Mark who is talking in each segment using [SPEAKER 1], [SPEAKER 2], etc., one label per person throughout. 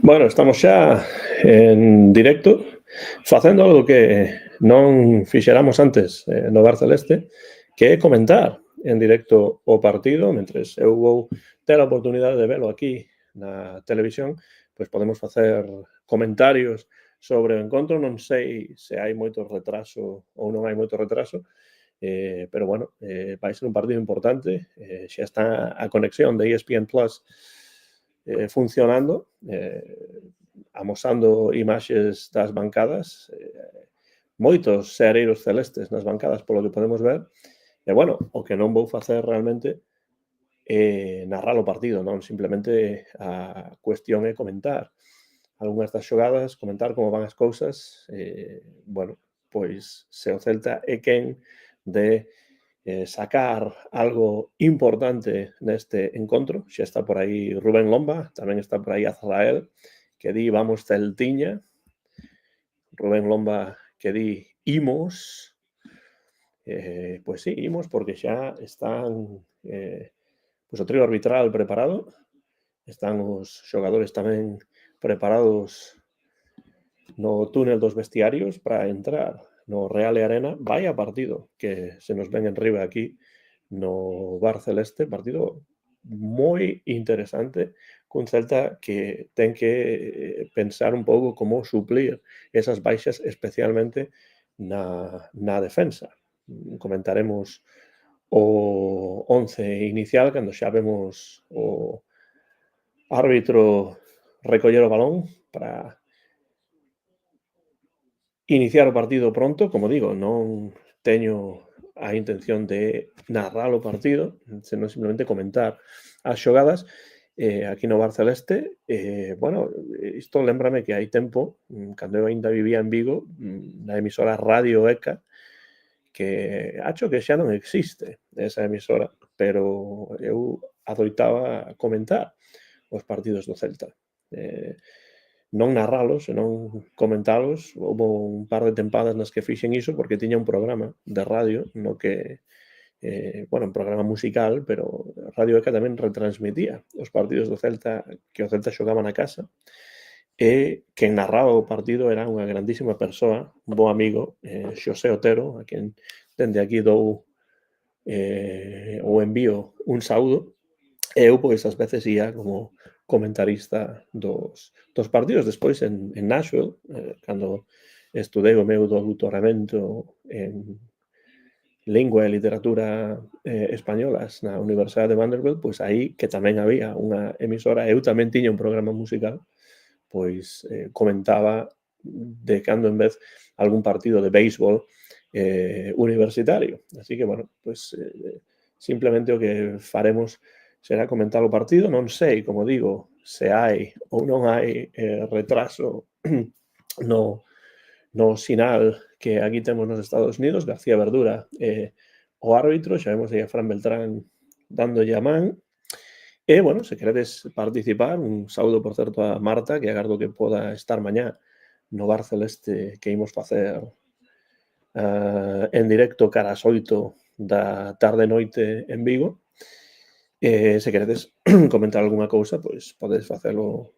[SPEAKER 1] Bueno, estamos xa en directo facendo algo que non fixeramos antes no Bar Celeste, que é comentar en directo o partido, mentres eu vou ter a oportunidade de velo aquí na televisión, pois podemos facer comentarios sobre o encontro. Non sei se hai moito retraso ou non hai moito retraso, pero bueno, vai ser un partido importante. Xa está a conexión de ESPN Plus funcionando, amosando imaxes das bancadas, moitos seareiros celestes nas bancadas, polo que podemos ver. E, bueno, o que non vou facer realmente é narrar o partido, non? Simplemente a cuestión é comentar algunhas das xogadas, comentar como van as cousas. Bueno, pois se o Celta é quen de sacar algo importante neste encontro. Xa está por aí Rubén Lomba, tamén está por aí Azrael, que di vamos Celtiña. Rubén Lomba que di imos. Pois sí, imos porque xa están pois o trío arbitral preparado. Están os xogadores tamén preparados no túnel dos vestiarios para entrar no Real e Arena. Vaya partido que se nos ven enriba aquí no Bar Celeste, partido moi interesante, cun Celta que ten que pensar un pouco como suplir esas baixas, especialmente na defensa. Comentaremos o 11 inicial cando xa vemos o árbitro recoller o balón para iniciar o partido pronto. Como digo, non teño a intención de narrar o partido, senón simplemente comentar as xogadas aquí no Bar Celeste. Bueno, isto lembrame que hai tempo, cando eu ainda vivía en Vigo, na emisora Radio ECA, que acho que xa non existe esa emisora, pero eu adoitaba comentar os partidos do Celta. Non narralos, senón comentalos. Houve un par de tempadas nas que fixen iso porque tiña un programa de radio no que, bueno, un programa musical, pero Radio ECA tamén retransmitía os partidos do Celta, que o Celta xogaba na casa, e quen narraba o partido era unha grandísima persoa, un bo amigo, Xosé Otero, a quen dende aquí dou ou envío un saúdo. E eu, pois, ás veces ia como comentarista dos partidos. Despois, en Nashville, cando estudei o meu doutoramento en lingua e literatura españolas na Universidade de Vanderbilt, pois aí que tamén había unha emisora, eu tamén tiña un programa musical, pois comentaba de cando en vez algún partido de béisbol universitario. Así que, bueno, pois simplemente o que faremos será comentar o partido. Non sei, como digo, se hai ou non hai retraso no sinal que aquí temos nos Estados Unidos. García Verdura o árbitro, xa vemos aí a Fran Beltrán dándolle a man. E, bueno, se queredes participar, un saúdo, por certo, a Marta, que agardo que poda estar mañá no Bar Celeste que imos facer en directo cara ás 8 da tarde-noite en Vigo. Se queredes comentar algunha cousa, pois podedes facelo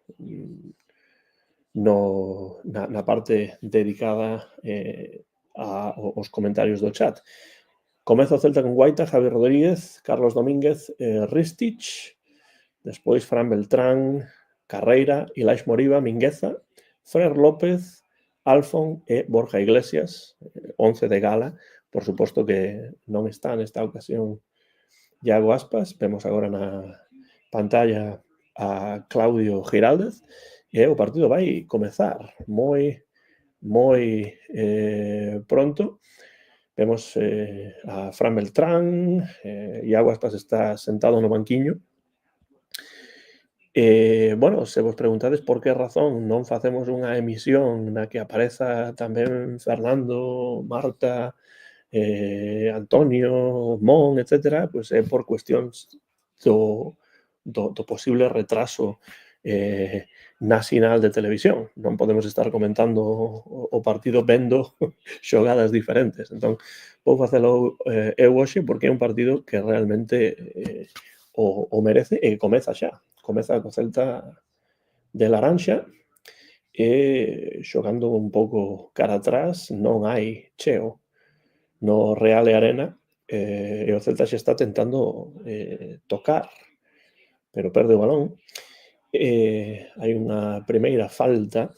[SPEAKER 1] na parte dedicada aos comentarios do chat. Comeza o Celta con Guaita, Javi Rodríguez, Carlos Domínguez, Ristich, despois Fran Beltrán, Carreira, Ilaix Moriba, Mingueza, Frer López, Alfon e Borja Iglesias, 11 de gala. Por suposto que non está nesta ocasión Iago Aspas. Vemos agora na pantalla a Claudio Giraldez e o partido vai comezar moi pronto. Vemos a Fran Beltrán, Iago Aspas está sentado no banquiño. Bueno, se vos preguntades por que razón non facemos unha emisión na que apareza tamén Fernando, Marta, Antonio, Mon, etcétera, pois é por cuestións do posible retraso na sinal de televisión. Non podemos estar comentando o partido vendo xogadas diferentes. Entón, vou facelo eu hoxe porque é un partido que realmente o merece e comeza xa. comeza co Celta de laranxa e xogando un pouco cara atrás non hai cheo no Real e Arena, e o Celta xa está tentando tocar, pero perde o balón. Hai unha primeira falta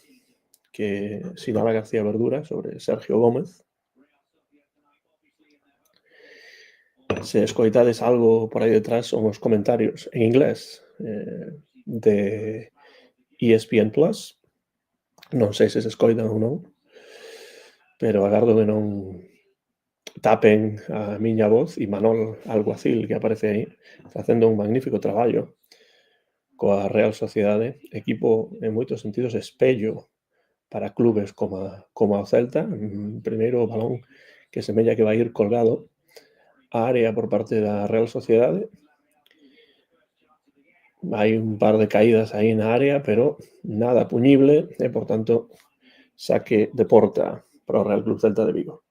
[SPEAKER 1] que sinala García Verdura sobre Sergio Gómez. Se escoitades algo por aí detrás son os comentarios en inglés de ESPN Plus. Non sei se se escoitan ou non, pero agardo que non tapen a miña voz e Manol Alguacil, que aparece aí, facendo un magnífico traballo coa Real Sociedade, equipo en moitos sentidos espello para clubes como o Celta. Primeiro o balón que semella que vai ir colgado á área por parte da Real Sociedade. Hai un par de caídas aí na área, pero nada puñible e, por tanto, saque de porta para o Real Club Celta de Vigo.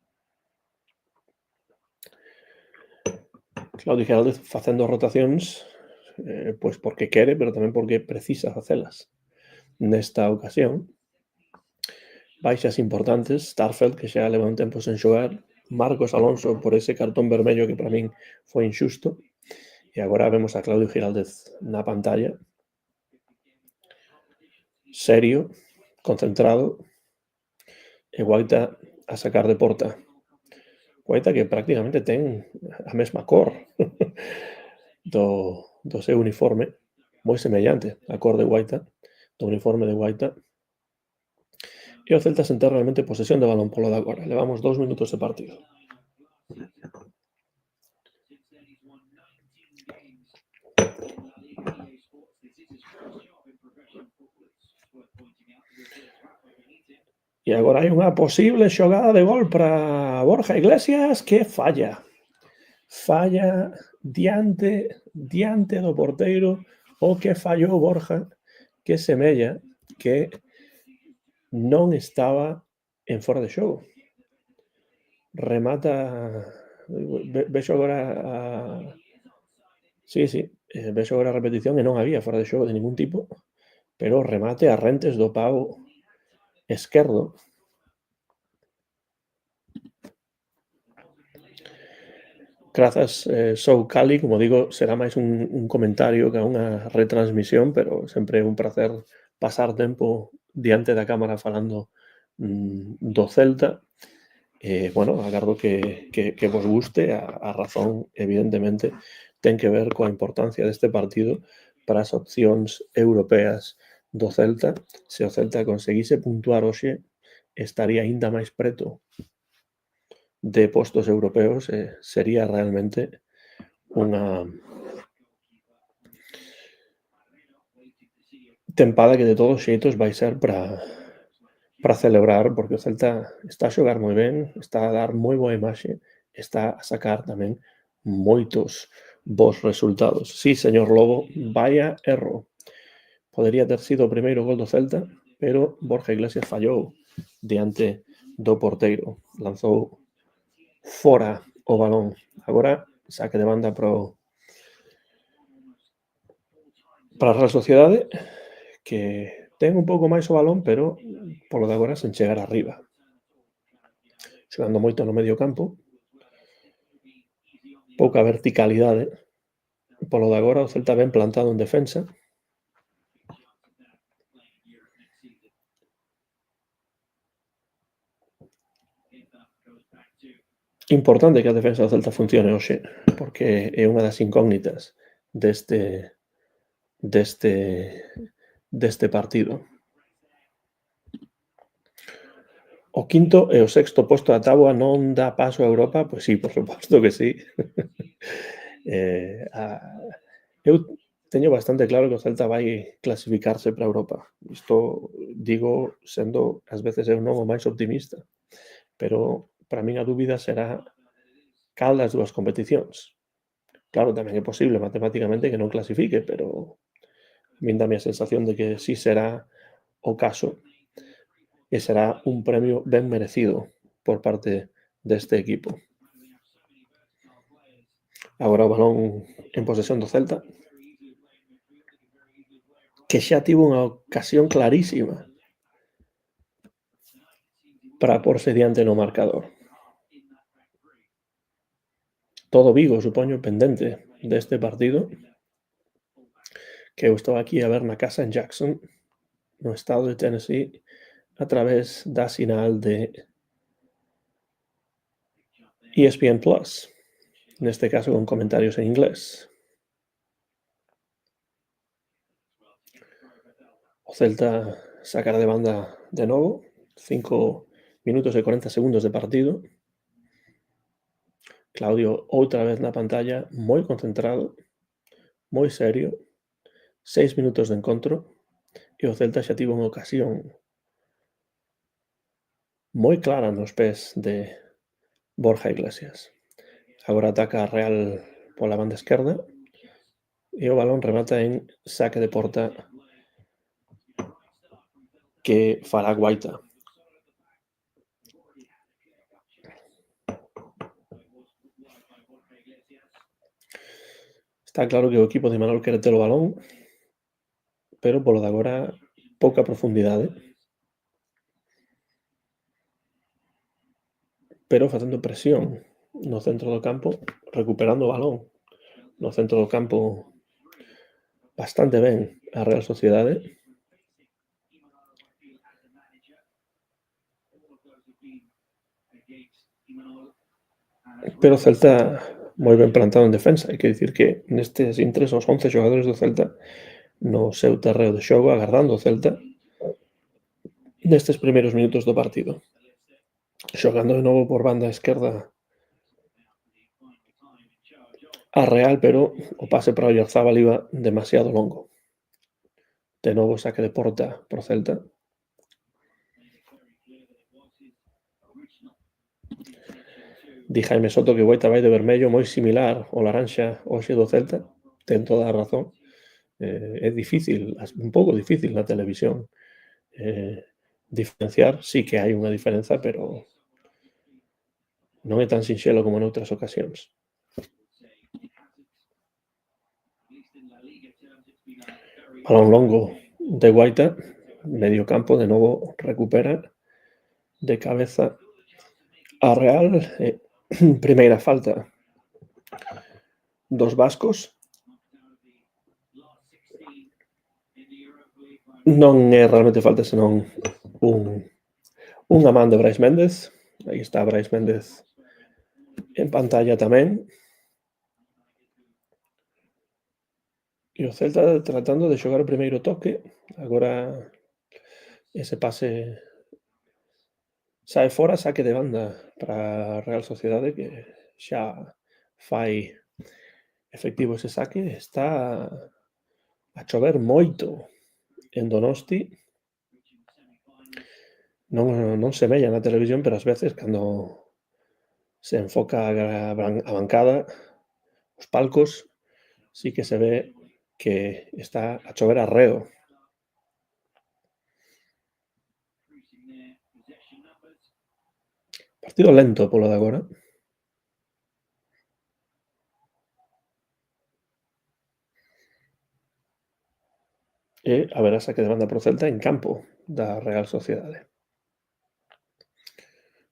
[SPEAKER 1] Claudio Giraldez facendo rotacións, pois porque quere, pero tamén porque precisa facelas. Nesta ocasión, baixas importantes, Starfelt, que xa leva un tempo sen xogar, Marcos Alonso por ese cartón vermello que para min foi inxusto, e agora vemos a Claudio Giraldez na pantalla, serio, concentrado, e Guaita a sacar de porta. Guaita que prácticamente ten a mesma cor do seu uniforme, moi semellante a cor de Guaita, do uniforme de Guaita. E o Celta sen ter realmente posesión de balón polo de agora. Levamos 2 minutos de partido. E agora hai unha posible xogada de gol para Borja Iglesias que falla. Falla diante do porteiro, o que fallou Borja, que semella que non estaba en fora de xogo. Remata, vexo agora a... Sí, vexo agora a repetición e non había fora de xogo de ningún tipo, pero o remate a rentes do pau esquerdo. Grazas, Sou Cali, como digo, será máis un comentario que unha retransmisión, pero sempre é un placer pasar tempo diante da cámara falando do Celta. Bueno, agardo que vos guste. A razón, evidentemente, ten que ver coa importancia deste partido para as opcións europeas do Celta. Se o Celta conseguise puntuar hoxe, estaría aínda máis preto de postos europeos. Sería realmente unha tempada que de todos xeitos vai ser para celebrar, porque o Celta está a xogar moi ben, está a dar moi boa imaxe, está a sacar tamén moitos bons resultados. Sí, señor Lobo, vaya erro. Podería ter sido o primeiro gol do Celta, pero Borja Iglesias fallou diante do porteiro. Lanzou fora o balón. Agora, saque de banda para a Real Sociedade, que ten un pouco máis o balón, pero polo de agora sen chegar arriba. Xogando moito no medio campo, pouca verticalidade. Polo de agora o Celta ben plantado en defensa. Importante que a defensa do Celta funcione hoxe, porque é unha das incógnitas deste partido. O quinto e o sexto posto da táboa non dá paso a Europa? Pois sí, por suposto que sí. Eu teño bastante claro que o Celta vai clasificarse para Europa. Isto digo sendo ás veces eu non o máis optimista, pero para min a dúbida será cal das dúas competicións. Claro, tamén é posible matemáticamente que non clasifique, pero a min dame a sensación de que sí será o caso e será un premio ben merecido por parte deste equipo. Agora o balón en posesión do Celta. que xa tivo unha ocasión clarísima para porse diante no marcador. Todo Vigo, supoño, pendente deste partido, que eu estou aquí a ver na casa en Jackson, no estado de Tennessee, a través da sinal de ESPN Plus, neste caso con comentarios en inglés. O Celta sacará de banda de novo, 5 minutos e 40 segundos de partido. Claudio outra vez na pantalla, moi concentrado, moi serio, 6 minutos de encontro, e o Celta xa tivo unha ocasión moi clara nos pés de Borja Iglesias. Agora ataca a Real pola banda esquerda e o balón remata en saque de porta que fará Guaita. Está claro que o equipo de Imanol quere ter o balón, pero polo de agora pouca profundidade. Pero facendo presión no centro do campo, recuperando o balón no centro do campo bastante ben a Real Sociedade. Pero o Celta moi ben plantado en defensa. Hai que dicir que nestes intres os 11 xogadores do Celta no seu terreo de xogo agardando o Celta nestes primeiros minutos do partido. Xogando de novo por banda esquerda a Real, pero o pase para Oyarzábal iba demasiado longo. De novo saque de porta pro Celta. Di Jaime Soto que Guaita vai de vermello moi similar ao laranxa hoxe do Celta. Ten toda a razón. É difícil, un pouco difícil na televisión diferenciar. Sí que hai unha diferenza, pero non é tan sinxelo como noutras ocasións. Balón longo de Guaita, medio campo, de novo recupera de cabeza a Real. Primeira falta dos vascos. Non é realmente falta, senón unha man de Brais Méndez. Aí está Brais Méndez en pantalla tamén. E o Celta tratando de xogar o primeiro toque. Agora ese pase sae fora, saque de banda para a Real Sociedade, que xa fai efectivo ese saque. Está a chover moito en Donosti. Non se vella na televisión, pero ás veces cando se enfoca a bancada, os palcos, sí que se ve que está a chover arreo. Partido lento polo de agora. E haberá saque de banda pro Celta en campo da Real Sociedade.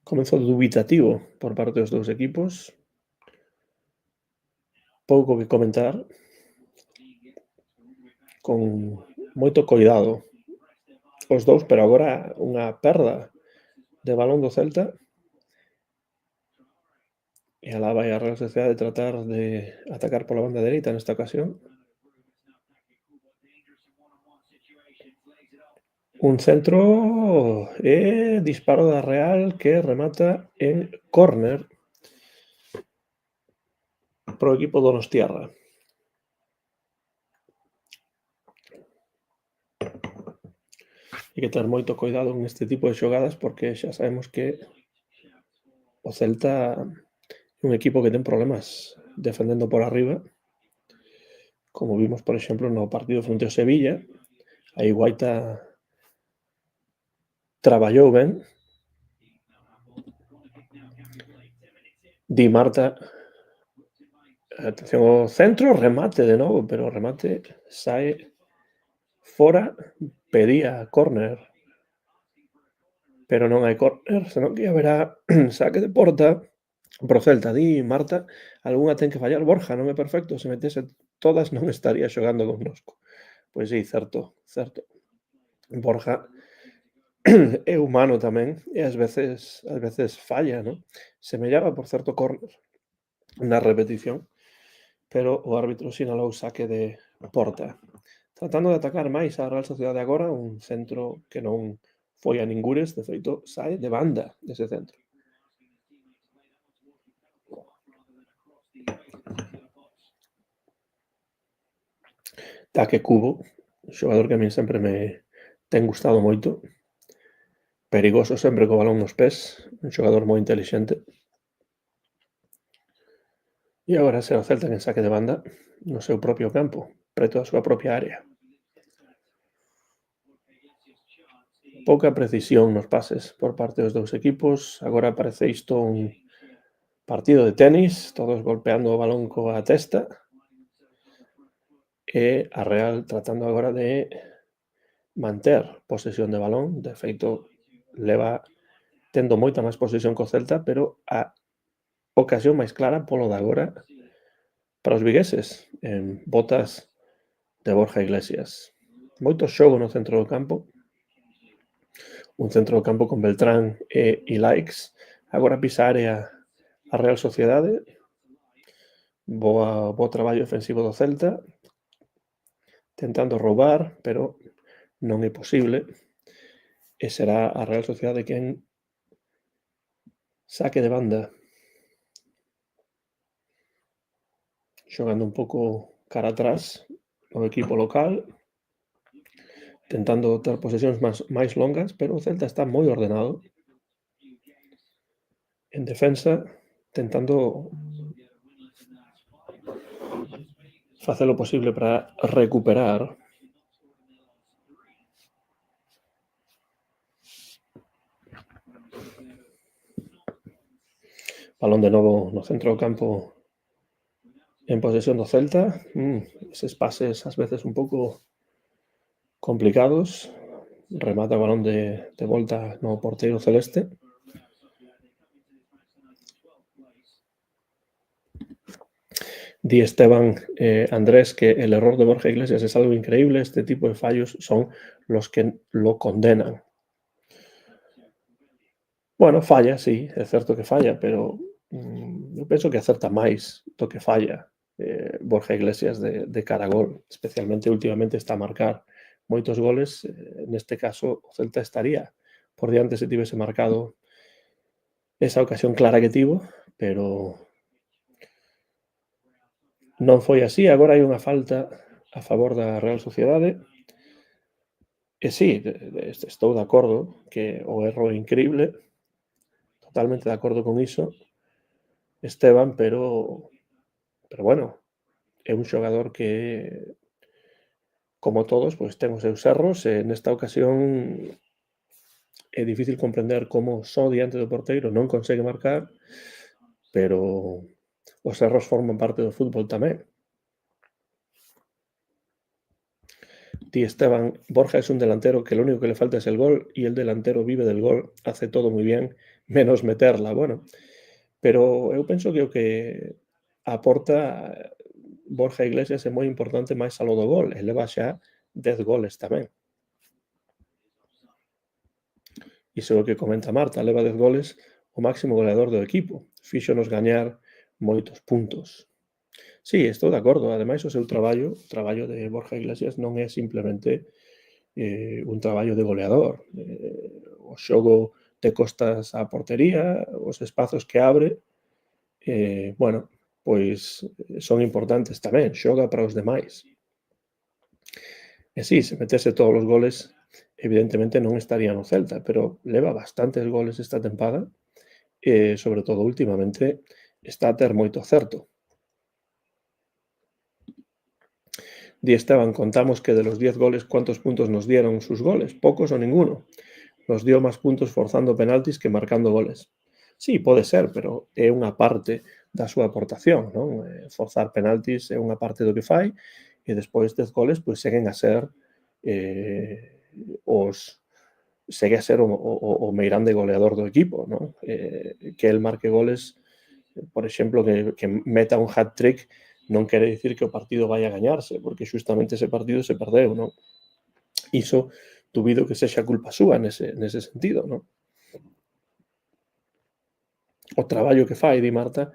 [SPEAKER 1] Comezo dubitativo por parte dos dous equipos. Pouco que comentar. Con moito coidado os dous, pero agora unha perda de balón do Celta. E alá vai a Real Sociedade tratar de atacar pola banda dereita nesta ocasión. Un centro e disparo da Real que remata en córner pro equipo donostiarra. Hai que ter moito coidado neste tipo de xogadas porque xa sabemos que o Celta é un equipo que ten problemas defendendo por arriba, como vimos, por exemplo, no partido fronte ao Sevilla. Aí Guaita traballou ben. Di Marta, atención ao centro, remate de novo, pero o remate sae fora, pedía córner, pero non hai córner, senón que haberá saque de porta pro Celta. Di Marta, algunha ten que fallar. Borja non é perfecto, se metese todas non estaría xogando connosco. Pois sí, certo, certo. Borja é humano tamén e ás veces falla, non? Semellaba, por certo, córner na repetición, pero o árbitro sinalou saque de porta. Tratando de atacar máis a Real Sociedade agora, un centro que non foi a ningures, de feito, sae de banda dese centro. Take Cubo, un xogador que a min sempre me ten gustado moito, perigoso sempre co balón nos pés, un xogador moi intelixente. E agora será o Celta quen saque de banda no seu propio campo, preto da súa propia área. Pouca precisión nos pases por parte dos dous equipos. Agora parece isto un partido de tenis, todos golpeando o balón coa testa. E a Real tratando agora de manter posesión de balón. De feito, leva tendo moita máis posesión co Celta, pero a ocasión máis clara polo de agora para os vigueses, en botas de Borja Iglesias. Moito xogo no centro do campo. Un centro do campo con Beltrán e Ilaix. Agora pisa a área a Real Sociedade. Bo traballo ofensivo do Celta. Tentando roubar, pero non é posible. E será a Real Sociedade quen saque de banda. Xogando un pouco cara atrás o equipo local. Tentando ter posesións máis longas, pero o Celta está moi ordenado. En defensa, tentando facer o posible para recuperar. Balón de novo no centro do campo en posesión do Celta. Eses pases ás veces un pouco complicados. Remata o balón de volta no porteiro celeste. Di Esteban Andrés que el error de Borja Iglesias es algo increíble. Este tipo de fallos son los que lo condenan. Bueno, falla, sí, é certo que falla, pero eu penso que acerta máis do que falla Borja Iglesias de cara a gol. Especialmente últimamente está a marcar moitos goles. Neste caso, o Celta estaría por diante se tivese marcado esa ocasión clara que tivo, pero non foi así. Agora hai unha falta a favor da Real Sociedade. E sí, estou de acordo que o erro é increíble. Totalmente de acordo con iso, Esteban, pero bueno, é un xogador que, como todos, pois ten os seus erros e nesta ocasión é difícil comprender como só diante do porteiro non consegue marcar, pero os erros forman parte do fútbol tamén. Di Esteban, Borja es un delantero que lo único que le falta es el gol y el delantero vive del gol, hace todo muy bien, menos meterla. Bueno, pero eu penso que o que aporta Borja Iglesias é moi importante máis aló do gol. Ele leva xa 10 goles tamén. Iso é o que comenta Marta, leva 10 goles o máximo goleador do equipo. Fíxonos gañar moitos puntos. Sí, estou de acordo. Ademais, o seu traballo, o traballo de Borja Iglesias non é simplemente un traballo de goleador. O xogo de costas á portería, os espazos que abre, bueno, pois son importantes tamén. Xoga para os demais. E sí, se metese todos os goles, evidentemente non estaría no Celta, pero leva bastantes goles esta tempada e, sobre todo, últimamente, está a ter moito acerto. Di Esteban, contamos que de los 10 goles, ¿cuántos puntos nos dieron sus goles? ¿Pocos o ninguno? Nos dio máis puntos forzando penaltis que marcando goles. Sí, pode ser, pero é unha parte da súa aportación, non? Forzar penaltis é unha parte do que fai e despois 10 goles pois seguen a ser os segue a ser o meirande goleador do equipo, non? Que el marque goles, por exemplo, que meta un hat-trick non quere dicir que o partido vai a gañarse, porque xustamente ese partido se perdeu, non? Iso dubido que sexa culpa súa nese sentido, non? O traballo que fai, di Marta,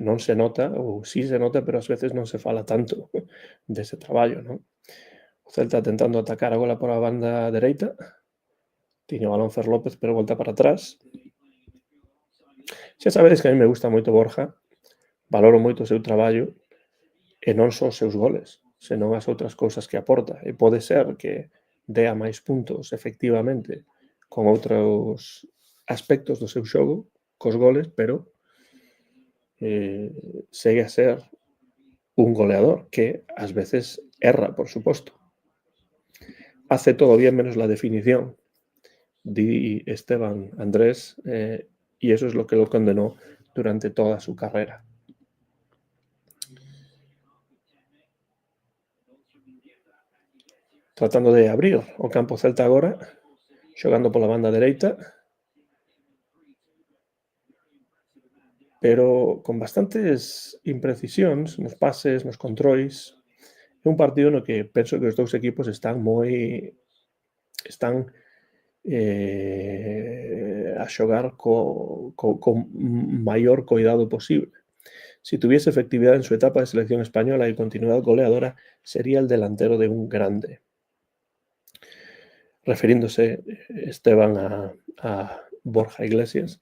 [SPEAKER 1] non se nota, ou si se nota, pero ás veces non se fala tanto dese traballo, non? O Celta tentando atacar a gola pola banda dereita, tiña o balón Fer López, pero volta para atrás. Xa sabedes que a mí me gusta moito Borja, valoro moito o seu traballo, e non só os seus goles, senón as outras cousas que aporta. E pode ser que dea máis puntos, efectivamente, con outros aspectos do seu xogo, cos goles, pero segue a ser un goleador que ás veces erra, por suposto. Hace todo bien menos la definición, di Esteban Andrés, y eso es lo que lo condenó durante toda su carrera. Tratando de abrir o campo celta agora, xogando pola banda dereita, pero con bastantes imprecisións nos pases, nos controis. É un partido no que penso que os dous equipos están a xogar con maior coidado posible. Si tuviese efectividad en su etapa de selección española y continuidad goleadora, sería el delantero de un grande. Refiriéndose Esteban a Borja Iglesias,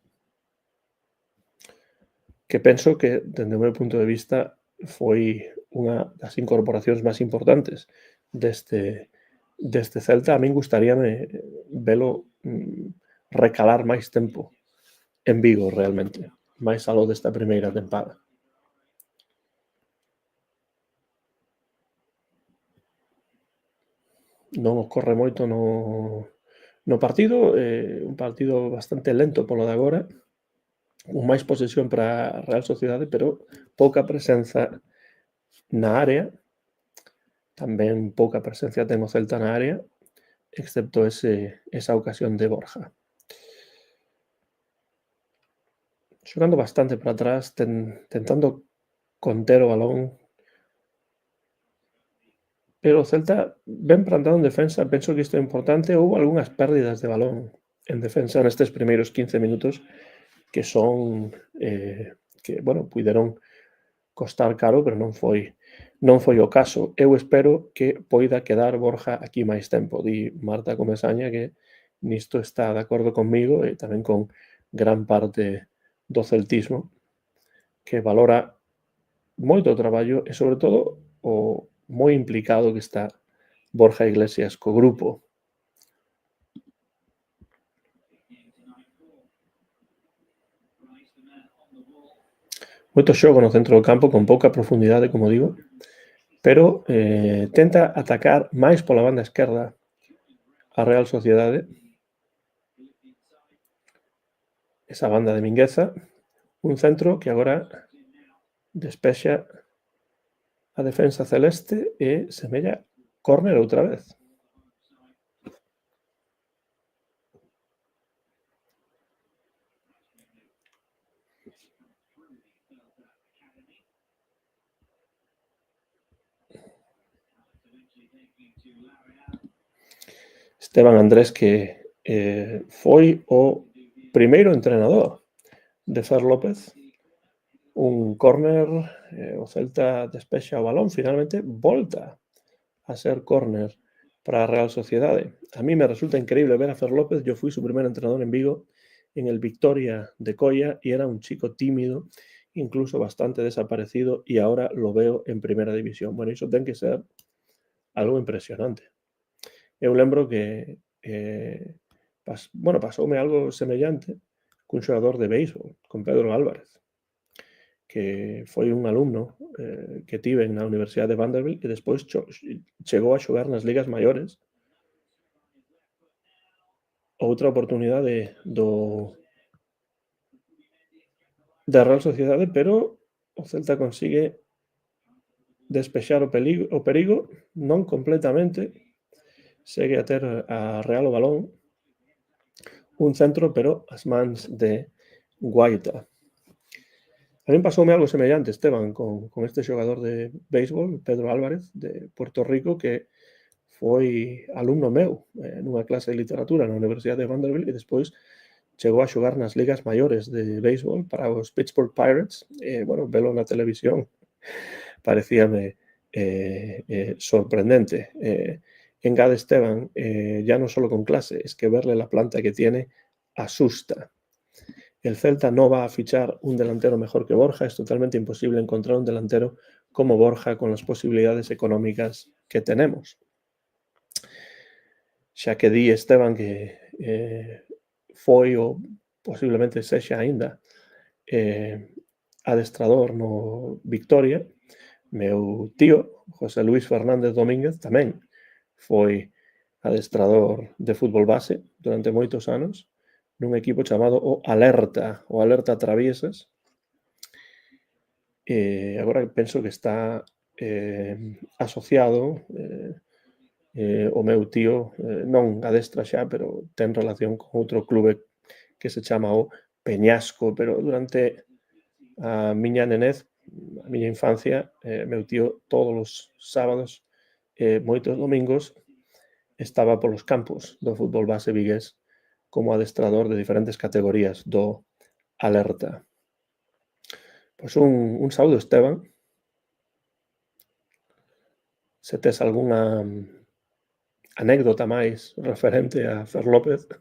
[SPEAKER 1] que penso que, dende o meu punto de vista, foi unha das incorporacións máis importantes deste Celta. A min gustaríame velo recalar máis tempo en Vigo, realmente, máis aló desta primeira tempada. Non ocorre moito no partido, un partido bastante lento polo de agora, con máis posesión para a Real Sociedade, pero pouca presenza na área. Tamén pouca presencia ten o Celta na área, excepto esa ocasión de Borja. Xogando bastante para atrás, tentando conter o balón, pero o Celta ben plantado en defensa. Penso que isto é importante. Houbo algunhas pérdidas de balón en defensa nestes primeiros 15 minutos que son que, bueno, puideron costar caro, pero non foi o caso. Eu espero que poida quedar Borja aquí máis tempo. Di Marta Comesaña que nisto está de acordo conmigo e tamén con gran parte do celtismo, que valora moito o traballo e, sobre todo, o moi implicado que está Borja Iglesias co grupo. Moito xogo no centro do campo, con pouca profundidade, como digo, pero tenta atacar máis pola banda esquerda a Real Sociedade. Esa banda de Mingueza, un centro que agora despexa a defensa celeste e semella córner outra vez. Esteban Andrés, que foi o primeiro entrenador de Fer López. Un córner, o Celta despexa o balón, finalmente volta a ser córner para a Real Sociedade. A mí me resulta increíble ver a Fer López. Yo fui su primer entrenador en Vigo, en el Victoria de Coia, y era un chico tímido, incluso bastante desaparecido, y ahora lo veo en Primera División. Bueno, iso ten que ser algo impresionante. Eu lembro que pasoume algo semellante cun xogador de béisbol, con Pedro Álvarez, que foi un alumno que tiven na Universidade de Vanderbilt e despois chegou a xogar nas ligas maiores. Outra oportunidade da Real Sociedade, pero o Celta consigue despexar o perigo, non completamente, segue a ter a real o balón, un centro, pero as mans de Guaita. A min pasoume algo semellante, Esteban, con este xogador de béisbol, Pedro Álvarez, de Puerto Rico, que foi alumno meu nunha clase de literatura na Universidade de Vanderbilt e despois chegou a xogar nas ligas maiores de béisbol para os Pittsburgh Pirates. Bueno, velo na televisión parecíame sorprendente. Engade Esteban, ya no solo con clase, es que verle la planta que tiene asusta. El Celta no va a fichar un delantero mejor que Borja. Es totalmente imposible encontrar un delantero como Borja con las posibilidades económicas que tenemos. Xa que di, Esteban, que foi ou posiblemente sexa aínda adestrador no Victoria, meu tío, José Luis Fernández Domínguez, tamén foi adestrador de fútbol base durante moitos anos nun equipo chamado o Alerta Traviesas. Agora penso que está asociado o meu tío, non adestra xa, pero ten relación con outro clube que se chama o Peñasco, pero durante a miña nenez, a miña infancia, meu tío todos os sábados, moitos domingos, estaba polos campos do fútbol base vigués como adestrador de diferentes categorías do Alerta. Pois un saúdo, Esteban. Se tes algunha anécdota máis referente a Fer López,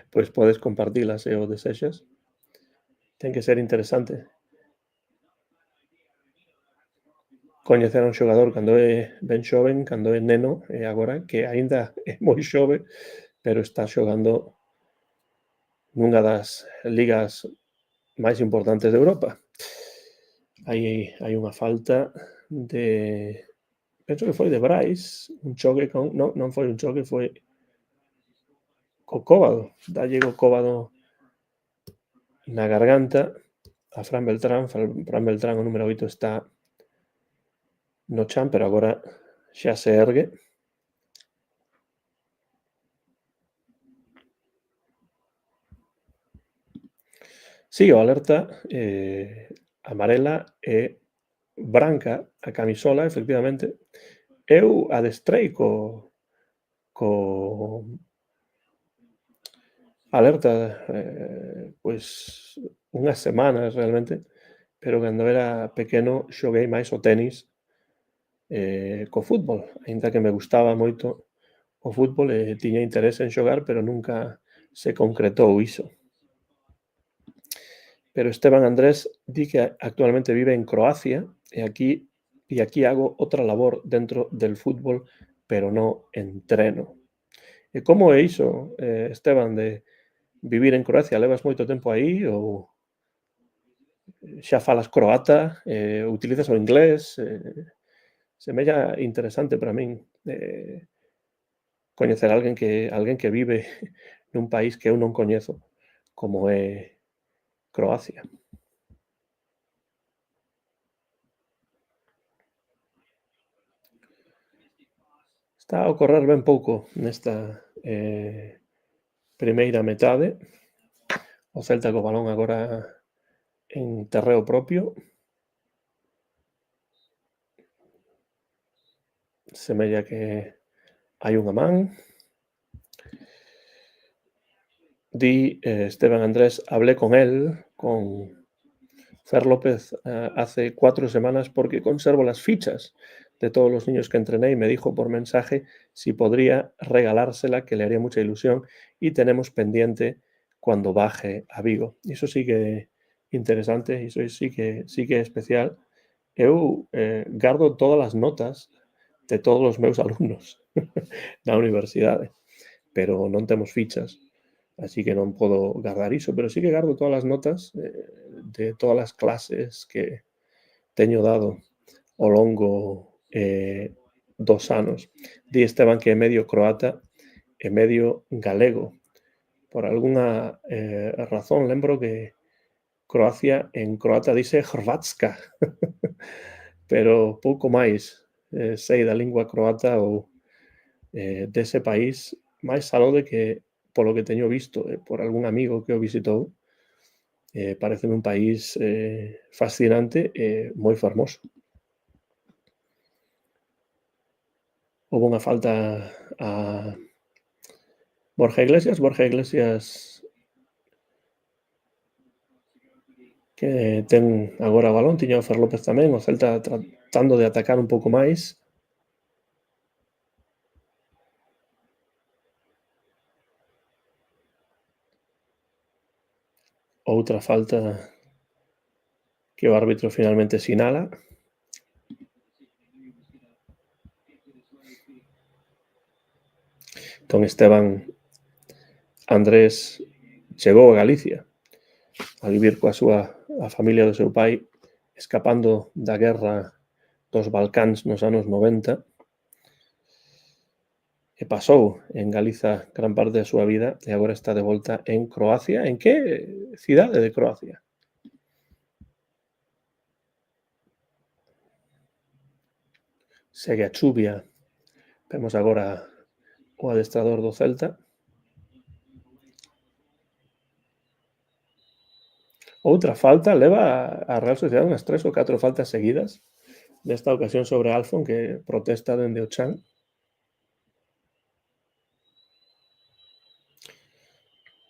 [SPEAKER 1] pois podes compartila se o desexas. Ten que ser interesante coñecer a un xogador cando é ben xoven, cando é neno, e agora que aínda é moi xove, pero está xogando nunha das ligas máis importantes de Europa. Hai unha falta de... penso que foi de Brais, un choque con... non foi un choque, foi co Cóbado. Dalle o Cóbado na garganta a Fran Beltrán. Fran Beltrán, o número 8, está no chan, pero agora xa se ergue. Sí, o Alerta amarela e branca a camisola, efectivamente. Eu adestrei co Alerta pois unhas semanas realmente, pero cando era pequeno xoguei máis o tenis co fútbol, aínda que me gustaba moito o fútbol e tiña interese en xogar, pero nunca se concretou iso. Pero Esteban Andrés di que actualmente vive en Croacia e aquí hago outra labor dentro del fútbol, pero no entreno. E como é iso, Esteban, de vivir en Croacia? Levas moito tempo aí ou xa falas croata, utilizas o inglés? Semella interesante para min coñecer alguén que vive nun país que eu non coñezo, como é Croacia. Está a ocorrer ben pouco nesta primeira metade. O Celta co balón agora en terreo propio. Semella que hai unha man. Di Esteban Andrés, hablé con él, con Fer López, hace 4 semanas porque conservo las fichas de todos los niños que entrené y me dijo por mensaje si podría regalársela, que le haría mucha ilusión, y tenemos pendiente cuando baje a Vigo. Iso sí que interesante, iso sí que é especial. Eu gardo todas as notas de todos os meus alumnos na universidade, pero non temos fichas, así que non podo gardar iso, pero sí que gardo todas as notas de todas as clases que teño dado ao longo dos anos. Di Esteban que é medio croata e medio galego. Por algunha razón lembro que Croacia en croata dice Hrvatska, pero pouco máis sei da lingua croata ou dese país máis aló de que, polo que teño visto, por algún amigo que o visitou, pareceme un país fascinante e moi fermoso. Houbo unha falta a Borja Iglesias que ten agora o balón, tiña o Fer López tamén, o Celta tratando de atacar un pouco máis. Outra falta que o árbitro finalmente sinala. Con Esteban Andrés chegou a Galicia a vivir coa súa a familia do seu pai, escapando da guerra dos Balcáns nos anos 90, e pasou en Galiza gran parte da súa vida e agora está de volta en Croacia. En que cidade de Croacia? Segue a chuvia. Vemos agora o adestrador do Celta. Outra falta, leva a Real Sociedade unhas 3 ou 4 faltas seguidas, nesta ocasión sobre Alfon, que protesta dende o chan.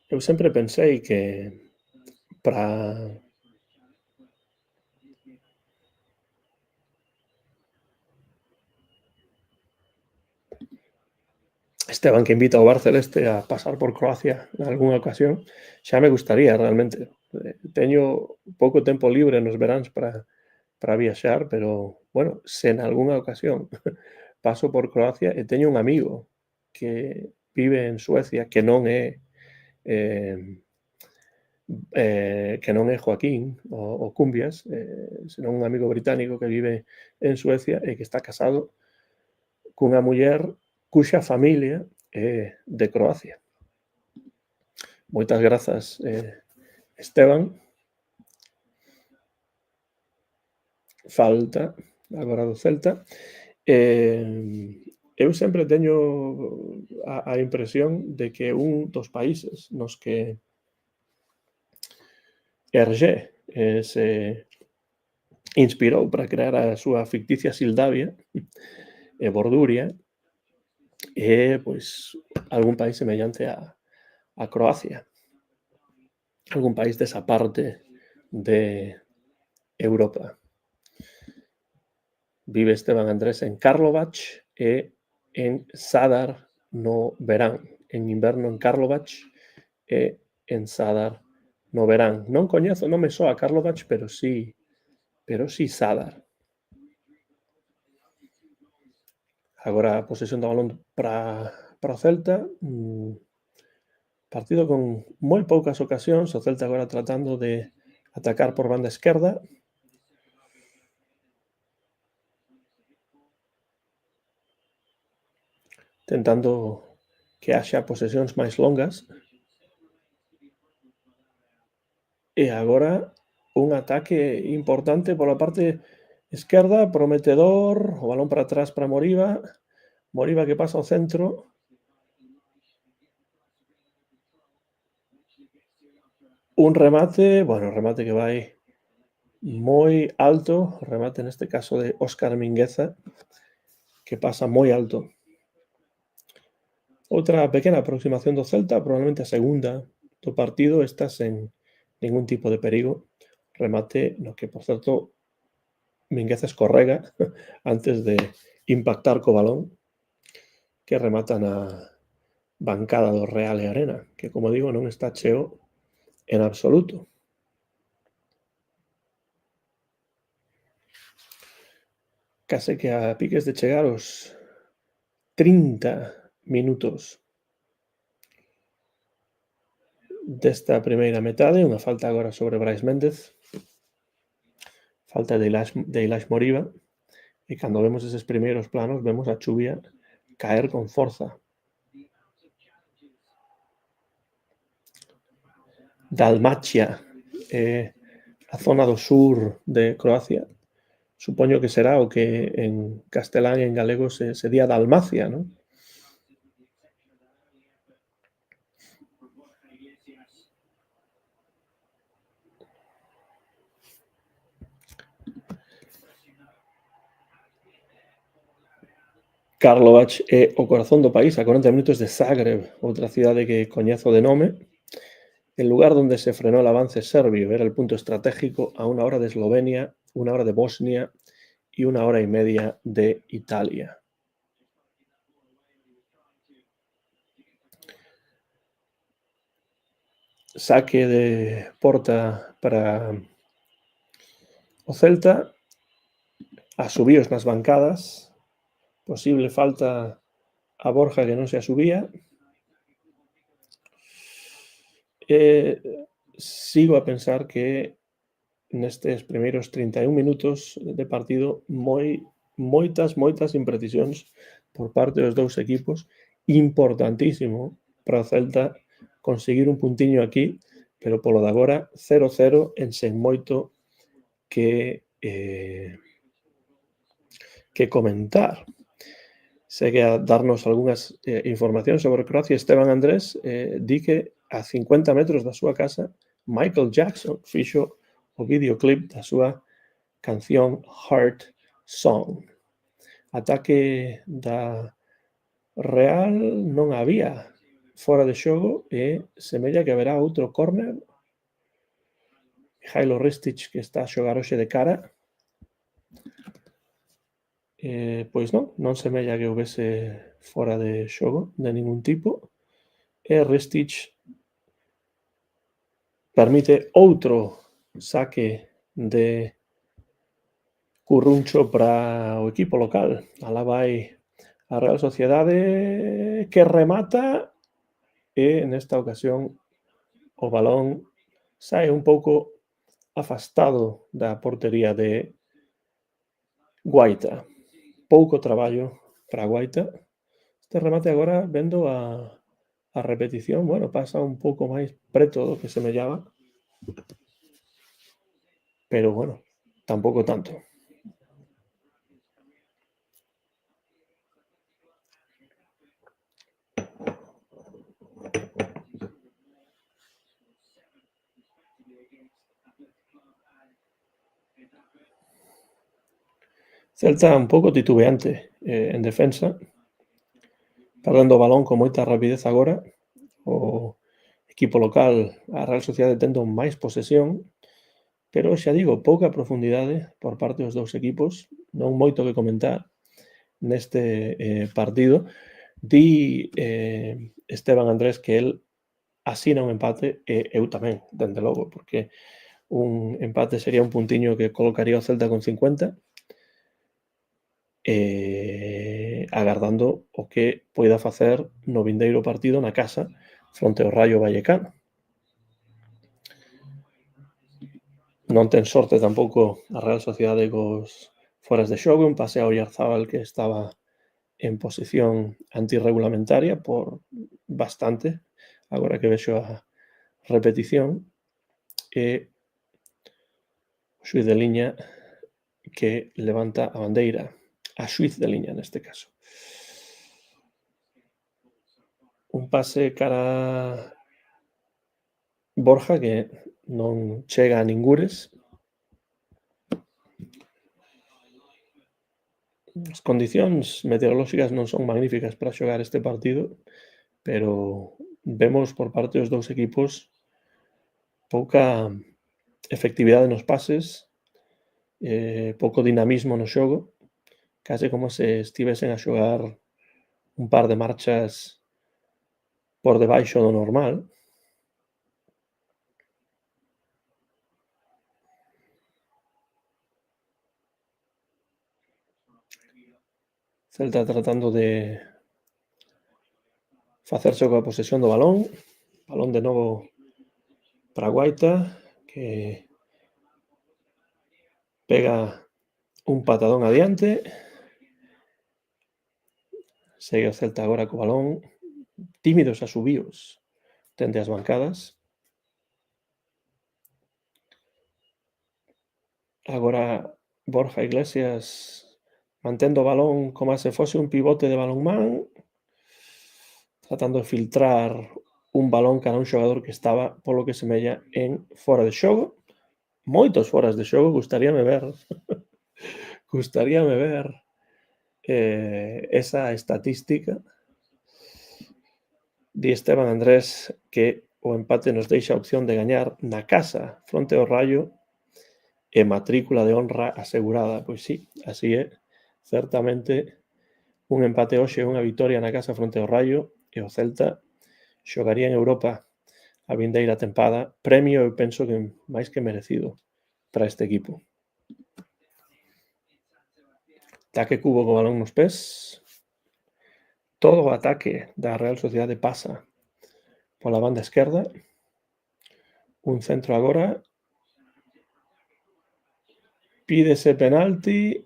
[SPEAKER 1] Eu sempre pensei que para Esteban, que invita ao Bar Celeste a pasar por Croacia nalgúnha ocasión, xa me gustaría realmente. Teño pouco tempo libre nos veráns para viaxar, pero, bueno, se nalgúnha ocasión paso por Croacia e teño un amigo que vive en Suecia, que non é Joaquín o Cumbias, senón un amigo británico que vive en Suecia e que está casado cunha muller cuxa familia é de Croacia. Moitas grazas, Esteban. Falta agora do Celta. Eu sempre teño a impresión de que un dos países nos que Hergé se inspirou para crear a súa ficticia Sildavia e Borduria é, pois, algún país semellante a Croacia. Algún país desa parte de Europa. Vive Esteban Andrés en Karlovac e en Zadar no verán. En inverno en Karlovac e en Zadar no verán. Non coñezo, non me soa Karlovac, pero sí Zadar. Agora a posesión do balón para o Celta. Partido con moi poucas ocasións. O Celta agora tratando de atacar por banda esquerda. Tentando que haxa posesións máis longas. E agora un ataque importante pola parte esquerda, prometedor, o balón para atrás para Moriba. Moriba que pasa ao centro. Un remate, remate que vai moi alto, remate neste caso de Óscar Mingueza, que pasa moi alto. Outra pequena aproximación do Celta, probablemente a segunda do partido, esta sen ningún tipo de perigo. Remate no que, por certo, Mingueza escorrega antes de impactar co balón, que remata na bancada do Real e Arena, que, como digo, non está cheo en absoluto. Case que a piques de chegar os 30 minutos desta primeira metade. Unha falta agora sobre Brais Méndez. Falta de Ilaix Moriba. E cando vemos eses primeiros planos, vemos a chuvia caer con forza. Dalmacia, a zona do sur de Croacia. Supoño que será o que en castelán e en galego se día Dalmacia, non? Karlovac é o corazón do país, a 40 minutos de Zagreb, outra cidade que coñezo de nome, el lugar donde se frenó el avance serbio. Era el punto estratégico a 1 hora de Eslovenia, 1 hora de Bosnia y 1 hora y media de Italia. Saque de porta para o Celta, asubíos nas bancadas, posible falta a Borja que non se asubía. Sigo a pensar que nestes primeiros 31 minutos de partido moitas imprecisións por parte dos dous equipos. Importantísimo para o Celta conseguir un puntiño aquí, pero polo de agora 0-0 en sen moito que comentar. Segue a darnos algunhas informacións sobre Croacia. Esteban Andrés di que a 50 metros da súa casa Michael Jackson fixo o videoclip da súa canción Heart Song. Ataque da Real non había fora de xogo e semella que haberá outro córner. Mihailo Ristic, que está a xogar hoxe de cara, pois non semella que houvese fora de xogo de ningún tipo, e Ristic permite outro saque de Curruncho para o equipo local. Alá vai a Real Sociedade, que remata e nesta ocasión o balón sae un pouco afastado da portería de Guaita. Pouco traballo para Guaita. Este remate agora, vendo a repetición, bueno, pasa un pouco máis preto do que semellaba, pero bueno, tampouco tanto. Celta un pouco titubeante en defensa, perdendo o balón con moita rapidez agora. O equipo local, a Real Sociedade, tendo máis posesión, pero xa digo, pouca profundidade por parte dos dous equipos, non moito que comentar neste partido. Di Esteban Andrés que el asina un empate e eu tamén, dende logo, porque un empate sería un puntiño que colocaría o Celta con 50, agardando o que poida facer no vindeiro partido na casa fronte ao Rayo Vallecano. Non ten sorte tampouco a Real Sociedade cos foras de xogo, un pase a Oyarzábal que estaba en posición antirregulamentaria por bastante, agora que vexo a repetición, e o xuíz de liña que levanta a bandeira, a xuíz de liña neste caso. Un pase cara Borja que non chega a ningures. As condicións meteorolóxicas non son magníficas para xogar este partido, pero vemos por parte dos dous equipos pouca efectividade nos pases, pouco dinamismo no xogo, case como se estivesen a xogar un par de marchas por debaixo do normal. Celta tratando de facerse coa posesión do balón de novo para Guaita, que pega un patadón adiante. Segue o Celta agora co balón, tímidos asubíos tende as bancadas. Agora Borja Iglesias mantendo o balón como se fose un pivote de balonmán, tratando de filtrar un balón cara a un xogador que estaba, polo que semella, en fora de xogo. Moitos foras de xogo, gustaríame ver gustaríame ver esa estatística. Di Esteban Andrés que o empate nos deixa a opción de gañar na casa fronte ao Rayo e matrícula de honra asegurada. Pois sí, así é. Certamente un empate hoxe e unha vitoria na casa fronte ao Rayo e o Celta xogaría en Europa a vindeira tempada. Premio, eu penso que máis que merecido para este equipo. Taque Cubo co balón nos pés. Todo o ataque da Real Sociedade pasa pola banda esquerda. Un centro agora. Pídese penalti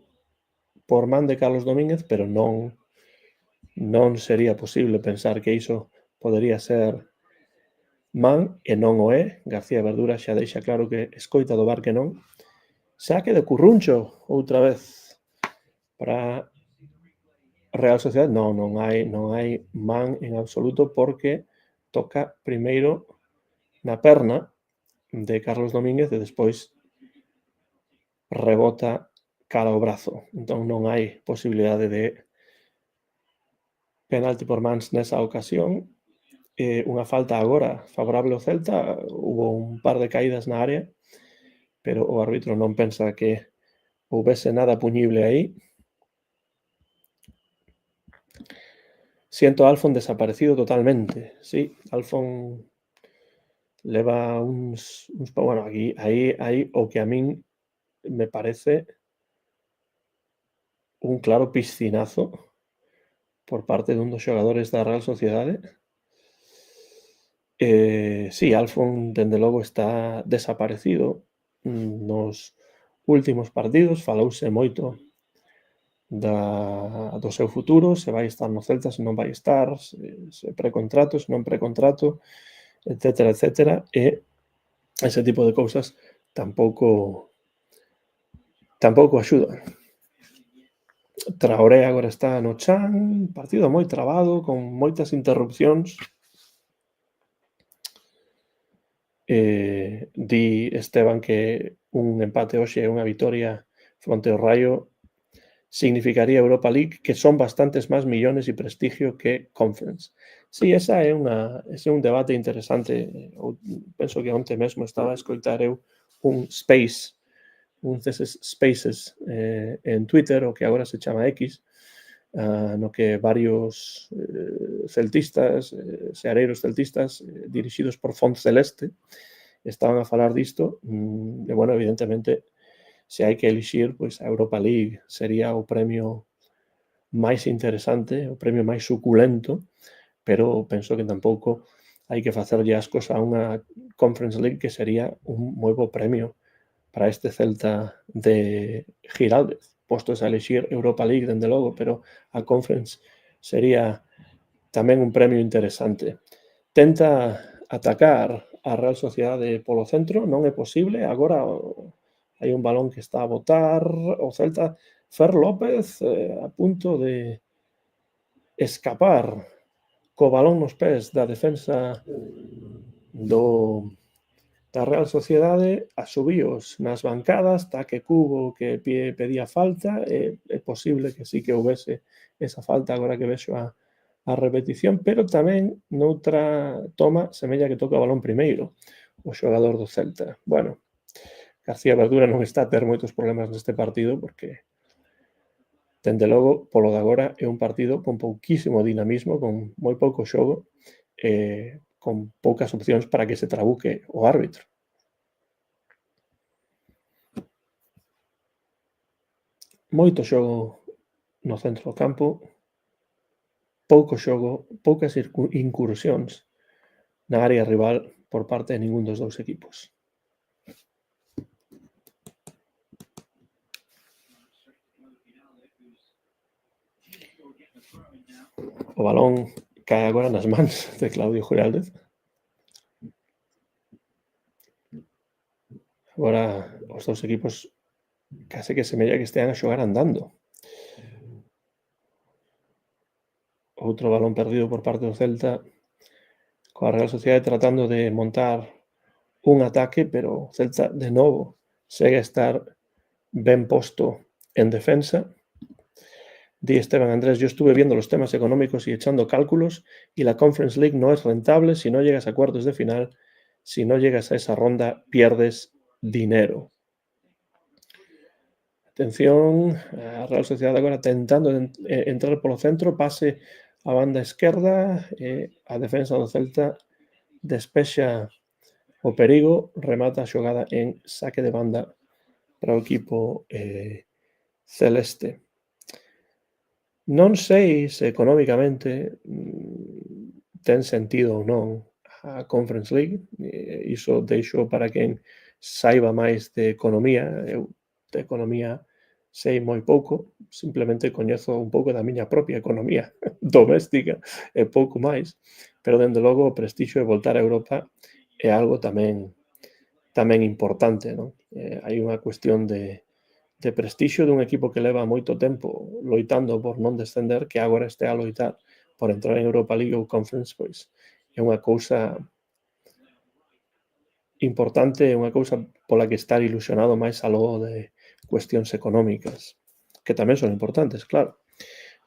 [SPEAKER 1] por man de Carlos Domínguez, pero non sería posible pensar que iso podería ser man e non o é. García Verdura xa deixa claro que escoita do VAR que non. Saque de Curruncho outra vez para Real Sociedade. Non hai man en absoluto porque toca primeiro na perna de Carlos Domínguez e despois rebota cara ao brazo. Entón non hai posibilidade de penalti por mans nesa ocasión. Unha falta agora favorable ao Celta. Hubo un par de caídas na área, pero o árbitro non pensa que houbese nada puñible aí. Siento a Alfon desaparecido totalmente. Sí, Alfon leva uns bueno, aquí aí o que a min me parece un claro piscinazo por parte dun dos xogadores da Real Sociedade. Sí, Alfon, dende logo, está desaparecido nos últimos partidos. Falouse moito do seu futuro, se vai estar no Celta, se non vai estar, se precontrato, se non precontrato, etcétera, etcétera, e ese tipo de cousas tampouco axudan. Traoré agora está no chan, partido moi trabado, con moitas interrupcións. Di Esteban que un empate hoxe e unha vitoria fronte ao Rayo significaría Europa League, que son bastantes máis millóns e prestigio que Conference. Sí, ese é un debate interesante. Eu penso que onte mesmo estaba a escoitar eu un deses spaces en Twitter, o que agora se chama X, no que varios celtistas, seareiros celtistas, dirixidos por Font Celeste, estaban a falar disto. E, bueno, evidentemente, se hai que elixir, pois a Europa League sería o premio máis interesante, o premio máis suculento, pero penso que tampouco hai que facerlle ascos a unha Conference League, que sería un moi bo premio para este Celta de Giraldez. Postos a elixir Europa League, dende logo, pero a Conference sería tamén un premio interesante. Tenta atacar a Real Sociedade polo centro, non é posible. Agora hai un balón que está a botar o Celta. Fer López a punto de escapar co balón nos pés da defensa da Real Sociedade. Asubíos nas bancadas, Taque Cubo que pedía falta. É posible que sí que houbese esa falta agora que vexo a repetición, pero tamén noutra toma semella que toca o balón primeiro o xogador do Celta. Bueno, García Verdura non está a ter moitos problemas neste partido porque, dende logo, polo de agora, é un partido con pouquísimo dinamismo, con moi pouco xogo, con poucas opcións para que se trabuque o árbitro. Moito xogo no centro do campo, pouco xogo, poucas incursións na área rival por parte de ningún dos dous equipos. O balón cae agora nas mans de Claudio Giraldez. Agora os dous equipos case que semella que estean a xogar andando. Outro balón perdido por parte do Celta coa Real Sociedade tratando de montar un ataque, pero o Celta de novo segue a estar ben posto en defensa. Di Esteban Andrés, yo estuve viendo los temas económicos y echando cálculos y la Conference League no es rentable si no llegas a cuartos de final, si no llegas a esa ronda pierdes dinero. Atención, a Real Sociedade agora tentando entrar polo centro, pase a banda esquerda, a defensa do Celta despexa o perigo, remata a xogada en saque de banda para o equipo celeste. Non sei se económicamente ten sentido ou non a Conference League, iso deixo para quen saiba máis de economía. Eu de economía sei moi pouco, simplemente coñezo un pouco da miña propia economía doméstica e pouco máis, pero dende logo o prestixio de voltar a Europa é algo tamén importante, non? Hai unha cuestión de prestixio dun equipo que leva moito tempo loitando por non descender, que agora estea a loitar por entrar en Europa League ou Conference, pois é unha cousa importante, é unha cousa pola que estar ilusionado máis aló de cuestións económicas, que tamén son importantes, claro.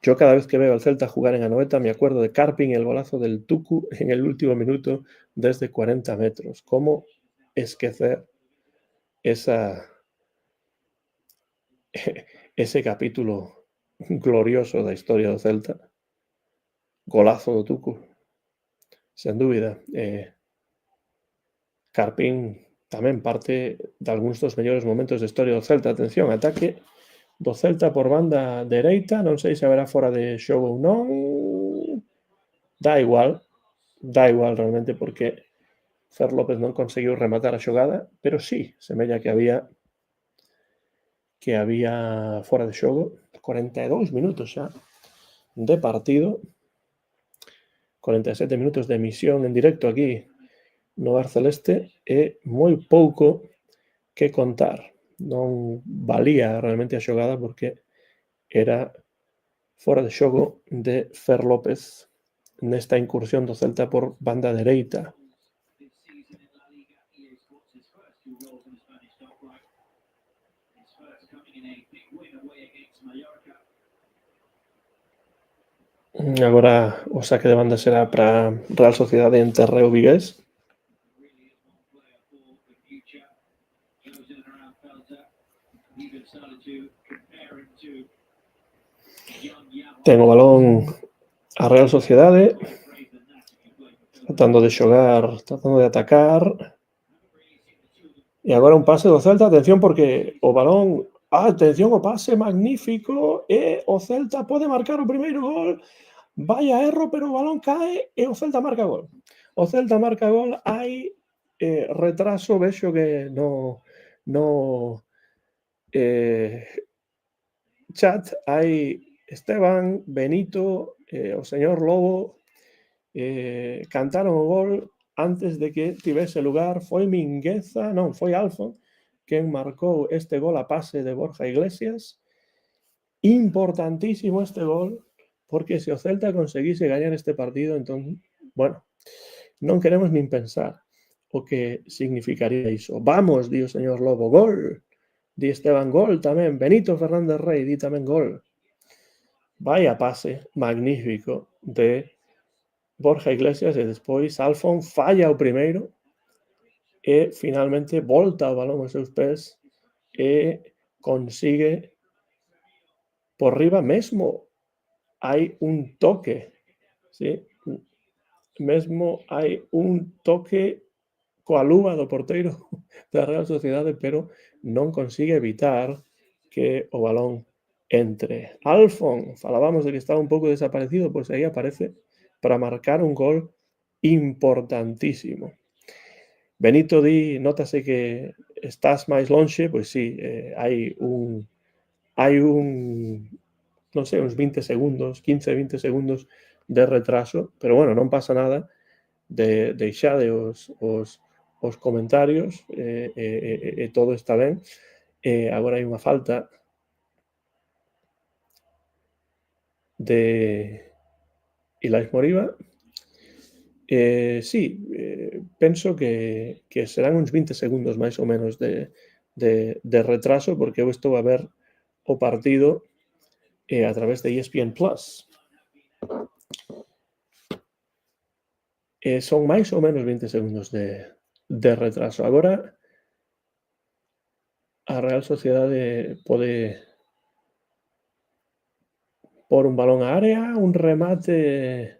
[SPEAKER 1] Yo cada vez que veo al Celta jugar en Anoeta me acuerdo de Carpin y el golazo del Tucu en el último minuto desde 40 metros. ¿Cómo esquecer esa, ese capítulo glorioso da historia do Celta? Golazo do Tucu, sen dúbida. Carpin tamén parte de algúns dos mellores momentos da historia do Celta. Atención, ataque do Celta por banda dereita, non sei se haberá fora de xogo ou non. Dá igual realmente porque Fer López non conseguiu rematar a xogada, pero sí, semella que había fora de xogo. 42 minutos xa de partido, 47 minutos de emisión en directo aquí no Bar Celeste e moi pouco que contar. Non valía realmente a xogada porque era fora de xogo de Fer López nesta incursión do Celta por banda dereita. Agora o saque de banda será para Real Sociedade en terreo vigués. Ten o balón a Real Sociedade tratando de xogar, tratando de atacar. E agora un pase do Celta, atención porque o balón, atención o pase magnífico e o Celta pode marcar o primeiro gol. Vaya erro, pero o balón cae e o Celta marca gol. O Celta marca gol, hai retraso, vexo que no chat hai Esteban, Benito, o señor Lobo cantaron o gol antes de que tivese lugar. Foi Mingueza, non, foi Alfon quen marcou este gol a pase de Borja Iglesias. Importantísimo este gol, porque se o Celta conseguise gañar este partido, entón, bueno, non queremos nin pensar o que significaría iso. Vamos, di o señor Lobo, gol. Di Esteban, gol tamén. Benito Fernández Rey, di tamén gol. Vaya pase magnífico de Borja Iglesias e despois Alfon falla o primeiro e finalmente volta o balón aos seus pés e consigue por riba mesmo hai un toque, sí? Mesmo hai un toque coa luva do porteiro da Real Sociedade, pero non consigue evitar que o balón entre. Alfon, falábamos de que estaba un pouco desaparecido, pois aí aparece para marcar un gol importantísimo. Benito di, nótase que estás máis lonxe, pois sí, hai un non sei, uns 20 segundos, 15, 20 segundos de retraso, pero bueno, non pasa nada, deixade os comentarios e todo está ben. Agora hai unha falta de Ilaix Moriba Sí, penso que serán uns 20 segundos máis ou menos de retraso, porque eu estou a ver o partido a través de ESPN+. Son máis ou menos 20 segundos de retraso. Agora a Real Sociedade pode por un balón á área, un remate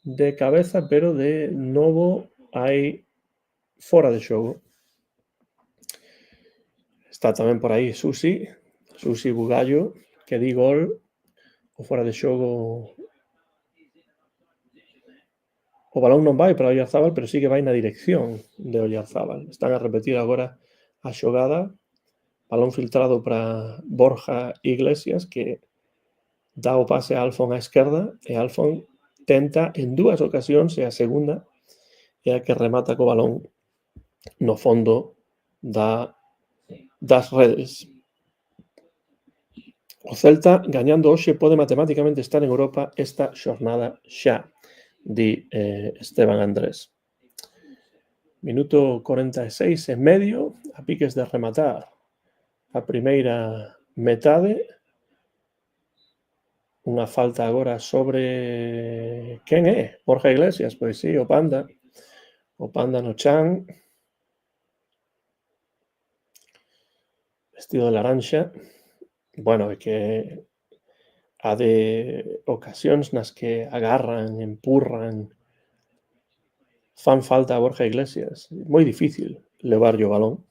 [SPEAKER 1] de cabeza, pero de novo hai fora de xogo. Está tamén por aí Susi Bugallo, que di gol, o fora de xogo. O balón non vai para Oyarzábal, pero sí que vai na dirección de Oyarzábal. Están a repetir agora a xogada. Balón filtrado para Borja Iglesias, que dá o pase a Alfon á esquerda, e Alfon tenta en 2 ocasións, e a segunda é a que remata co balón no fondo das redes. O Celta, gañando hoxe, pode matemáticamente estar en Europa esta xornada xa, di Esteban Andrés. Minuto 46 e medio, a piques de rematar a primeira metade. Unha falta agora sobre quen é? Borja Iglesias, pois sí, o Panda no chan, vestido de laranxa. Bueno, é que a de ocasións nas que agarran, empurran, fan falta a Borja Iglesias. Moi difícil levarlle o balón.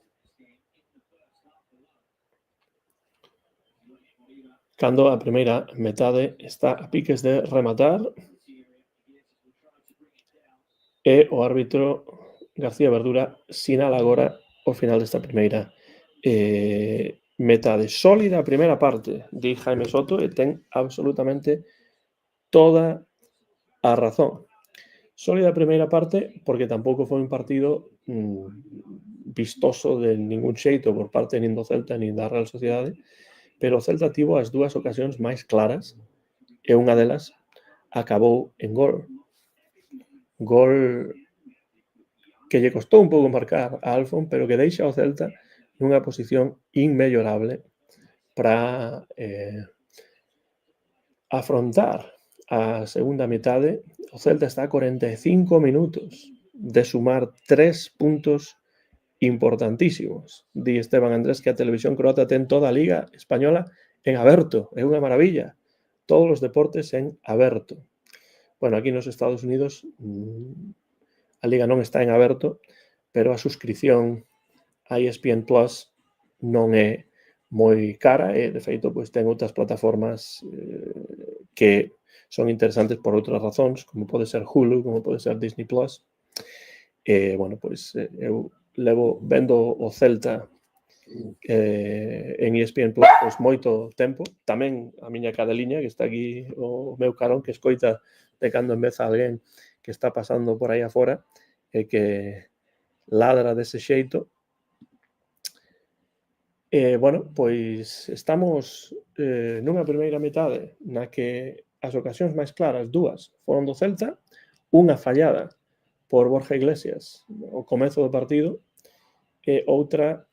[SPEAKER 1] Cando a primeira metade está a piques de rematar e o árbitro García Verdura sinala agora o final desta primeira metade. Sólida a primeira parte, di Jaime Soto, e ten absolutamente toda a razón. Sólida a primeira parte porque tampouco foi un partido vistoso de ningún xeito por parte nin do Celta nin da Real Sociedade, pero o Celta tivo as 2 ocasións máis claras e unha delas acabou en gol. Gol que lle costou un pouco marcar a Alfon, pero que deixa ao Celta nunha posición inmellorable para afrontar a segunda metade. O Celta está a 45 minutos de sumar 3 puntos importantísimos. Di Esteban Andrés que a televisión croata ten toda a Liga Española en aberto. É unha maravilla. Todos os deportes en aberto. Bueno, aquí nos Estados Unidos a Liga non está en aberto, pero a suscripción a ESPN Plus non é moi cara e, de feito, pois ten outras plataformas que son interesantes por outras razóns, como pode ser Hulu, como pode ser Disney Plus. Bueno, pois eu levo vendo o Celta en ESPN Plus pois moito tempo. Tamén a miña cadeliña, que está aquí o meu carón, que escoita de cando en vez a alguén que está pasando por aí afora e que ladra dese xeito. Bueno, pois estamos nunha primeira metade na que as ocasións máis claras, 2, foron do Celta, unha fallada por Borja Iglesias ao comezo do partido e outra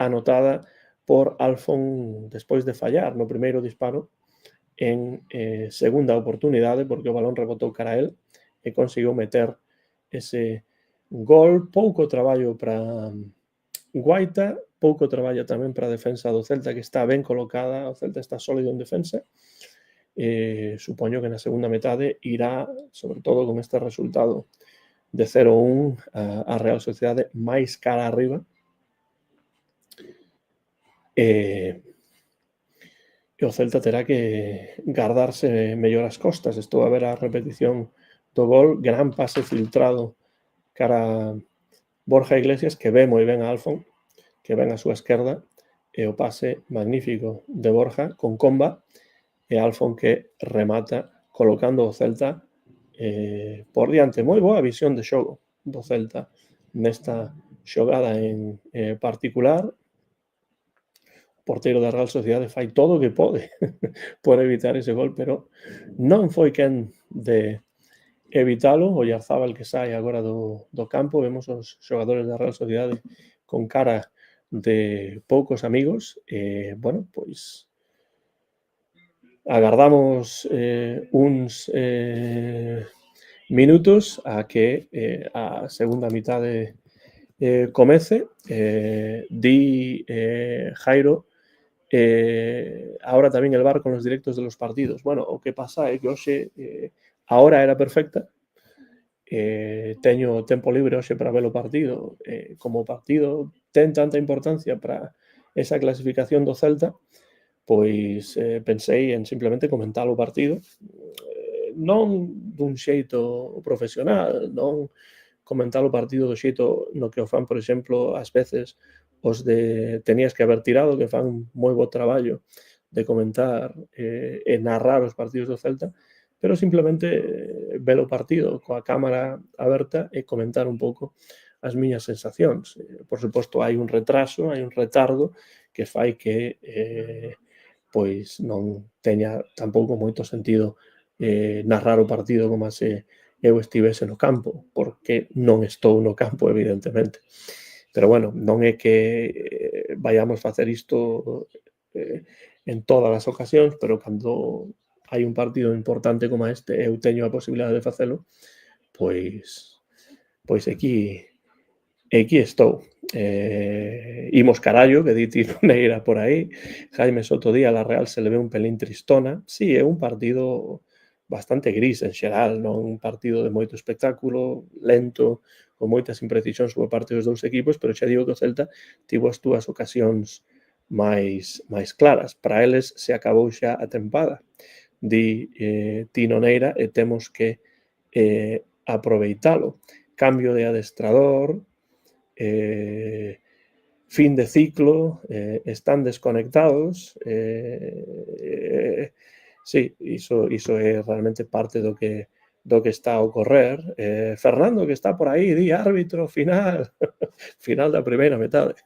[SPEAKER 1] anotada por Alfon despois de fallar no primeiro disparo en segunda oportunidade, porque o balón rebotou cara a él e conseguiu meter ese gol. Pouco traballo para Guaita, pouco traballo tamén para a defensa do Celta, que está ben colocada, o Celta está sólido en defensa. Supoño que na segunda metade irá, sobre todo con este resultado de 0-1, a Real Sociedade máis cara arriba. E o Celta terá que gardarse mellor as costas. Estou a ver a repetición do gol, gran pase filtrado cara a Borja Iglesias, que ve moi ben a Alfon, que ven a súa esquerda, e o pase magnífico de Borja con comba, e Alfon que remata colocando o Celta por diante. Moi boa visión de xogo do Celta nesta xogada en particular. O porteiro da Real Sociedade fai todo o que pode por evitar ese gol, pero non foi quen de evitalo. Oyarzábal que sai agora do campo, vemos os xogadores da Real Sociedade con cara de poucos amigos. Bueno, pois agardamos uns minutos a que a segunda mitade comece. Di Jairo ahora tamén el VAR con los directos de los partidos. Bueno, o que pasa é que hoxe a hora era perfecta. Teño tempo libre hoxe para ver o partido. Como o partido ten tanta importancia para esa clasificación do Celta, pois pensei en simplemente comentar o partido, non dun xeito profesional, non comentar o partido do xeito no que o fan, por exemplo, ás veces os de Tenías que haber tirado, que fan moi bo traballo de comentar e narrar os partidos do Celta, pero simplemente ver o partido coa cámara aberta e comentar un pouco as miñas sensacións. Por suposto, hai un retraso, hai un retardo que fai que pois non teña tampouco moito sentido narrar o partido como se eu estivese no campo, porque non estou no campo, evidentemente. Pero bueno, non é que vayamos facer isto en todas as ocasións, pero cando hai un partido importante como este, eu teño a posibilidade de facelo, pois aquí estou. Imos carallo, que di Tino Neira por aí. Jaime Soto Díaz, a Real se le ve un pelín tristona. Sí, é un partido bastante gris en xeral, non un partido de moito espectáculo, lento, con moitas imprecisións por parte dos dous equipos, pero xa digo que o Celta tivo as túas ocasións máis claras. Para eles se acabou xa a tempada, di Tino Neira, e temos que aproveitalo. Cambio de adestrador, fin de ciclo, están desconectados. Sí, iso é realmente parte do que está a ocorrer. Fernando, que está por aí, di árbitro final, final da primeira metade.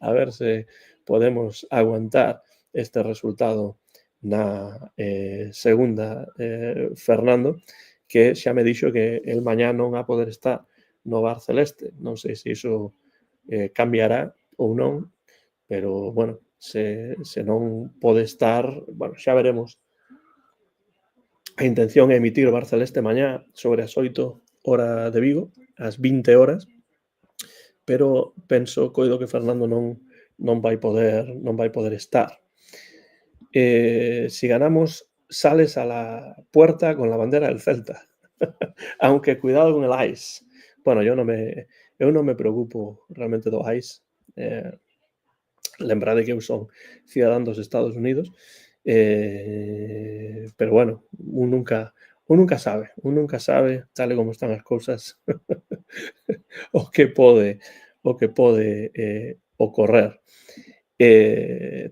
[SPEAKER 1] A ver se podemos aguantar este resultado na segunda. Fernando, que xa me dixo que el mañá non a poder estar no Bar Celeste. Non sei se iso cambiará ou non, pero, bueno, se non pode estar, bueno, xa veremos. A intención é emitir o Bar Celeste mañá sobre as 8 hora de Vigo, ás 20 horas, pero coido que Fernando non vai poder estar. Si ganamos, sales a la puerta con la bandera del Celta. Aunque cuidado con el ice. Bueno, eu non me preocupo realmente do ice. Lembrade que eu son cidadán dos Estados Unidos, pero bueno, un nunca sabe, tal e como están as cousas, o que pode ocorrer.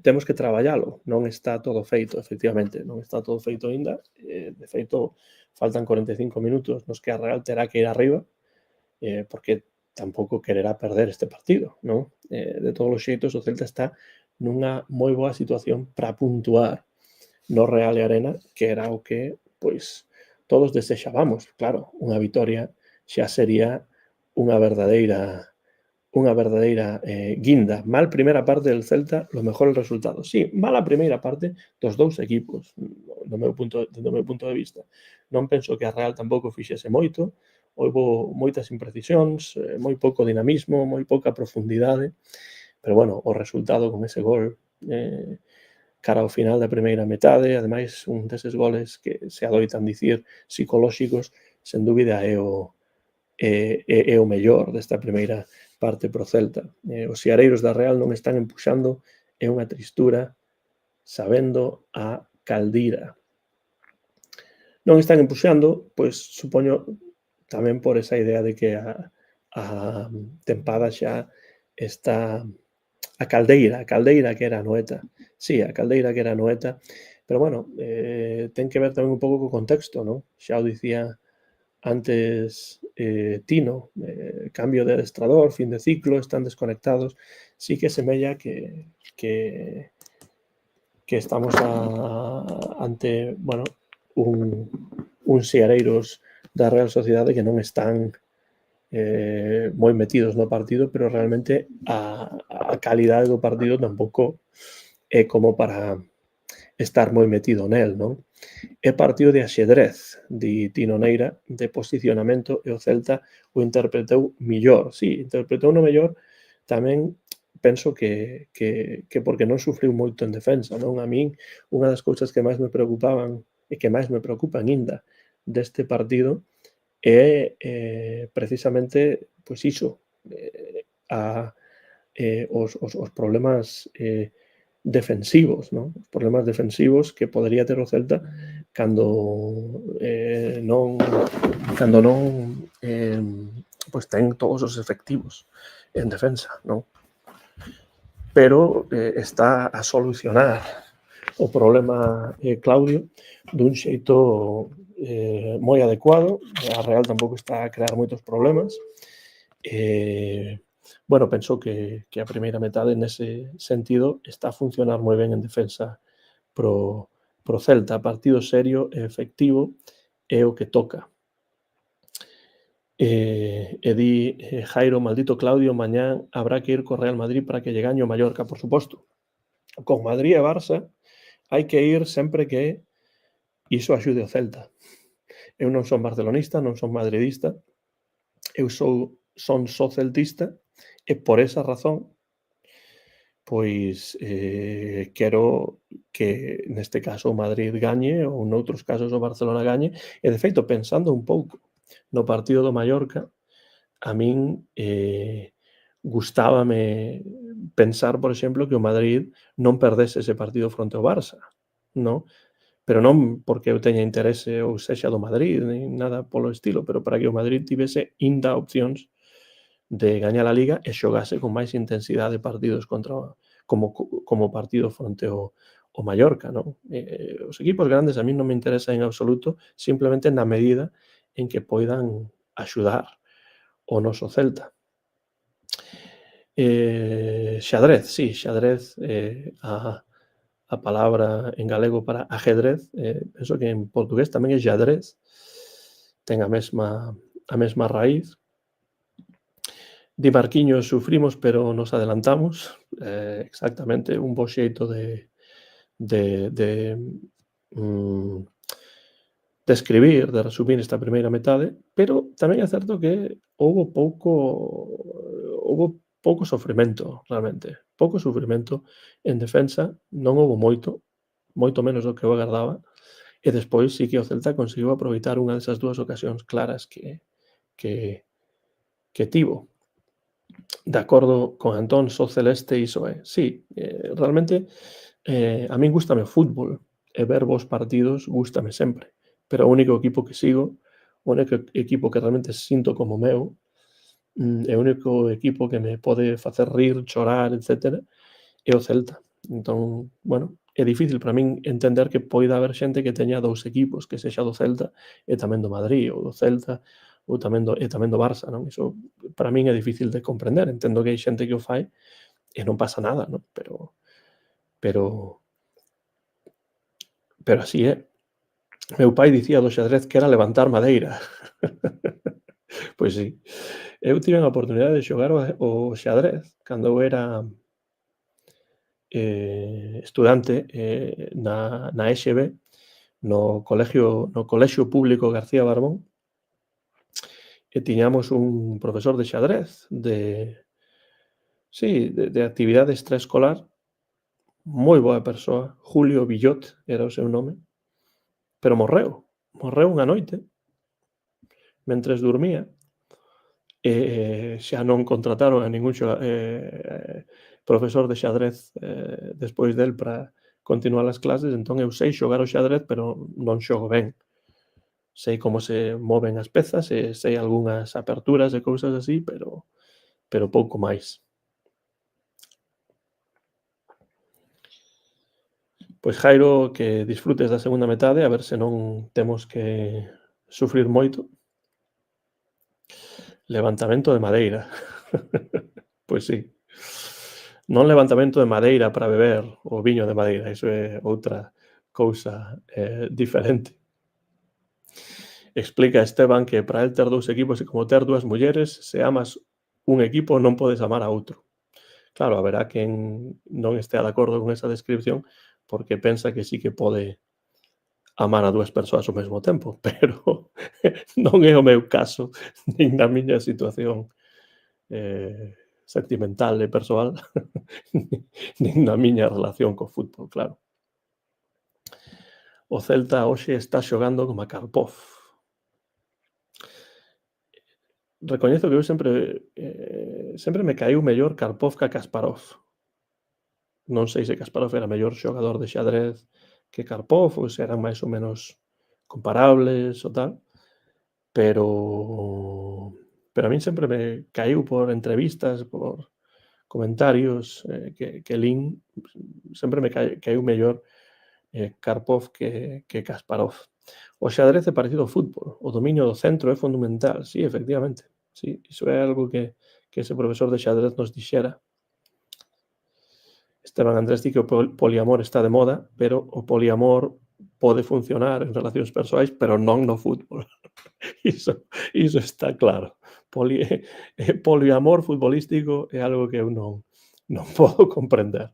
[SPEAKER 1] Temos que traballalo, non está todo feito, efectivamente, non está todo feito aínda. De feito, faltan 45 minutos nos que a Real terá que ir arriba, porque tampouco quererá perder este partido, non? De todos os xeitos, o Celta está nunha moi boa situación para puntuar no Real de Arena, que era o que, pois, todos desexábamos. Claro, unha vitoria xa sería unha verdadeira guinda. Mal primeira parte del Celta, lo mejor el resultado. Sí, mala primeira parte dos dous equipos, do meu punto de vista. Non penso que a Real tampouco fixese moito, houbo moitas imprecisións, moi pouco dinamismo, moi pouca profundidade, pero bueno, o resultado con ese gol cara ao final da primeira metade, ademais un deses goles que se adoitan dicir psicolóxicos, sen dúbida é o mellor desta primeira parte pro Celta. Os seareiros da Real non están empuxando, é unha tristura, sabendo a Caldira. Non están empuxando, pois supoño tamén por esa idea de que a tempada xa está a caldeira que era a Noeta. Sí, a caldeira que era a Noeta, pero bueno, ten que ver tamén un pouco co contexto, non? Xa o dicía antes Tino, cambio de adestrador, fin de ciclo, están desconectados. Sí que semella que estamos ante, bueno, un Seareiros da Real Sociedade que non están moi metidos no partido, pero realmente a calidade do partido tampouco é como para estar moi metido nel, non? É partido de axedrez, di Tino Neira, de posicionamento, e o Celta o interpretou millor. Sí, interpretou no mellor, tamén penso que porque non sufriu moito en defensa, non? A min, unha das cousas que máis me preocupaban e que máis me preocupan aínda deste partido é precisamente, pois iso, os problemas defensivos, non? Os problemas defensivos que podería ter o Celta cando non pois ten todos os efectivos en defensa, non? Pero está a solucionar o problema Claudio dun xeito moi adecuado. A Real tampouco está a crear moitos problemas. Bueno, penso que a primeira metade nese sentido está a funcionar moi ben en defensa pro Celta. Partido serio e efectivo é o que toca. E di Jairo, maldito Claudio, mañá habrá que ir co Real Madrid para que lle gañe o Mallorca, por suposto. Con Madrid e Barça hai que ir sempre que iso axude o Celta. Eu non son barcelonista, non son madridista, eu son só celtista, e por esa razón pois quero que neste caso o Madrid gañe, ou noutros casos o Barcelona gañe, e de feito, pensando un pouco no partido do Mallorca, a min gustábame pensar, por exemplo, que o Madrid non perdese ese partido fronte ao Barça, non? Pero non porque eu teña interese ou sexa do Madrid, nin nada polo estilo, pero para que o Madrid tivese inda opcións de gañar a Liga e xogase con máis intensidade partidos contra como partido fronte ao Mallorca, non? Os equipos grandes a min non me interesan en absoluto, simplemente na medida en que poidan axudar o noso Celta. Xadrez, sí, xadrez, a palabra en galego para ajedrez, penso que en portugués tamén é xadrez, ten a mesma raíz. Di Marquiños, sufrimos pero nos adelantamos, exactamente, un bo xeito de escribir, de resumir esta primeira metade, pero tamén é certo que houbo pouco sofrimento, realmente. Pouco sofrimento en defensa, non houbo moito menos do que eu agardaba, e despois sí que o Celta conseguiu aproveitar unha desas dúas ocasións claras que tivo. De acordo con Antón, só celeste iso é. Sí, realmente a min gústame o fútbol e ver bons partidos gústame sempre, pero o único equipo que sigo, o único equipo que realmente sinto como meu, é o único equipo que me pode facer rir, chorar, etcétera, é o Celta. Entón, bueno, é difícil para min entender que poida haber xente que teña dous equipos, que sexa do Celta e tamén do Madrid, ou do Celta ou tamén do Barça, non? Iso para min é difícil de comprender. Entendo que hai xente que o fai e non pasa nada, non? Pero así é. Meu pai dicía do xadrez que era levantar madeira. Pois sí. Eu tive a oportunidade de xogar o xadrez cando eu era estudante na EXB, no colexio público García Barbón, e tiñamos un profesor de xadrez de actividade extraescolar, moi boa persoa, Julio Villot era o seu nome, pero morreu unha noite mentres dormía, e xa non contrataron a ningún profesor de xadrez despois del para continuar as clases. Entón eu sei xogar o xadrez, pero non xogo ben. Sei como se moven as pezas e sei algunhas aperturas e cousas así, pero pouco máis. Pois Jairo, que disfrutes da segunda metade, a ver se non temos que sufrir moito. Levantamento de madeira. Pois sí. Non levantamento de madeira para beber o viño de madeira, iso é outra cousa diferente. Explica Esteban que para el ter 2 equipos é como ter 2 mulleres, se amas un equipo non podes amar a outro. Claro, haberá quen non estea de acordo con esa descripción porque pensa que sí que pode amar a 2 persoas ao mesmo tempo, pero non é o meu caso, nin na miña situación sentimental e persoal, nin na miña relación co fútbol, claro. O Celta hoxe está xogando como Karpov. Recoñezo que eu sempre me caeu mellor Karpov que Kasparov. Non sei se Kasparov era mellor xogador de xadrez que Karpov ou se eran máis ou menos comparables ou tal, pero a min sempre me caeu por entrevistas, por comentarios que lin, sempre me caeu mellor Karpov que Kasparov. O xadrez é parecido ao fútbol, o dominio do centro é fundamental, sí, efectivamente, sí, iso é algo que ese profesor de xadrez nos dixera. Esteban Andrés di que o poliamor está de moda, pero o poliamor pode funcionar en relacións persoais, pero non no fútbol. Iso está claro. Poliamor futbolístico é algo que eu non podo comprender.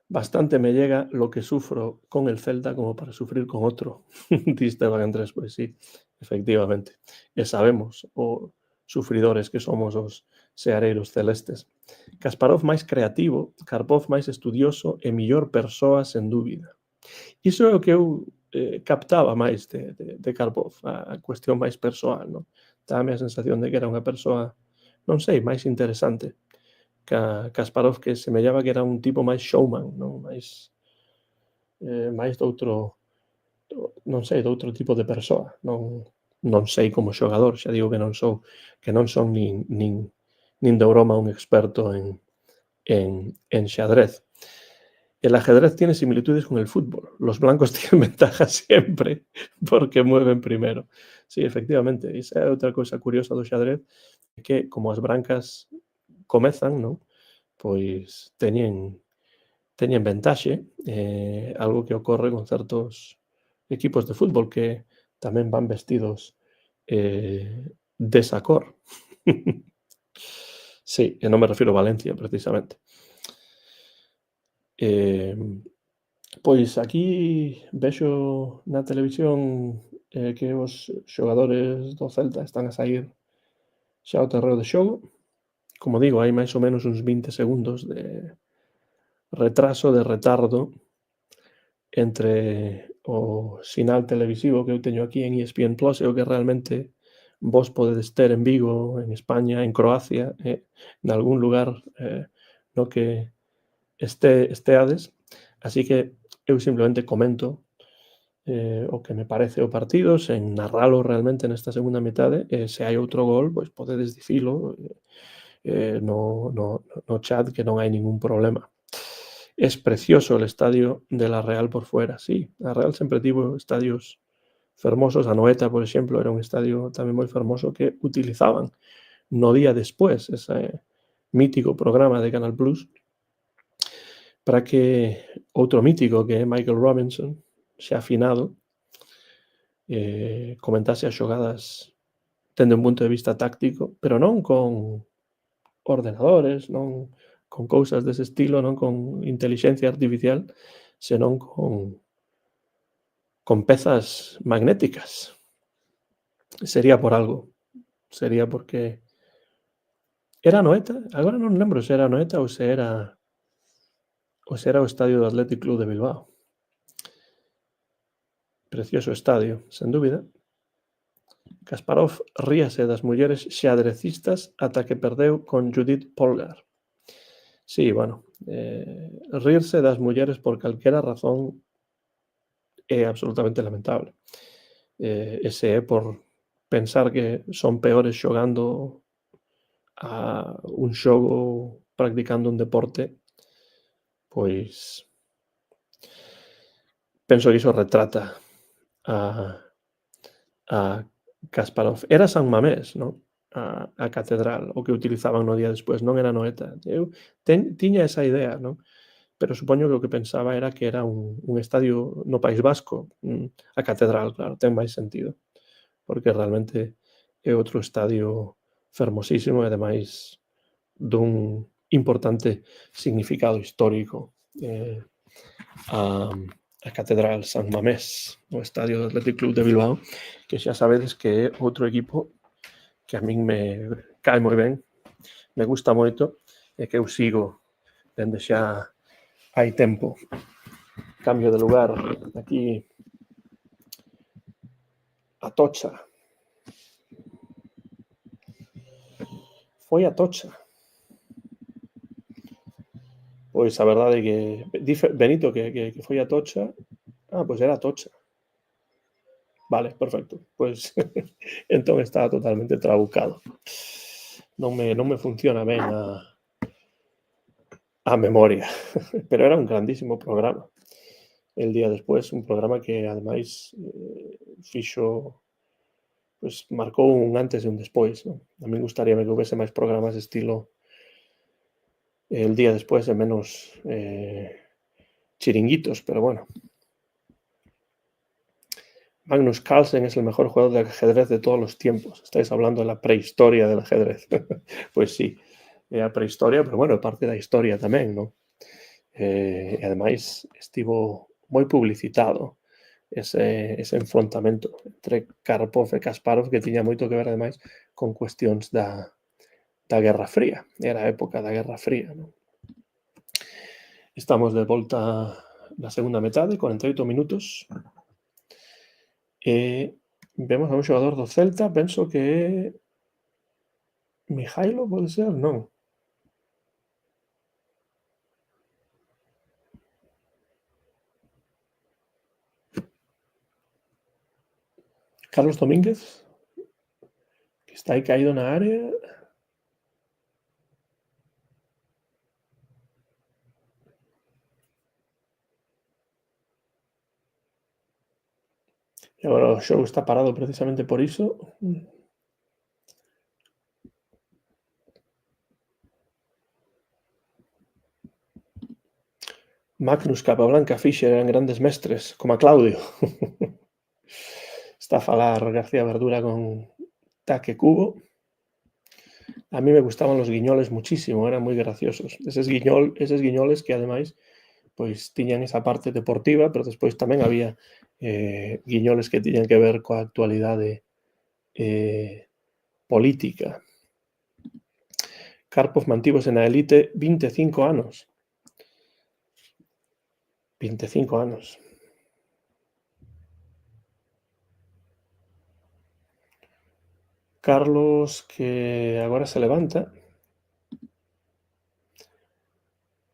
[SPEAKER 1] Bastante me llega lo que sufro con el Celta como para sufrir con otro, di Esteban Andrés. Pois sí, efectivamente. E sabemos o sufridores que somos os seareiros celestes. Kasparov máis creativo, Karpov máis estudioso e mellor persoa, sen dúbida. Iso é o que eu captaba máis de Karpov, a cuestión máis persoal, non? Dáme a sensación de que era unha persoa, non sei, máis interesante que Kasparov, que semellaba que era un tipo máis showman, non? Máis doutro, non sei, doutro tipo de persoa. Non sei como xogador, xa digo que non son nin de broma un experto en xadrez. El ajedrez tiene similitudes con el fútbol. Los blancos tienen ventaja siempre porque mueven primero. Sí, efectivamente. Esa é outra cousa curiosa do xadrez, que como as brancas comezan, non? Pois teñen ventaxe, algo que ocorre con certos equipos de fútbol que tamén van vestidos desa cor. Sí, e non me refiro a Valencia, precisamente. Pois aquí vexo na televisión que os xogadores do Celta están a saír xa ao terreo de xogo. Como digo, hai máis ou menos uns 20 segundos de retraso, de retardo entre o sinal televisivo que eu teño aquí en ESPN Plus e o que realmente vos podedes ter en Vigo, en España, en Croacia, nalgún lugar no que esteades. Así que eu simplemente comento o que me parece o partido, sen narralo realmente nesta segunda metade, e se hai outro gol, pois podedes dicilo no chat, que non hai ningún problema. Es precioso el estadio de la Real por fuera, sí. A Real sempre tivo estadios fermosos. A Noeta, por exemplo, era un estadio tamén moi fermoso que utilizaban no día despois, ese mítico programa de Canal Plus, para que outro mítico, que é Michael Robinson, xa afinado, comentase as xogadas tendo un punto de vista táctico, pero non con ordenadores, non con cousas dese estilo, non con intelixencia artificial, senón con pezas magnéticas. Sería por algo. Sería porque era Anoeta? Agora non lembro se era Anoeta ou se era o estadio do Athletic Club de Bilbao. Precioso estadio, sen dúbida. Kasparov ríase das mulleres xadrecistas ata que perdeu con Judith Polgar. Sí, bueno, rirse das mulleres por calquera razón é absolutamente lamentable. E se é por pensar que son peores xogando a un xogo, practicando un deporte, pois penso que iso retrata a Kasparov. Era San Mamés, non? A catedral, o que utilizaban no día despois, non era Noeta. Eu tiña esa idea, non? pero supoño que o que pensaba era que era un estadio no País Vasco, a Catedral, claro, ten máis sentido, porque realmente é outro estadio fermosísimo e ademais dun importante significado histórico, a Catedral San Mamés, o estadio do Athletic Club de Bilbao, que xa sabedes que é outro equipo que a min me cae moi ben, me gusta moito e que eu sigo dende xa hai tempo. Cambio de lugar aquí Atocha. Foi Atocha. Pois a verdade é que dice Benito que foi Atocha. Pois era Atocha. Vale, perfecto. Pois entón está totalmente trabucado. Non me funciona ben a memoria, pero era un grandísimo programa. El día despois, un programa que ademais fixo, pois marcou un antes e un despois, non? A min gustaríame que houvese máis programas de estilo El día despois e menos chiringuitos, pero bueno. Magnus Carlsen es el mejor jugador de ajedrez de todos los tiempos. Estáis hablando de la prehistoria del ajedrez. Pois sí, é a prehistoria, pero bueno, parte da historia tamén, non? E ademais estivo moi publicitado ese enfrontamento entre Karpov e Kasparov, que tiña moito que ver ademais con cuestións da Guerra Fría. Era a época da Guerra Fría, non? Estamos de volta na segunda metade, 48 minutos. Vemos a un xogador do Celta, penso que é Mijailo, pode ser? Non. Carlos Domínguez, que está aí caído na área. E agora o xogo está parado precisamente por iso. Magnus, Capablanca, Fischer eran grandes mestres, como a Claudio. Está a falar García Verdura con Taque Cubo. A mí me gustaban los guiñoles muchísimo, eran moi graciosos. Eses guiñoles que ademais pois tiñan esa parte deportiva, pero despois tamén había guiñoles que tiñan que ver coa actualidade política. Karpov mantívose na elite 25 anos. 25 anos. Carlos, que agora se levanta.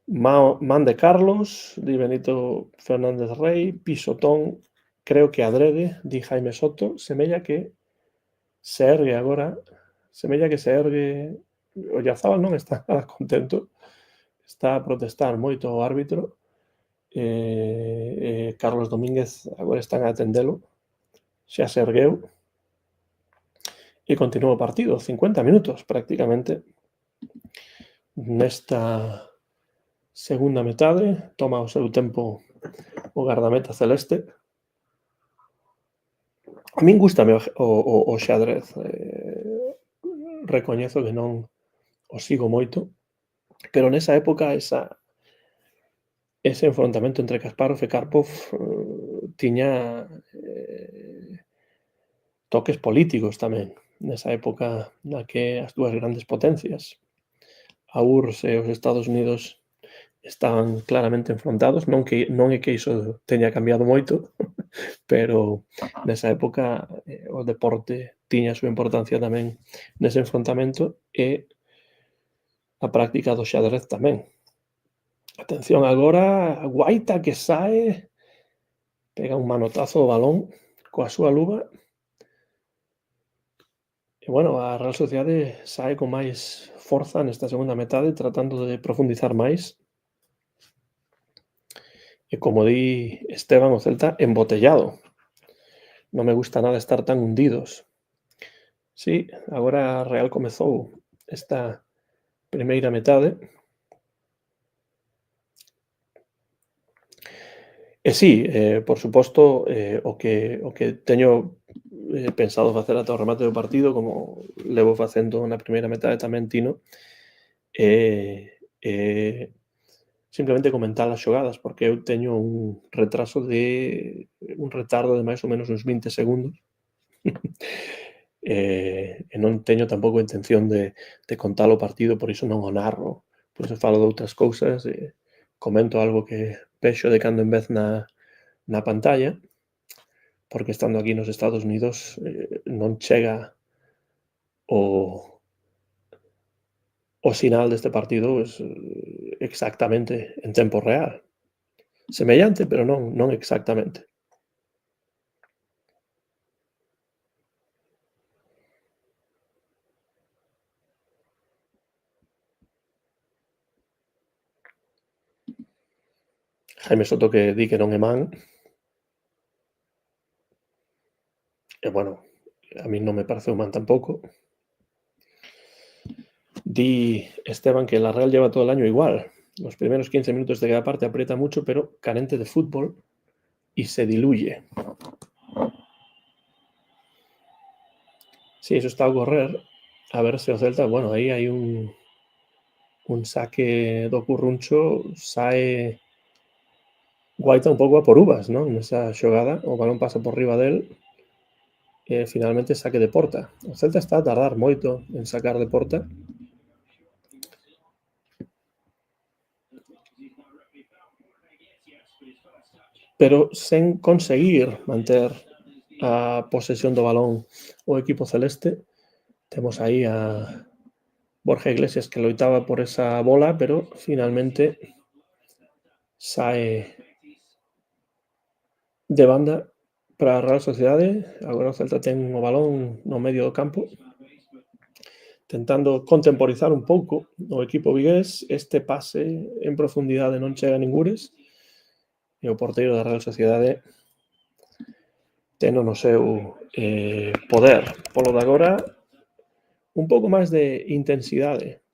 [SPEAKER 1] Man de Carlos, di Benito Fernández Rey, pisotón, creo que adrede, di Jaime Soto, semella que se ergue agora, Oyarzabal non está nada contento, está a protestar moito o árbitro, Carlos Domínguez agora están a atendelo, xa se ergueu, e continúa o partido, 50 minutos prácticamente, nesta segunda metade, toma o seu tempo o gardameta celeste. A min gústame o xadrez, recoñezo que non o sigo moito, pero nesa época ese enfrontamento entre Kasparov e Karpov tiña toques políticos tamén, nesa época na que as dúas grandes potencias, a URSS e os Estados Unidos, estaban claramente enfrontados, non é que iso teña cambiado moito, pero nesa época o deporte tiña a súa importancia tamén nese enfrontamento e a práctica do xadrez tamén. Atención agora, Guaita que sae, pega un manotazo ao balón coa súa luva. E bueno, a Real Sociedade sae con máis forza nesta segunda metade, tratando de profundizar máis. E como di Esteban, o Celta embotellado. Non me gusta nada estar tan hundidos. Sí, agora a Real comezou esta primeira metade. Sí, por suposto, o que teño pensado facer ata o remate do partido, como levo facendo na primeira metade tamén Tino, é simplemente comentar as xogadas, porque eu teño un retardo de máis ou menos uns 20 segundos, e non teño tampouco intención de contar o partido, por iso non o narro, por iso falo de outras cousas, comento algo que vexo de cando en vez na pantalla, porque estando aquí nos Estados Unidos, non chega o sinal deste partido, exactamente en tempo real. Semellante, pero non exactamente. Jaime Soto que di que non é man, e bueno, a min non me pareceu man tampouco. Di Esteban que la Real lleva todo el año igual. Los primeros 15 minutos de cada parte aprieta mucho, pero carente de fútbol y se diluye. Sí, eso está a correr. A ver se o Celta, bueno, aí hai un saque do Curruncho, sae Guaita un pouco a por uvas, non? Nesa xogada, o balón pasa por riba del e finalmente saque de porta. O Celta está a tardar moito en sacar de porta. Pero sen conseguir manter a posesión do balón o equipo celeste. Temos aí a Borja Iglesias que loitaba por esa bola, pero finalmente sae de banda para a Real Sociedade. Agora o Celta ten o balón no medio do campo, tentando contemporizar un pouco o equipo vigués. Este pase en profundidade non chega a ningures e o porteiro da Real Sociedade teno no seu poder. Polo de agora, un pouco máis de intensidade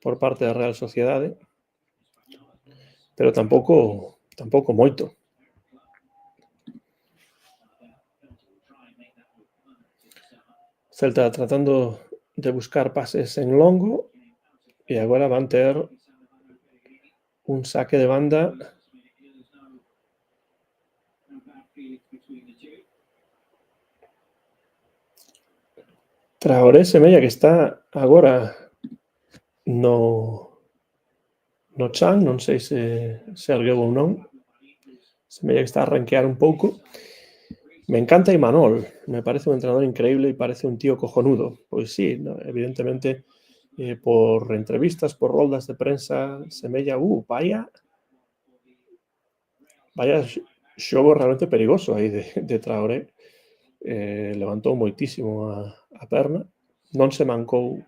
[SPEAKER 1] por parte da Real Sociedade, pero tampouco moito. Celta tratando de buscar pases en longo e agora van ter un saque de banda Traoré semella que está agora no chan, non sei se ergueu ou non. Semella que está a ranquear un pouco. Me encanta Imanol, me parece un entrenador increíble e parece un tío cojonudo. Pois sí, no, evidentemente, por entrevistas, por roldas de prensa, semella, vaya xogo realmente perigoso aí de Traoré. Levantou moitísimo a perna, non se mancou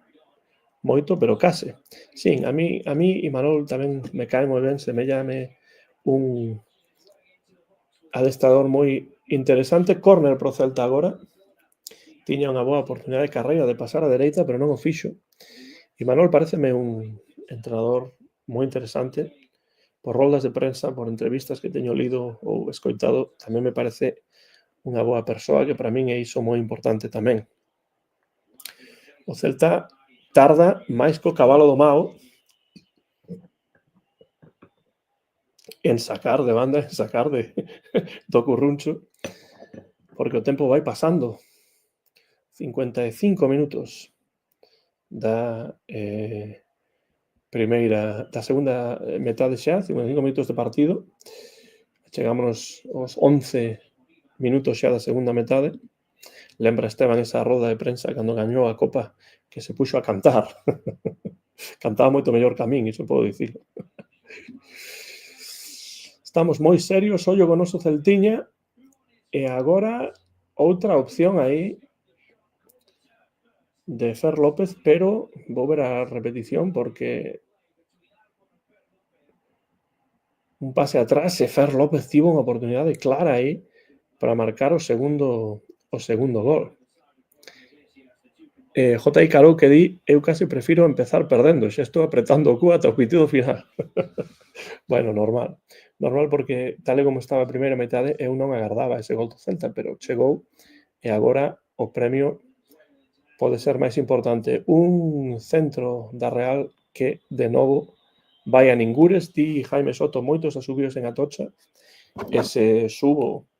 [SPEAKER 1] moito, pero case. Sí, a mí Imanol tamén me cae moi ben, semellame un adestrador moi interesante. Córner pro Celta agora. Tiña unha boa oportunidade de carreira de pasar á dereita, pero non o fixo. Imanol pareceme un entrenador moi interesante. Por roldas de prensa, por entrevistas que teño lido ou escoitado, tamén me parece unha boa persoa, que para min é iso moi importante tamén. O Celta tarda máis co cabalo do Mao en sacar de banda, en sacar do Curruncho, porque o tempo vai pasando. 55 minutos da segunda metade xa, 55 minutos de partido. Chegámonos aos 11 minutos xa da segunda metade. Lembra Esteban esa roda de prensa cando gañou a Copa, que se puxo a cantar. Cantaba moito mellor que a min, iso podo dicir. Estamos moi serios, ollo con noso Celtiña, e agora outra opción aí de Fer López, pero vou ver a repetición porque un pase atrás e Fer López tivo unha oportunidade clara aí para marcar o segundo gol. J.I. Carou que di: eu case prefiro empezar perdendo, xa estou apretando o cu ata o pitido final. Bueno, normal. normal porque tal e como estaba a primeira metade eu non agardaba ese gol do Celta, pero chegou e agora o premio pode ser máis importante. Un centro da Real que, de novo, vai a ningures. Di Jaime Soto moitos asubios en Atocha e se subo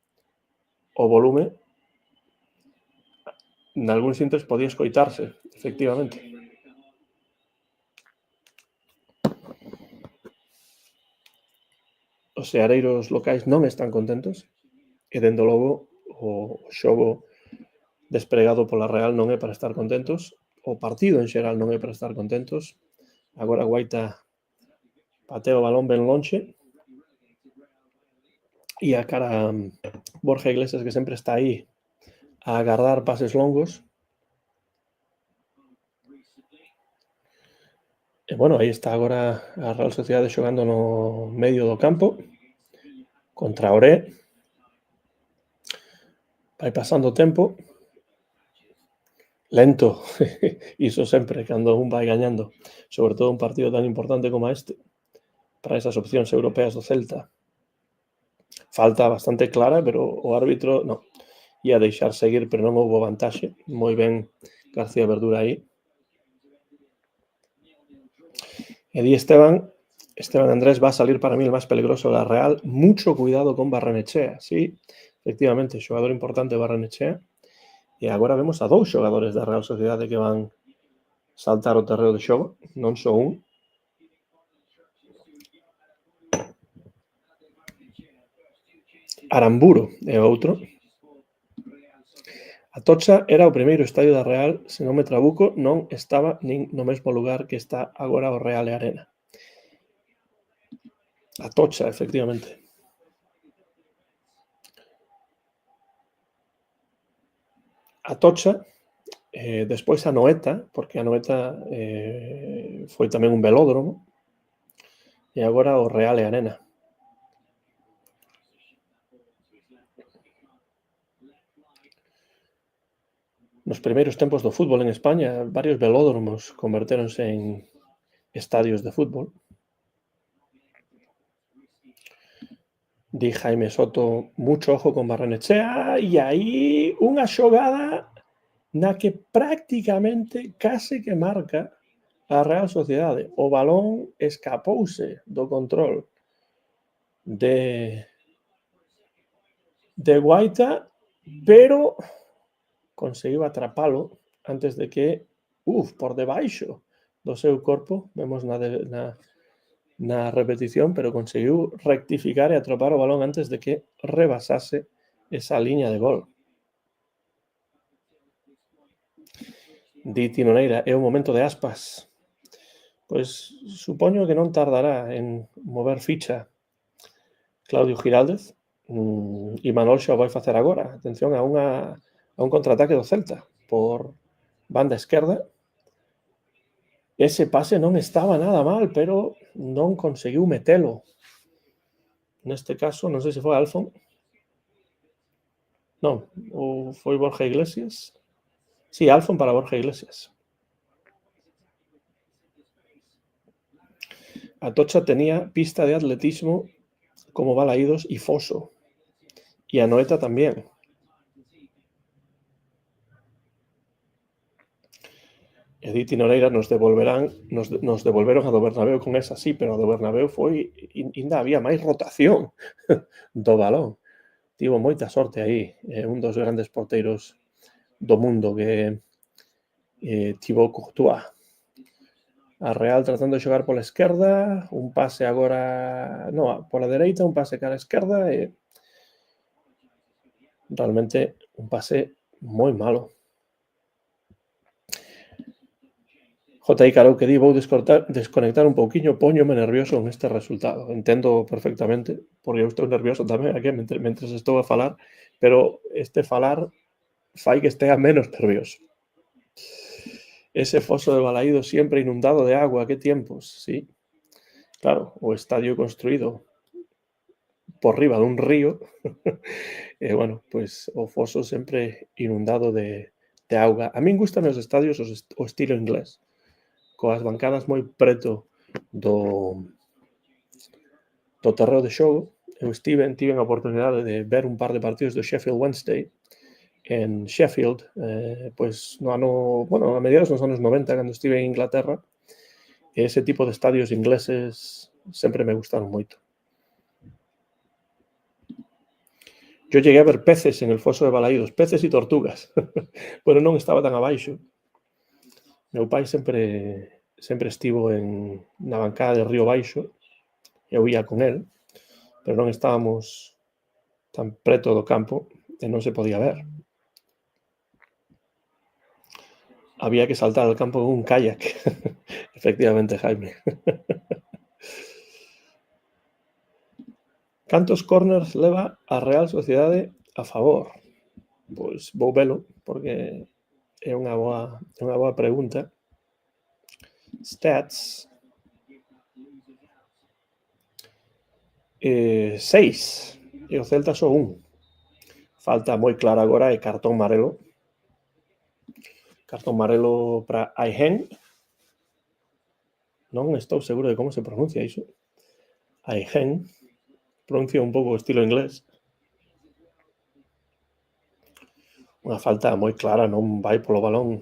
[SPEAKER 1] o volume nalgúns sintes podía escoitarse, efectivamente. Os seareiros locais non están contentos e, dende logo, o xogo despregado pola Real non é para estar contentos. O partido en xeral non é para estar contentos. Agora Guaita patea o balón ben lonxe e a cara Borja Iglesias, que sempre está aí a agardar pases longos. E, bueno, aí está agora a Real Sociedade xogando no medio do campo contra Oré. Vai pasando o tempo. Lento, iso sempre, cando un vai gañando, sobre todo un partido tan importante como este, para esas opcións europeas do Celta. Falta bastante clara, pero o árbitro non, ia deixar seguir, pero non houbo vantaxe. Moi ben García Verdura aí. E di Esteban Andrés va a salir para mí el más peligroso de la Real. Mucho cuidado con Barrenechea. Sí, efectivamente, xogador importante Barrenechea. E agora vemos a 2 xogadores da Real Sociedade que van saltar o terreo de xogo, non só un. Aramburu é outro. Atocha era o primeiro estadio da Real, se non me trabuco, non estaba nin no mesmo lugar que está agora o Real e Arena. Atocha, efectivamente. Atocha, despois a Noeta, porque a Noeta foi tamén un velódromo, e agora o Real e Arena. Nos primeiros tempos do fútbol en España, varios velódromos convertéronse en estadios de fútbol. Di Jaime Soto, mucho ojo con Barrenechea, e aí unha xogada na que prácticamente case que marca a Real Sociedade. O balón escapouse do control de Guaita, pero conseguiu atrapalo antes de que, por debaixo do seu corpo, vemos na repetición, pero conseguiu rectificar e atrapar o balón antes de que rebasase esa liña de gol. Di Tino Neira, é o momento de Aspas. Pois supoño que non tardará en mover ficha Claudio Giraldez, e Manol xa o vai facer agora. Atención a un contraataque do Celta por banda esquerda. Ese pase non estaba nada mal, pero non conseguiu metelo. Neste caso, non sei se foi Alfon. Non, ou foi Borja Iglesias. Sí, Alfon para Borja Iglesias. Atocha tenía pista de atletismo como Balaídos y Foso. Y Anoeta también. Edith y Noreira nos devolveron a do Bernabéu con esa, sí, pero a do Bernabéu foi, ainda había máis rotación do balón. Tivo moita sorte aí, un dos grandes porteiros do mundo que Thibaut Courtois. A Real tratando de xogar pola esquerda, un pase agora, non, pola dereita, un pase cara a esquerda e realmente un pase moi malo. J.I. Carou que di, vou desconectar un pouquiño, póñome nervioso con este resultado. Entendo perfectamente, porque eu estou nervioso tamén aquí mentres estou a falar, pero este falar fai que estea menos nervioso. Ese foso de Balaído sempre inundado de agua, que tiempos, sí. Claro, o estadio construído por riba dun río, e, bueno, pois o foso sempre inundado de auga. A min gustan os estadios o estilo inglés, coas bancadas moi preto do do terreo de xogo, eu tiven a oportunidade de ver un par de partidos do Sheffield Wednesday en Sheffield, pois no ano, bueno, a mediados dos anos 90, cando estive en Inglaterra, e ese tipo de estadios ingleses sempre me gustaron moito. Yo llegué a ver peces en el foso de Balaídos, peces e tortugas, pero non estaba tan abaixo. Meu pai sempre estivo na bancada de Río Baixo, eu ia con el, pero non estábamos tan preto do campo e non se podía ver. Había que saltar al campo con un kayak. Efectivamente, Jaime. Cantos corners leva a Real Sociedade a favor? Pois vou velo, porque é unha boa pregunta. Stats. 6. E o Celta só 1. Falta moi clara agora e cartón amarelo. Cartón amarelo para Aihen. Non estou seguro de como se pronuncia iso. Aihen. Pronuncia un pouco estilo inglés. Unha falta moi clara, non vai polo balón.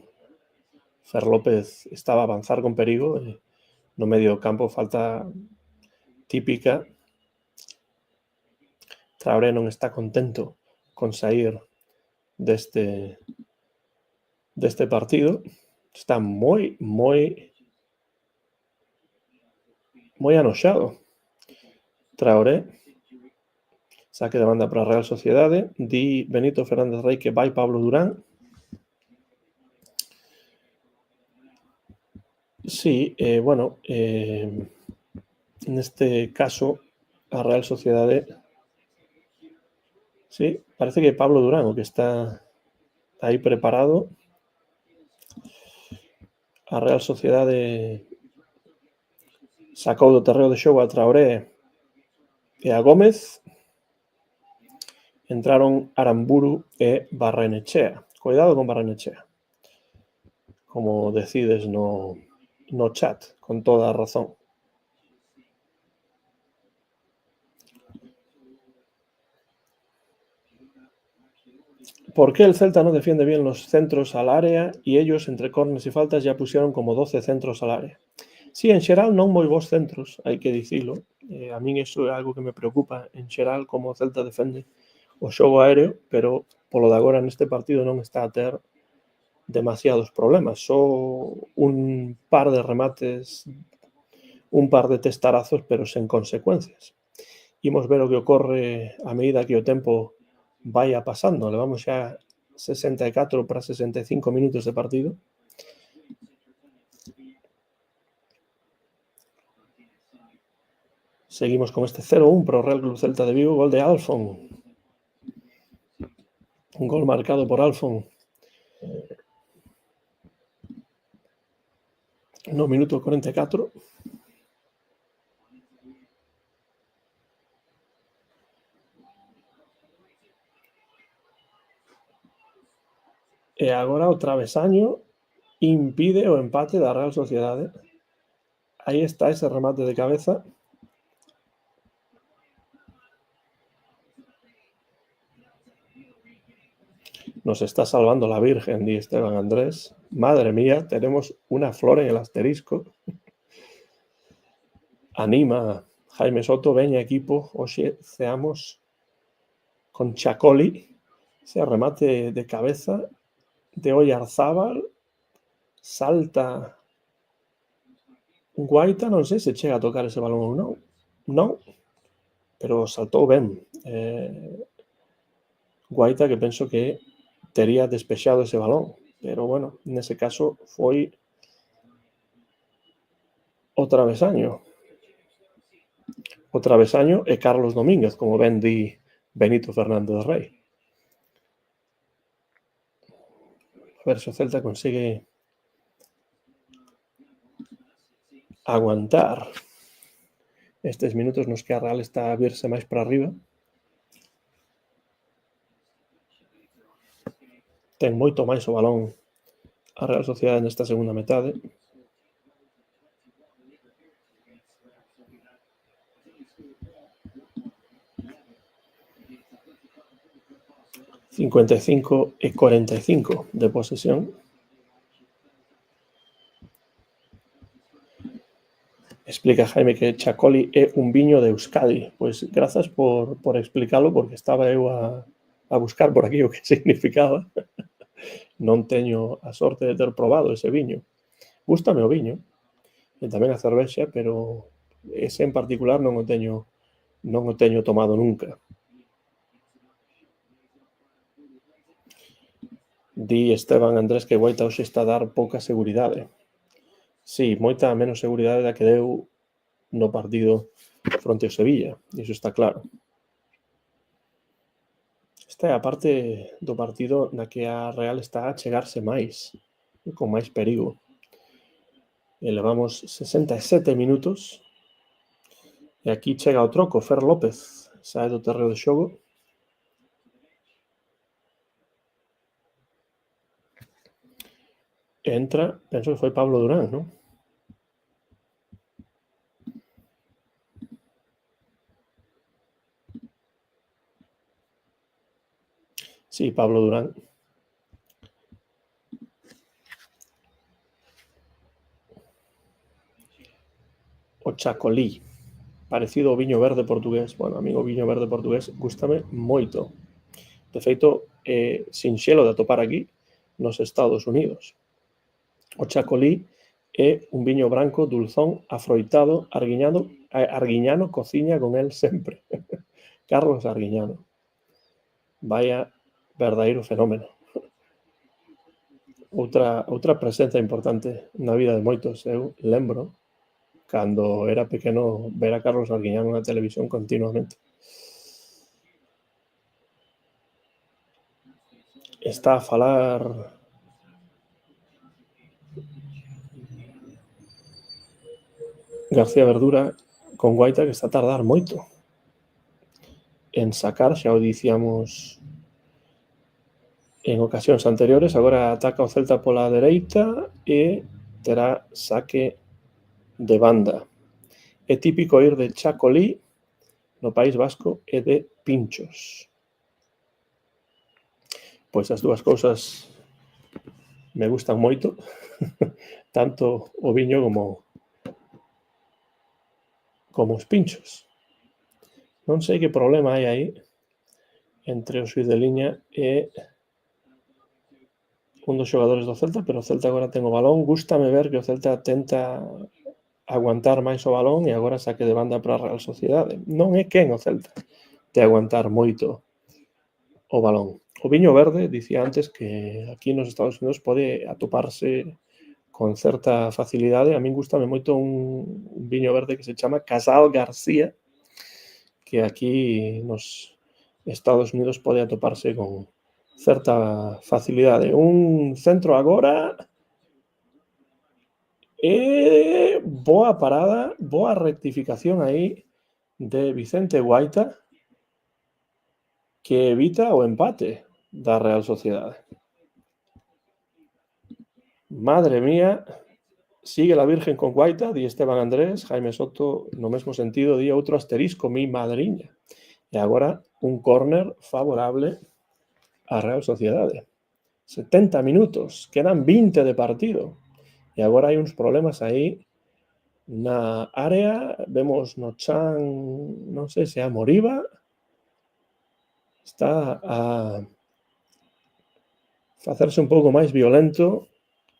[SPEAKER 1] Fer López estaba a avanzar con perigo e no medio do campo, falta típica. Traoré non está contento con sair deste partido. Está moi anoxado. Traoré. Saque de banda para a Real Sociedade. Di Benito Fernández Rey que vai Pablo Durán. Sí, bueno, neste caso a Real Sociedade, sí, parece que Pablo Durán o que está aí preparado. A Real Sociedade sacou do terreo de xogo a Traoré e a Gómez. Entraron Aramburu e Barrenechea. Cuidado con Barrenechea. Como decides no chat, con toda a razón. ¿Por qué el Celta no defiende bien los centros al área y ellos entre córneres y faltas ya pusieron como 12 centros al área? Sí, en xeral non moi bons centros, hai que dicilo. A min iso é algo que me preocupa en xeral, como o Celta defende o xogo aéreo, pero polo de agora neste partido non está a ter demasiados problemas. Só un par de remates, un par de testarazos, pero sen consecuencias. Imos ver o que ocorre a medida que o tempo vaya pasando. Levamos xa 64 para 65 minutos de partido. Seguimos con este 0-1 para o Real Club Celta de Vigo, gol de Alfon. Un gol marcado por Alfon no minuto 44. E agora o travesaño impide o empate da Real Sociedade. Aí está ese remate de cabeza. Nos está salvando la Virgen, di Esteban Andrés. Madre mía, tenemos una flor en el asterisco. Anima Jaime Soto, veña equipo, hoxe ceamos con Chacoli. Ese remate de cabeza de Oyarzábal. Salta Guaita, non sei se chega a tocar ese balón ou non. Non, pero saltou ben. Guaita, que penso que tería despexado ese balón, pero bueno, nese caso foi o travesaño. O travesaño e Carlos Domínguez, como ben di Benito Fernández Rey. A ver se o Celta consigue aguantar estes minutos nos que a Real está a virse máis para arriba. Ten moito máis o balón a Real Sociedade nesta segunda metade. 55-45 de posesión. Explica Jaime que Chacoli é un viño de Euskadi. Pois grazas por explicalo, porque estaba eu a buscar por aquí o que significaba. Non teño a sorte de ter probado ese viño. Gústame o viño, e tamén a cervexa, pero ese en particular non o teño tomado nunca. Di Esteban Andrés que Guaita hoxe está a dar pouca seguridade. Sí, moita menos seguridade da que deu no partido fronte ao Sevilla, iso está claro. Esta é a parte do partido na que a Real está a chegarse máis, con máis perigo. E levamos 67 minutos e aquí chega o troco. Fer López sae do terreo de xogo. E entra, penso que foi Pablo Durán, non? Sí, Pablo Durán. O Chacolí, parecido ao viño verde portugués. Bueno, a mí o viño verde portugués gústame moito. De feito, sinxelo de atopar aquí nos Estados Unidos. O Chacolí é un viño branco, dulzón, afroitado, Arguiñano cociña con el sempre. Carlos Arguiñano. Vaya verdadeiro fenómeno. Outra presenza importante na vida de moitos. Eu lembro, cando era pequeno, ver a Carlos Arguiñano na televisión continuamente. Está a falar García Verdura con Guaita, que está a tardar moito en sacar, xa o dicíamos en ocasións anteriores. Agora ataca o Celta pola dereita e terá saque de banda. É típico ir de Chacolí no País Vasco e de Pinchos. Pois as dúas cousas me gustan moito, tanto o viño como os pinchos. Non sei que problema hai aí entre o xuiz de liña e un dos xogadores do Celta, pero o Celta agora ten o balón. Gústame ver que o Celta tenta aguantar máis o balón e agora saque de banda para a Real Sociedade. Non é quen o Celta de aguantar moito o balón. O viño verde, dicía antes que aquí nos Estados Unidos pode atoparse con certa facilidade. A min gústame moito un viño verde que se chama Casal García, que aquí nos Estados Unidos pode atoparse con certa facilidade. Un centro agora e boa parada, boa rectificación aí de Vicente Guaita, que evita o empate da Real Sociedade. Madre mía, sigue la Virgen con Guaita, di Esteban Andrés. Jaime Soto, no mesmo sentido, di outro asterisco, mi madriña. E agora un córner favorable á Real Sociedade. 70 minutos, quedan 20 de partido. E agora hai uns problemas aí na área. Vemos no chan, non sei se é a Moriba, está a facerse un pouco máis violento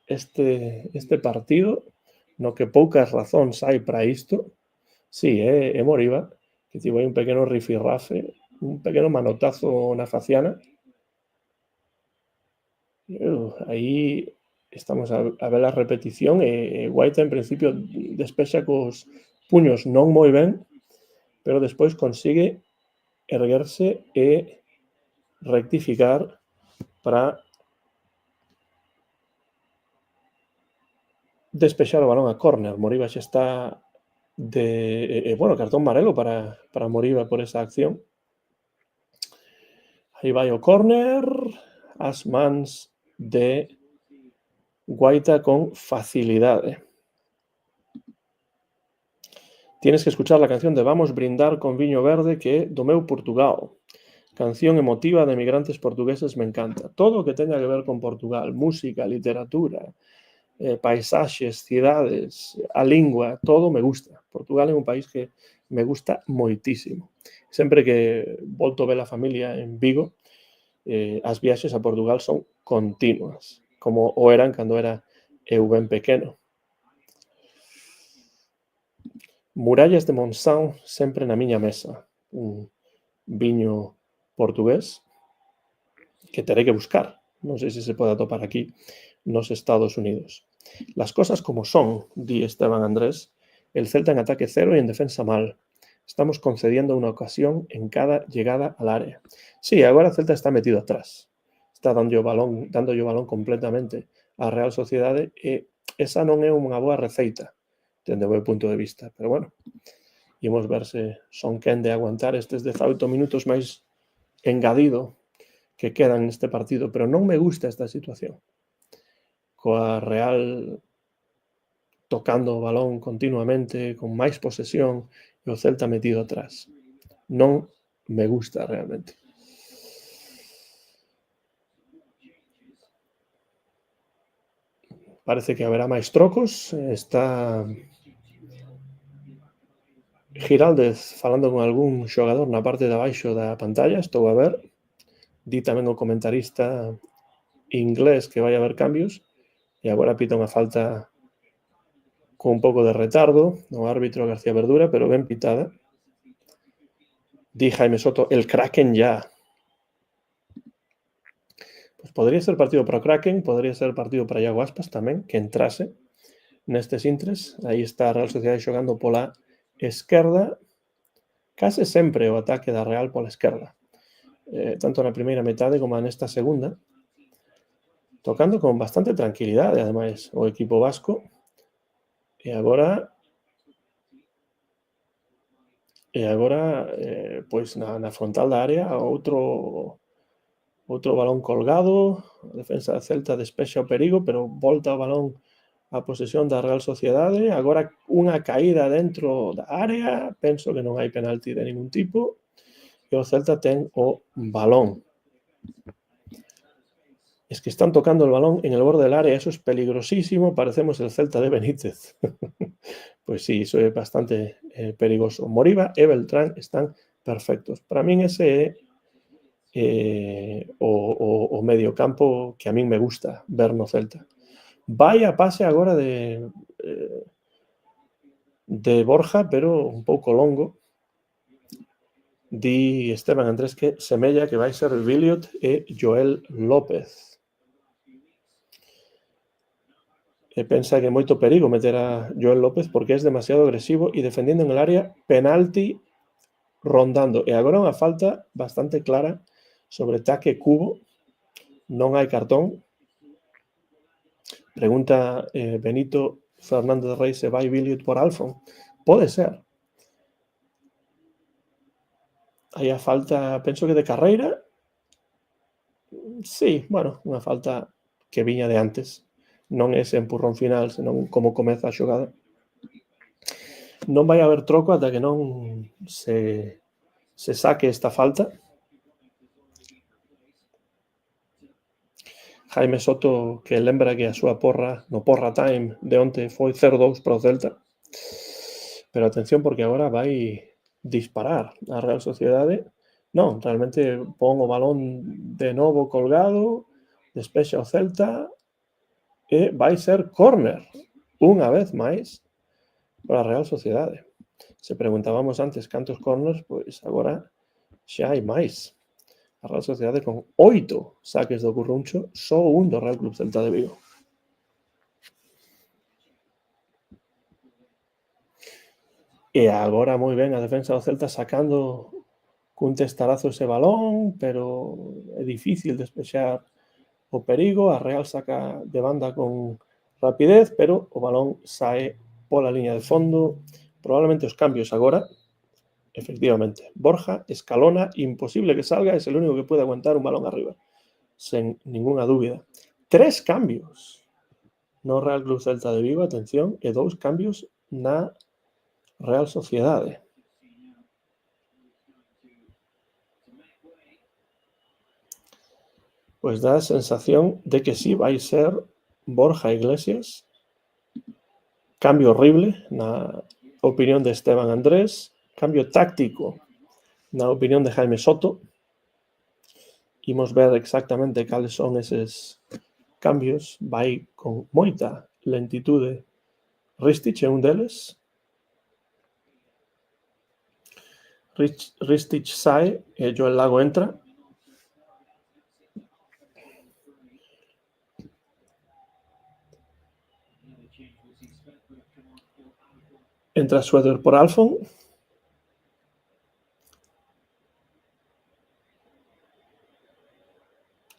[SPEAKER 1] este partido, no que poucas razóns hai para isto. Sí, é Moriba, que tivo aí un pequeno rifirrafe, un pequeno manotazo na faciana. Aí estamos a ver a repetición e Guaita en principio despexa cos puños non moi ben, pero despois consigue erguerse e rectificar para despexar o balón a córner. Moriba xa está bueno, cartón amarelo para Moriba por esa acción. Aí vai o córner, as mans de Guaita con facilidade. Tienes que escuchar la canción de Vamos brindar con viño verde, que é do meu Portugal. Canción emotiva de migrantes portugueses me encanta. Todo o que teña que ver con Portugal, música, literatura, paisaxes, cidades, a lingua, todo me gusta. Portugal é un país que me gusta moitísimo. Sempre que volto a ver a familia en Vigo, as viaxes a Portugal son continuas, como o eran cando era eu ben pequeno. Murallas de Monção sempre na miña mesa. Un viño portugués que teré que buscar. Non sei se se pode atopar aquí nos Estados Unidos. Las cosas como son, di Esteban Andrés, el Celta en ataque cero y en defensa mal. Estamos concediendo una ocasión en cada llegada al área. Sí, agora o Celta está metido atrás. Está dando o balón completamente á Real Sociedade e esa non é unha boa receita, dende o meu punto de vista. Pero bueno, imos ver se son quen de aguantar estes 18 minutos máis engadido que quedan neste partido, pero non me gusta esta situación. Coa Real tocando o balón continuamente, con máis posesión, e o Celta metido atrás. Non me gusta realmente. Parece que haberá máis trocos. Está Giraldez falando con algún xogador na parte de abaixo da pantalla, estou a ver. Di tamén o comentarista inglés que vai haber cambios, e agora pita unha falta con un pouco de retardo o árbitro García Verdura, pero ben pitada. Di Jaime Soto, el Kraken ya. Pues podría ser partido para o Kraken, podría ser partido para Iago Aspas tamén, que entrase nestes intres. Aí está a Real Sociedade xogando pola esquerda, case sempre o ataque da Real pola esquerda, tanto na primeira metade como nesta segunda, tocando con bastante tranquilidade, ademais, o equipo vasco. E agora, pois na frontal da área, outro balón colgado, a defensa da Celta despexa o perigo, pero volta o balón a posesión da Real Sociedade. Agora unha caída dentro da área, penso que non hai penalti de ningún tipo, e o Celta ten o balón. Es que están tocando el balón en el borde del área, eso es peligrosísimo, parecemos el Celta de Benítez. Pues sí, iso é bastante perigoso. Moriba e Beltrán están perfectos. Para min ese é o medio campo que a min me gusta ver no Celta. Vai a pase agora de Borja, pero un pouco longo. Di Esteban Andrés que semella que vai ser Billiot e Joel López. E pensa que é moito perigo meter a Joel López porque é demasiado agresivo e defendendo en el área, penalti rondando. E agora unha falta bastante clara sobre Taque Cubo. Non hai cartón. Pregunta Benito Fernández Rey se vai Billiot por Alfon. Pode ser. Aí a falta, penso que de carreira. Sí, bueno, unha falta que viña de antes. Non ese empurrón final, senón como comeza a xogada. Non vai haber troco ata que non se saque esta falta. Jaime Soto que lembra que a súa porra no Porra Time de onte foi 0-2 para o Celta. Pero atención porque agora vai disparar a Real Sociedade. Non, realmente pon o balón de novo colgado, despexa o Celta e vai ser córner unha vez máis para a Real Sociedade. Se preguntábamos antes cantos córners, pois agora xa hai máis. A Real Sociedade con 8 saques do Curruncho, só un do Real Club Celta de Vigo. E agora moi ben a defensa do Celta sacando cun testarazo ese balón, pero é difícil despexar o perigo. A Real saca de banda con rapidez, pero o balón sae pola liña de fondo. Probablemente os cambios agora, efectivamente, Borja, Escalona, imposible que salga, es el único que puede aguantar un balón arriba, sen ninguna dúbida. 3 cambios no Real Club Celta de Vigo, atención, e 2 cambios na Real Sociedade. pues dá a sensación de que sí vai ser Borja Iglesias. Cambio horrible na opinión de Esteban Andrés, cambio táctico na opinión de Jaime Soto. Imos ver exactamente cales son eses cambios. Vai con moita lentitude Ristich é un deles. Ristich sae e Joel Lago entra. Entra Schroeder por Alfon.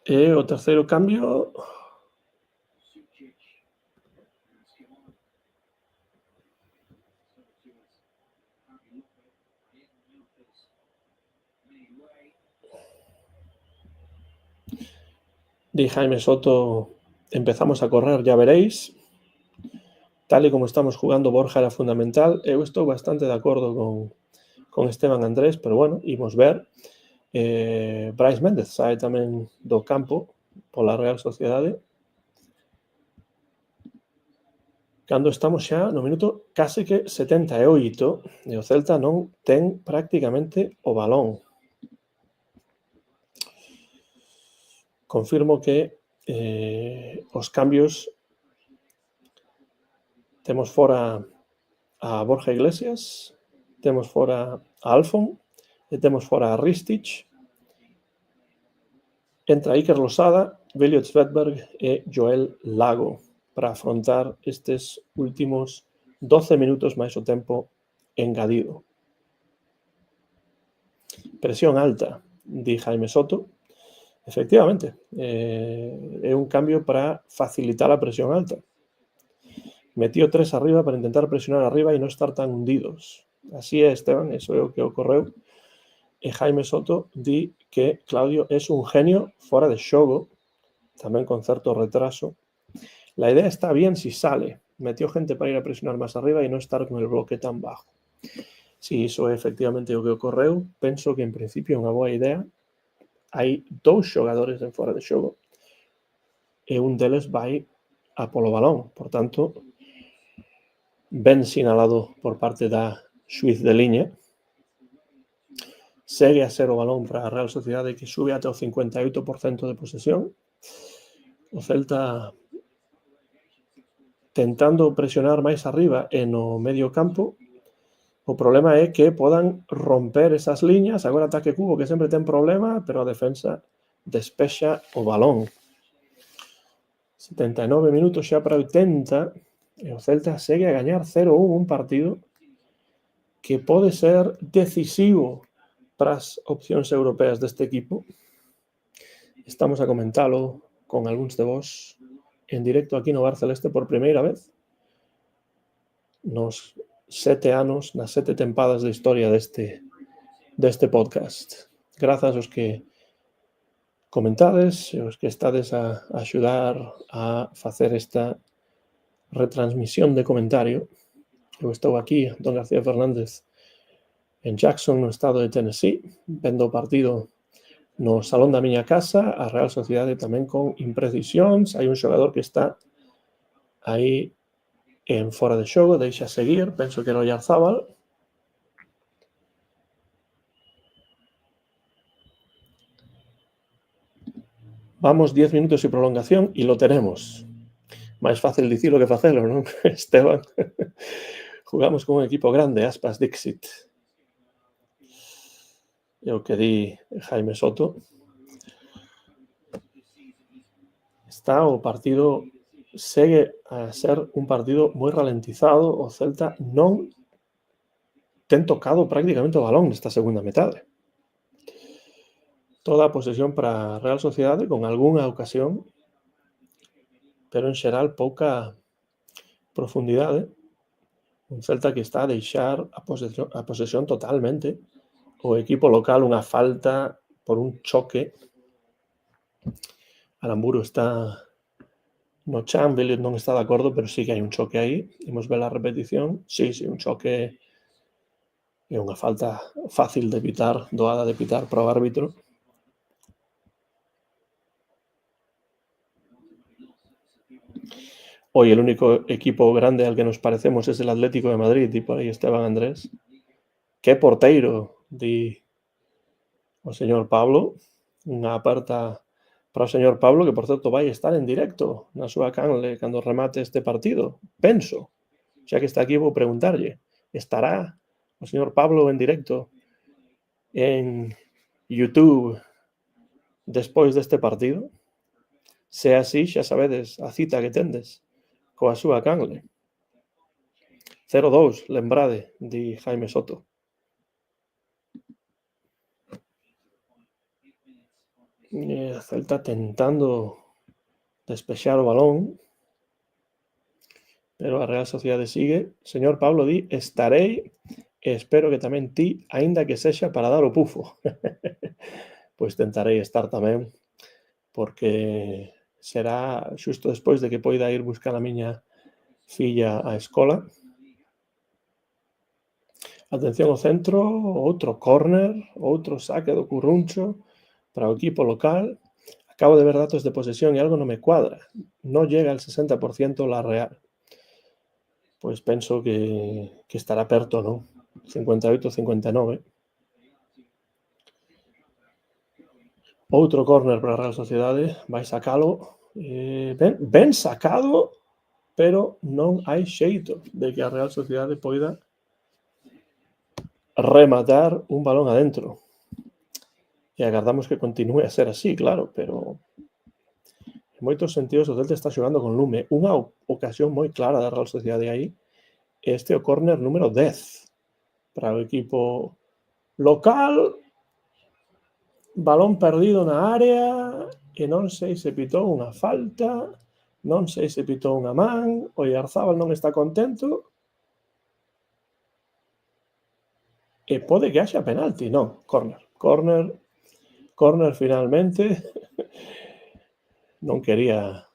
[SPEAKER 1] E o terceiro cambio de Jaime Soto. Empezamos a correr, ya veréis. Tal y como estamos jugando, Borja era fundamental. Eu estou bastante de acordo con Esteban Andrés, pero bueno, imos ver. Brais Méndez sae tamén do campo pola Real Sociedade. Cando estamos xa no minuto case que 78 e o Celta non ten prácticamente o balón. Confirmo que os cambios temos fora a Borja Iglesias, temos fora a Alfon e temos fora a Ristich. Entra Iker Losada, Belio Svedberg e Joel Lago para afrontar estes últimos 12 minutos máis o tempo engadido. Presión alta, di Jaime Soto. Efectivamente, é un cambio para facilitar a presión alta. Metió 3 arriba para intentar presionar arriba e non estar tan hundidos. Así é, Esteban, eso é o que ocorreu. E Jaime Soto di que Claudio é un genio fora de xogo, tamén con certo retraso. La idea está bien si sale. Metió gente para ir a presionar máis arriba e non estar con el bloque tan bajo. Si iso é efectivamente o que ocorreu, penso que en principio é unha boa idea. Hai 2 xogadores en fora de xogo e un deles vai a polo balón. Por tanto, ben sinalado por parte da xuiz de liña. Segue a ser o balón para a Real Sociedade, que sube ata o 58% de posesión. O Celta tentando presionar máis arriba e no medio campo. O problema é que podan romper esas liñas. Agora ataque Cubo, que sempre ten problema, pero a defensa despexa o balón. 79 minutos xa para 80 e o Celta segue a gañar 0-1, un partido que pode ser decisivo para as opcións europeas deste equipo. Estamos a comentalo con algúns de vos en directo aquí no Bar Celeste por primeira vez nos 7 anos, nas 7 tempadas de historia deste podcast. Grazas aos que comentades e aos que estades a axudar a facer esta retransmisión de comentario. Eu estou aquí, Don García Fernández, en Jackson, no estado de Tennessee, vendo o partido no salón da miña casa, a Real Sociedade tamén con imprecisións. Hai un xogador que está aí en fora de xogo, deixa seguir, penso que era o Oyarzábal. Vamos 10 minutos de prolongación e lo tenemos. Máis fácil dicilo que facelo, non, Esteban? Jugamos con un equipo grande, aspas Dixit. É o que di Jaime Soto. Está o partido, segue a ser un partido moi ralentizado. O Celta non ten tocado prácticamente o balón nesta segunda metade. Toda a posesión para a Real Sociedade, con algunha ocasión, pero en xeral pouca profundidade. Un Celta que está a deixar a posesión totalmente. O equipo local, unha falta por un choque. Aramburu está no chan, Belliot non está de acordo, pero sí que hai un choque aí. Imos ver a repetición. Sí, un choque é unha falta fácil de pitar, doada de pitar para o árbitro. Hoy el único equipo grande al que nos parecemos es el Atlético de Madrid, y por aí Esteban Andrés. Que porteiro, di o señor Pablo. Unha aperta para o señor Pablo, que por certo vai estar en directo na súa canle cando remate este partido. Penso, xa que está aquí vou preguntarlle, estará o señor Pablo en directo en YouTube despois deste partido? Se é así, xa sabedes a cita que tendes coa súa canle. 0-2, lembrade, di Jaime Soto. Celta tentando despexar o balón, pero a Real Sociedade sigue. Señor Pablo di, estarei e espero que tamén ti, aínda que sexa para dar o pufo. Pois tentarei estar tamén, porque será xusto despois de que poida ir buscar a miña filla á escola. Atención ao centro, outro córner, outro saque do Curruncho para o equipo local. Acabo de ver datos de posesión y algo no me cuadra. No llega al 60% la Real. Pues penso que estará perto, ¿no? 58-59. Outro córner para a Real Sociedade. Vai sacalo. Ben sacado, pero non hai xeito de que a Real Sociedade poida rematar un balón adentro. E agardamos que continúe a ser así, claro, pero en moitos sentidos o Celta está xogando con lume. Unha ocasión moi clara da Real Sociedade aí, este é o córner número 10 para o equipo local. Balón perdido na área e non sei se pitou unha falta, non sei se pitou unha man, o Oyarzabal non está contento e pode que haxa penalti. Non, córner finalmente. Non quería.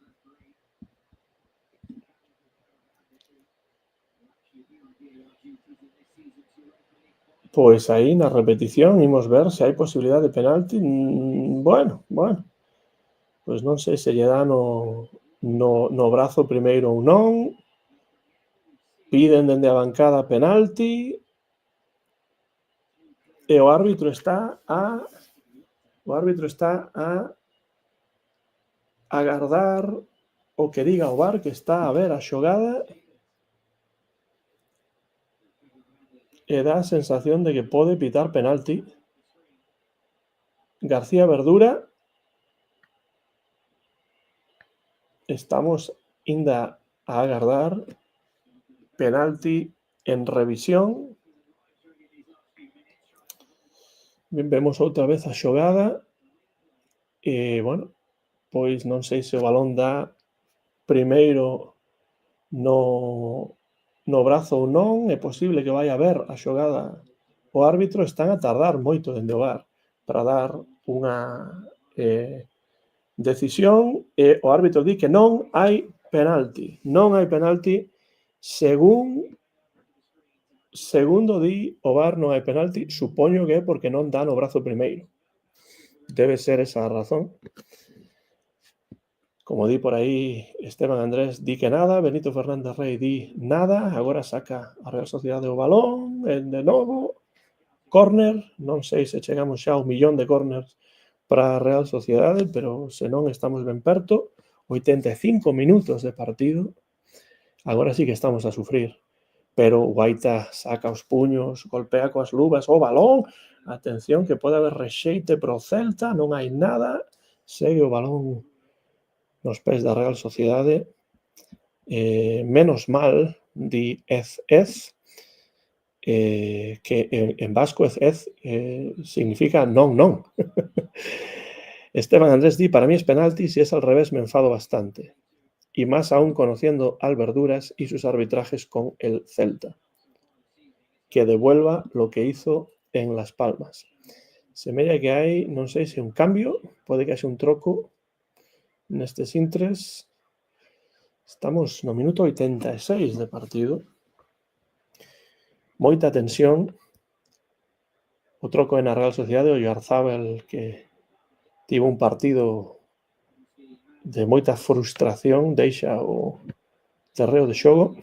[SPEAKER 1] Pois aí na repetición imos ver se hai posibilidade de penalti. Bueno, pois non sei se lle dá no brazo primeiro ou non. Piden dende a bancada penalti e o árbitro está a agardar o que diga o VAR, que está a ver a xogada e dá a sensación de que pode pitar penalti. García Verdura. Estamos inda a agardar penalti en revisión. Vemos outra vez a xogada e, bueno, pois non sei se o balón dá primeiro no brazo ou non. É posible que vai a ver a xogada. O árbitro están a tardar moito dende o VAR para dar unha decisión e o árbitro di que non hai penalti. Non hai penalti. Segundo di o VAR, non hai penalti. Supoño que é porque non dá no brazo primeiro. Debe ser esa a razón. Como di por aí Esteban Andrés, di que nada. Benito Fernández Rey di nada. Agora saca a Real Sociedade o balón. De novo, córner. Non sei se chegamos xa ao 1.000.000 de córners para a Real Sociedade, pero se non estamos ben perto. 85 minutos de partido. Agora sí que estamos a sufrir. Pero Guaita saca os puños, golpea coas luvas o balón. Atención, que pode haber rexeite pro Celta. Non hai nada. Segue o balón nos pés da Real Sociedade. Menos mal, di Ez, que en vasco Ez significa non. Esteban Andrés di, para mí es penalti, si es al revés me enfado bastante. Y más aún conociendo al Verduras y sus arbitrajes con el Celta. Que devuelva lo que hizo en Las Palmas. Semella que hai, non sei se un cambio, pode que haxe un troco nestes intres. Estamos no minuto 86 de partido. Moita tensión. O troco en a Real Sociedade, o Oyarzabal, que tivo un partido de moita frustración, deixa o terreo de xogo.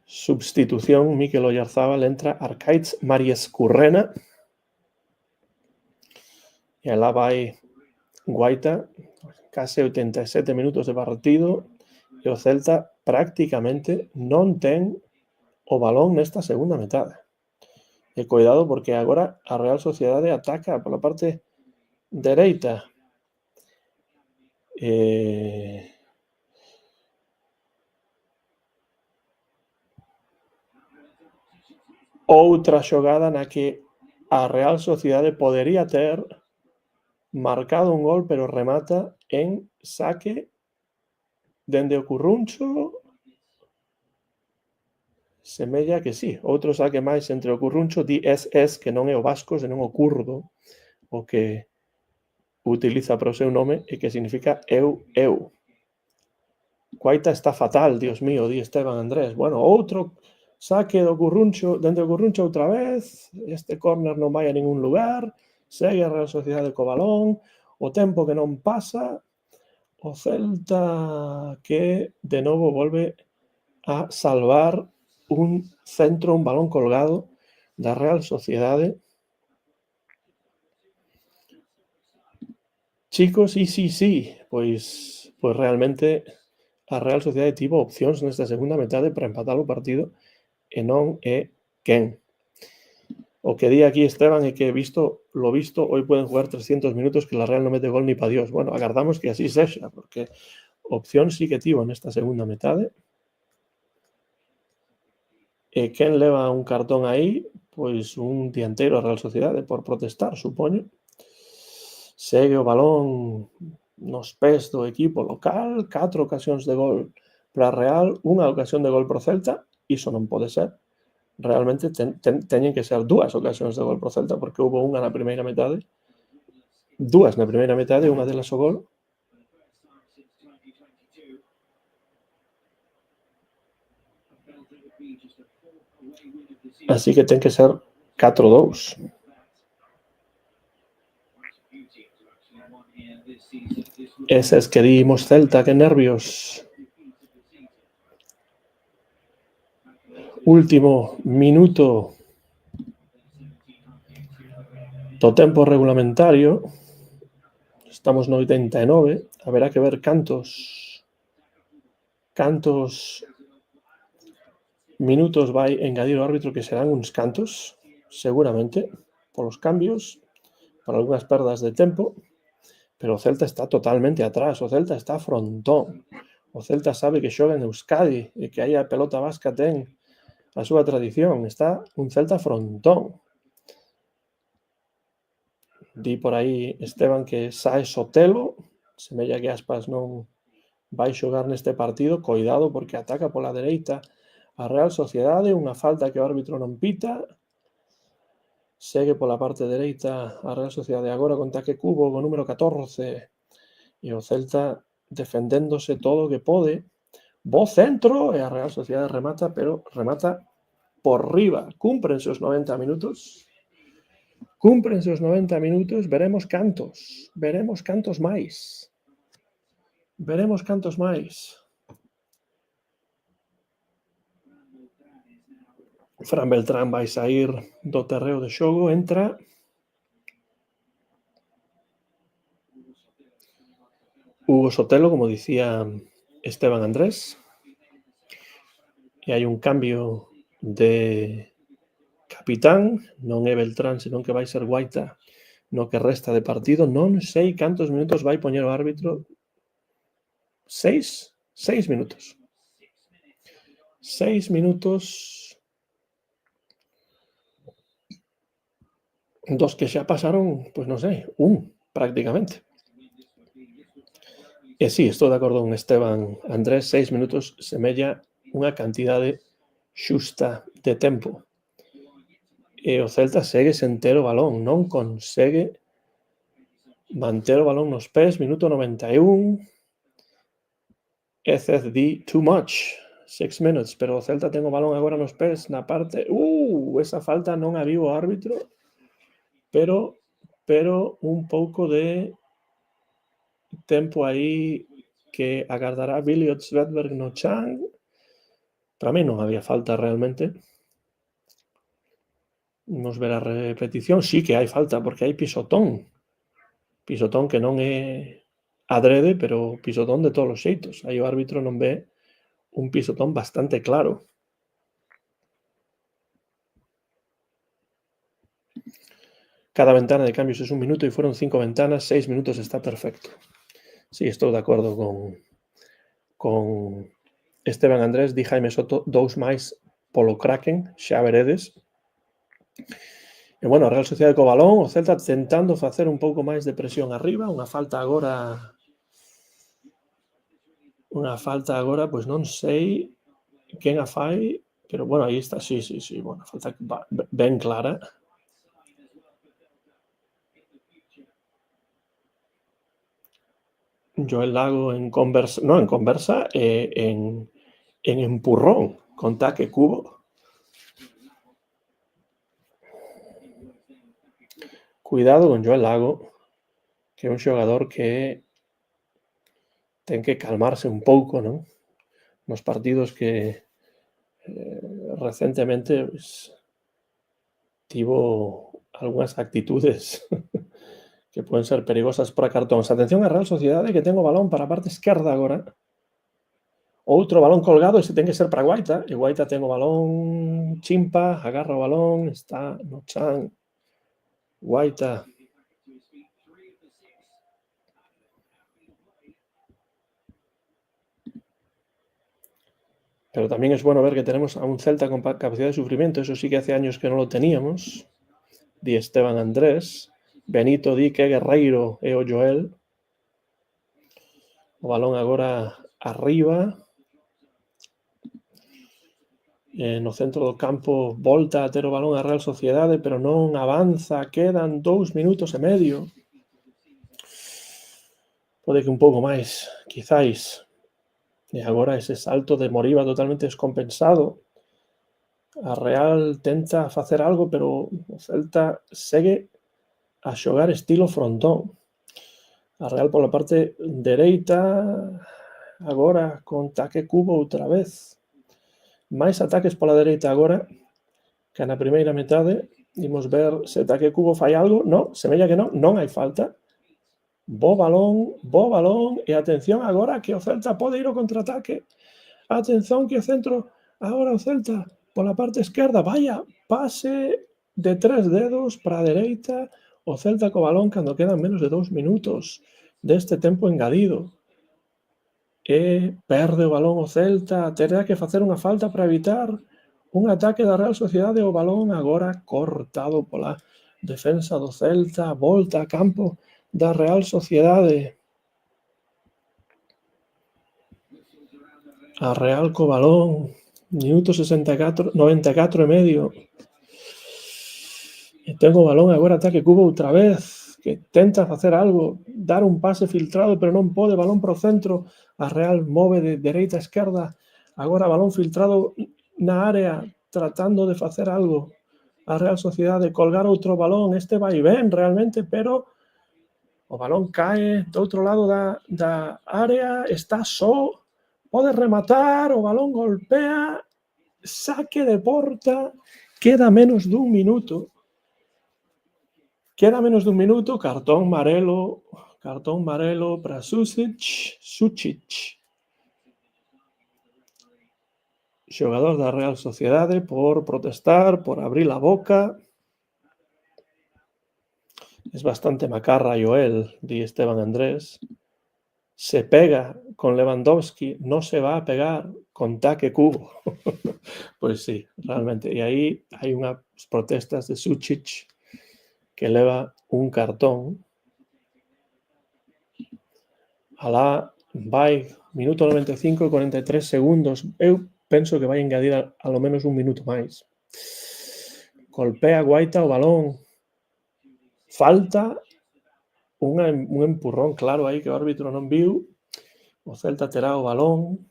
[SPEAKER 1] Substitución, Mikel Oyarzábal, entra Arkaitz Mariescurrena. E alá vai Guaita, case 87 minutos de partido, e o Celta prácticamente non ten o balón nesta segunda metade. E cuidado porque agora a Real Sociedade ataca pola parte dereita. Outra xogada na que a Real Sociedade podería ter marcado un gol, pero remata en saque dende o Curruncho. Semella que sí, outro saque máis entre o Curruncho, que non é o vasco, senón o curdo, o que utiliza para o seu nome e que significa eu. Guaita está fatal, Dios mío, di Esteban Andrés. Bueno, outro saque do Curruncho, dende o Curruncho outra vez, este córner non vai a ningún lugar, segue a Real Sociedade co balón, o tempo que non pasa, o Celta que de novo volve a salvar un centro, un balón colgado da Real Sociedade. Chicos, sí, pois realmente a Real Sociedade tivo opcións nesta segunda metade para empatar o partido e non é quen. O que di aquí Esteban é que visto lo visto, hoy pueden jugar 300 minutos que la Real non mete gol ni pa Dios. Bueno, agardamos que así sexa, porque opción sí que tivo nesta segunda metade. E quen leva un cartón aí? Pois un dianteiro a Real Sociedade por protestar, supoño. Segue o balón nos pés do equipo local, 4 ocasións de gol para a Real, unha ocasión de gol pro Celta, iso non pode ser. Realmente teñen que ser 2 ocasións de gol pro Celta, porque houve unha na primeira metade, 2 na primeira metade, unha delas o gol. Así que ten que ser 4-2. Eses que dimos Celta, que nervios. Último minuto do tempo regulamentario. Estamos no 89. Haberá que ver cantos minutos vai engadir o árbitro, que serán uns cantos, seguramente, polos cambios, por algunhas perdas de tempo, pero o Celta está totalmente atrás, o Celta está frontón. O Celta sabe que xoga en Euskadi e que aí a pelota vasca ten a súa tradición. Está un Celta frontón. Di por aí Esteban que sae Sotelo, semella que Aspas non vai xogar neste partido. Coidado porque ataca pola dereita a Real Sociedade, unha falta que o árbitro non pita. Segue pola parte dereita a Real Sociedade agora con Taque Cubo, o número 14, e o Celta defendéndose todo o que pode. Bo centro e a Real Sociedade remata, pero remata por riba. Cúmprense os 90 minutos. Veremos cantos máis. Fran Beltrán vai sair do terreo de xogo, entra Hugo Sotelo, como dicía Esteban Andrés, e hai un cambio de capitán, non é Beltrán, senón que vai ser Guaita no que resta de partido. Non sei cantos minutos vai poñer o árbitro. 6 minutos. 6 minutos dos que xa pasaron, pois non sei, prácticamente. E sí, estou de acordo con Esteban Andrés, 6 minutos semella unha cantidade xusta de tempo. E o Celta segue sen ter o balón, non consegue manter o balón nos pés. Minuto 91. Ezez di too much, 6 minutes, pero o Celta ten o balón agora nos pés na parte. Esa falta non a viu o árbitro, pero un pouco de tempo aí que agardará Billiot Svedberg no chan. Para mí non había falta realmente. Vamos ver a repetición. Sí que hai falta, porque hai pisotón. Pisotón que non é adrede, pero pisotón de todos os xeitos. Aí o árbitro non ve un pisotón bastante claro. Cada ventana de cambios es 1 minuto y fueron 5 ventanas, 6 minutos está perfecto. Sí, estou de acordo con Esteban Andrés, di Jaime Soto, 2 máis polo Kraken, xa veredes. E bueno, a Real Sociedade co balón, o Celta tentando facer un pouco máis de presión arriba, unha falta agora, pois non sei quen a fai, pero bueno, aí está, sí, bueno, falta ben clara. Joel Lago en conversa, en empurrón con Take Kubo. Cuidado con Joel Lago, que é un xogador que ten que calmarse un pouco, non? Nos partidos que recentemente pues, tivo algunhas actitudes que poden ser perigosas para cartóns. Atención a Real Sociedade, que ten o balón para a parte esquerda agora. Outro balón colgado, ese ten que ser para Guaita, e Guaita ten o balón chimpa, agarra o balón, está no chan. Guaita. Pero también es bueno ver que tenemos a un Celta con capacidad de sufrimiento, eso sí que hace años que no lo teníamos. Di Esteban Andrés, Benito di que Guerreiro e o Joel. O balón agora arriba. No centro do campo volta a ter o balón a Real Sociedade, pero non avanza, quedan 2 minutos e medio. Pode que un pouco máis, quizáis. E agora ese salto de Moriba totalmente descompensado. A Real tenta facer algo, pero o Celta segue a xogar estilo frontón. A Real pola parte dereita, agora con Take Kubo outra vez. Máis ataques pola dereita agora que na primeira metade. Imos ver se Take Kubo fai algo. Non, semella que non hai falta. Bo balón, e atención agora que o Celta pode ir ao contraataque. Atención que o centro, agora o Celta pola parte esquerda, vaya, pase de 3 dedos para a dereita, o Celta co balón cando quedan menos de 2 minutos deste tempo engadido. E perde o balón o Celta, terá que facer unha falta para evitar un ataque da Real Sociedade. O balón agora cortado pola defensa do Celta, volta a campo da Real Sociedade. A Real co balón, minuto 94 e medio. E ten o balón agora Take Kubo outra vez, que tenta facer algo, dar un pase filtrado, pero non pode, balón pro centro. A Real move de dereita a esquerda, agora balón filtrado na área, tratando de facer algo. A Real Sociedade colgar outro balón, este vai ben realmente, pero o balón cae do outro lado da área, está só, pode rematar, o balón golpea, saque de porta, queda menos dun minuto. Cartón marelo para Sucic. Xogador da Real Sociedade por protestar, por abrir a boca. Es bastante macarra Joel, di Esteban Andrés. Se pega con Lewandowski, no se va a pegar con Take Kubo. Pues sí, realmente. E aí hai unhas protestas de Sucic que leva un cartón. Alá vai, minuto 95 e 43 segundos. Eu penso que vai engadir a lo menos un minuto máis. Golpea Guaita o balón. Falta un empurrón claro aí que o árbitro non viu. O Celta terá o balón.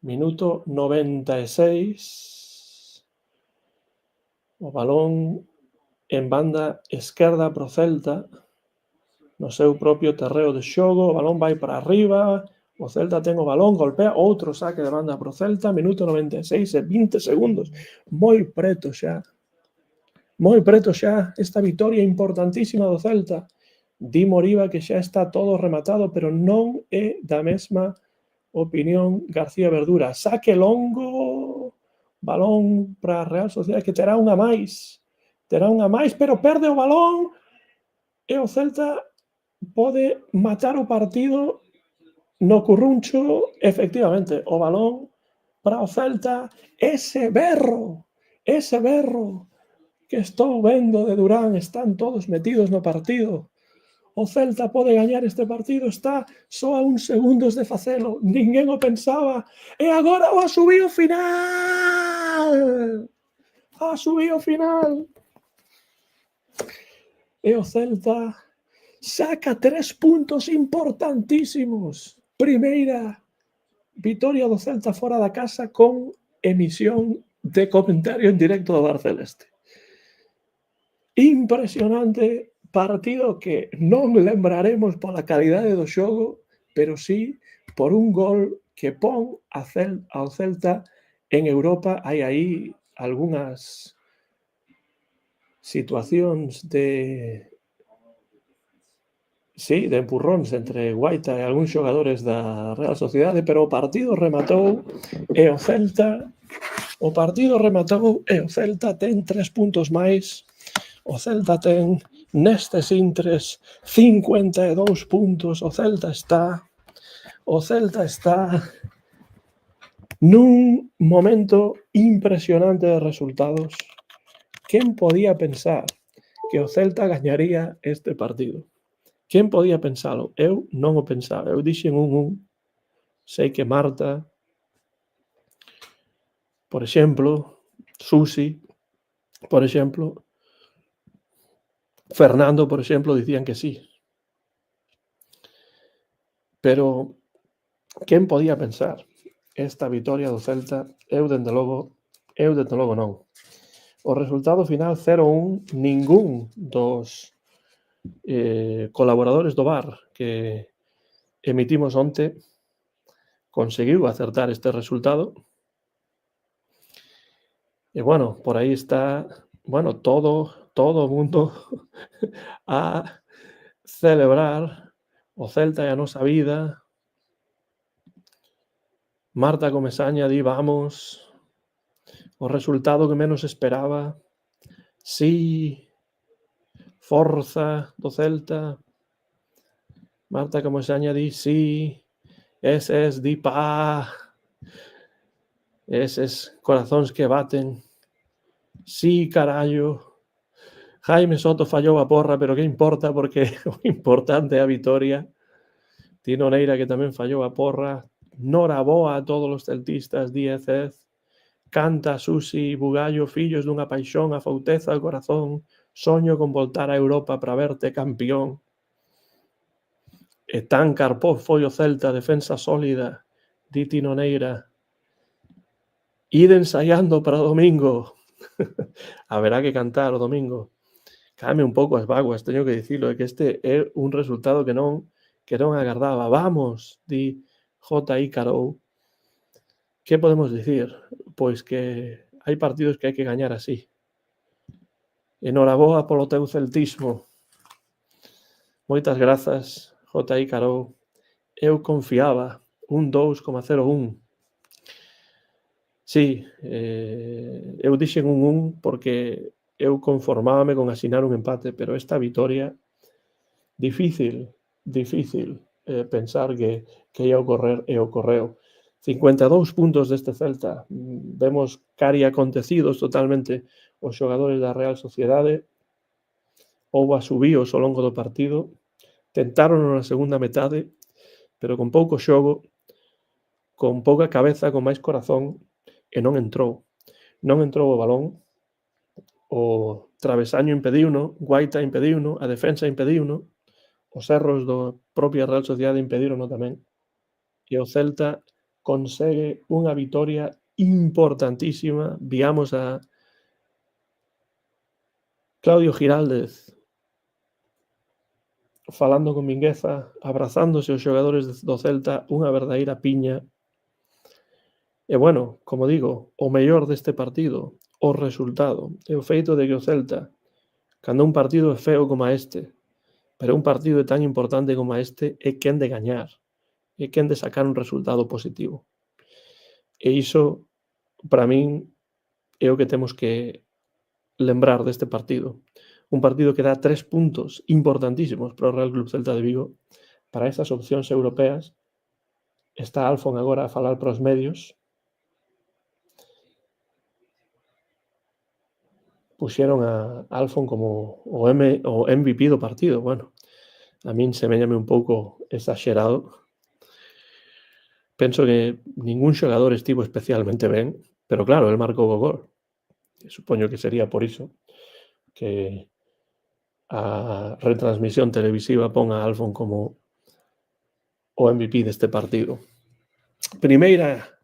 [SPEAKER 1] Minuto 96. O balón en banda esquerda pro Celta, no seu propio terreo de xogo. O balón vai para arriba. O Celta ten o balón, golpea, outro saque de banda pro Celta, minuto 96 e 20 segundos. Moi preto xa esta vitoria importantísima do Celta. Di Moriba que xa está todo rematado, pero non é da mesma opinión García Verdura. Saque longo, balón para a Real Sociedade, que terá unha máis, pero perde o balón e o Celta pode matar o partido no curruncho. Efectivamente, o balón para o Celta, ese berro que estou vendo de Durán, están todos metidos no partido. O Celta pode gañar este partido, está só a uns segundos de facelo, ninguén o pensaba, e agora o asubío final! E o Celta saca 3 puntos importantísimos. Primeira vitoria do Celta fora da casa con emisión de comentario en directo do Barceleste. Impresionante partido que non lembraremos pola calidade do xogo, pero sí por un gol que pon ao Celta en Europa. Hai aí algunhas situacións de empurróns entre Guaita e algúns xogadores da Real Sociedade, pero o partido rematou e o Celta ten 3 puntos máis. O Celta ten nestes intres 52 puntos. O Celta está nun momento impresionante de resultados. Quen podía pensar que o Celta gañaría este partido? Quen podía pensalo? Eu non o pensaba. Eu dixen 1-1. Sei que Marta, por exemplo, Susi, por exemplo, Fernando, por exemplo, dicían que sí. Pero quen podía pensar esta vitoria do Celta? Eu dende logo non. O resultado final 0-1, ningún dos colaboradores do VAR que emitimos onte conseguiu acertar este resultado. E bueno, por aí está, todo o mundo a celebrar o Celta e a nosa vida. Marta Comesaña di vamos, o resultado que menos esperaba. Sí, forza do Celta. Marta Comesaña di sí, eses di pa, eses corazóns que baten. Sí, carallo. Jaime Soto fallou a porra, pero que importa, porque o importante é a vitoria. Tino Neira, que tamén fallou a porra. Noraboa a todos os celtistas, 10. Canta Susi Bugallo, fillos dunha paixón, a fauteza do corazón, soño con voltar a Europa para verte campeón. E tan Carpó foi o Celta, defensa sólida, di Tino Neira. Ide ensaiando para o domingo. Haberá que cantar o domingo. Came un pouco as vaguas, teño que dicilo, é que este é un resultado que non agardaba. Vamos, di J.I. Carou. Que podemos dicir? Pois que hai partidos que hai que gañar así. Enhoraboa polo teu celtismo. Moitas grazas, J.I. Carou. Eu confiaba. 2,01. Sí, eu dixen 1-1 porque eu conformábame con asinar un empate, pero esta vitoria, difícil pensar que ia ocorrer e ocorreu. 52 puntos deste Celta. Vemos cari acontecidos totalmente os xogadores da Real Sociedade. Houbo asubíos ao longo do partido. Tentaron na segunda metade, pero con pouco xogo, con pouca cabeza, con máis corazón, e non entrou. Non entrou o balón. O travesaño impediuno, Guaita impediuno, a defensa impediuno, os erros do propia Real Sociedade impedirono tamén. E o Celta consegue unha vitoria importantísima. Viamos a Claudio Giraldez, falando con Mingueza, abrazándose os xogadores do Celta, unha verdadeira piña. E bueno, como digo, o mellor deste partido, o resultado, e o feito de que o Celta, cando un partido é feo como este, pero un partido tan importante como este, é quen de gañar, é quen de sacar un resultado positivo. E iso, para min, é o que temos que lembrar deste partido. Un partido que dá 3 puntos importantísimos para o Real Club Celta de Vigo para esas opcións europeas. Está Alfon agora a falar para os medios. Puxeron a Alfon como o MVP do partido. Bueno, a min seméllame un pouco exagerado. Penso que ningún xogador estivo especialmente ben, pero claro, el marcou o gol. Supoño que sería por iso que a retransmisión televisiva pon a Alfon como o MVP deste partido. Primeira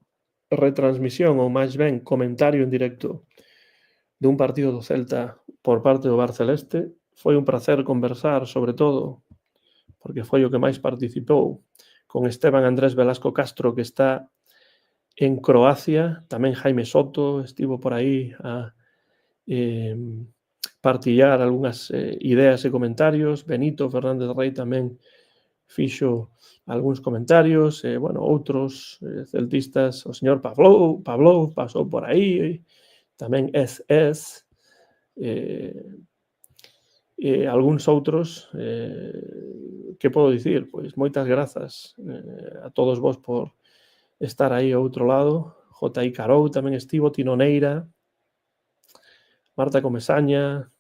[SPEAKER 1] retransmisión, ou máis ben comentario en directo dun partido do Celta por parte do Barceleste. Foi un prazer conversar, sobre todo, porque foi o que máis participou, con Esteban Andrés Velasco Castro, que está en Croacia. Tamén Jaime Soto estivo por aí a partillar algunhas ideas e comentarios. Benito Fernández Rey tamén fixo algúns comentarios, bueno, outros celtistas, o señor Pablo pasou por aí, tamén algúns outros, que podo dicir? Pois moitas grazas a todos vos por estar aí ao outro lado. J.I. Carou tamén estivo, Tino Neira, Marta Comesaña,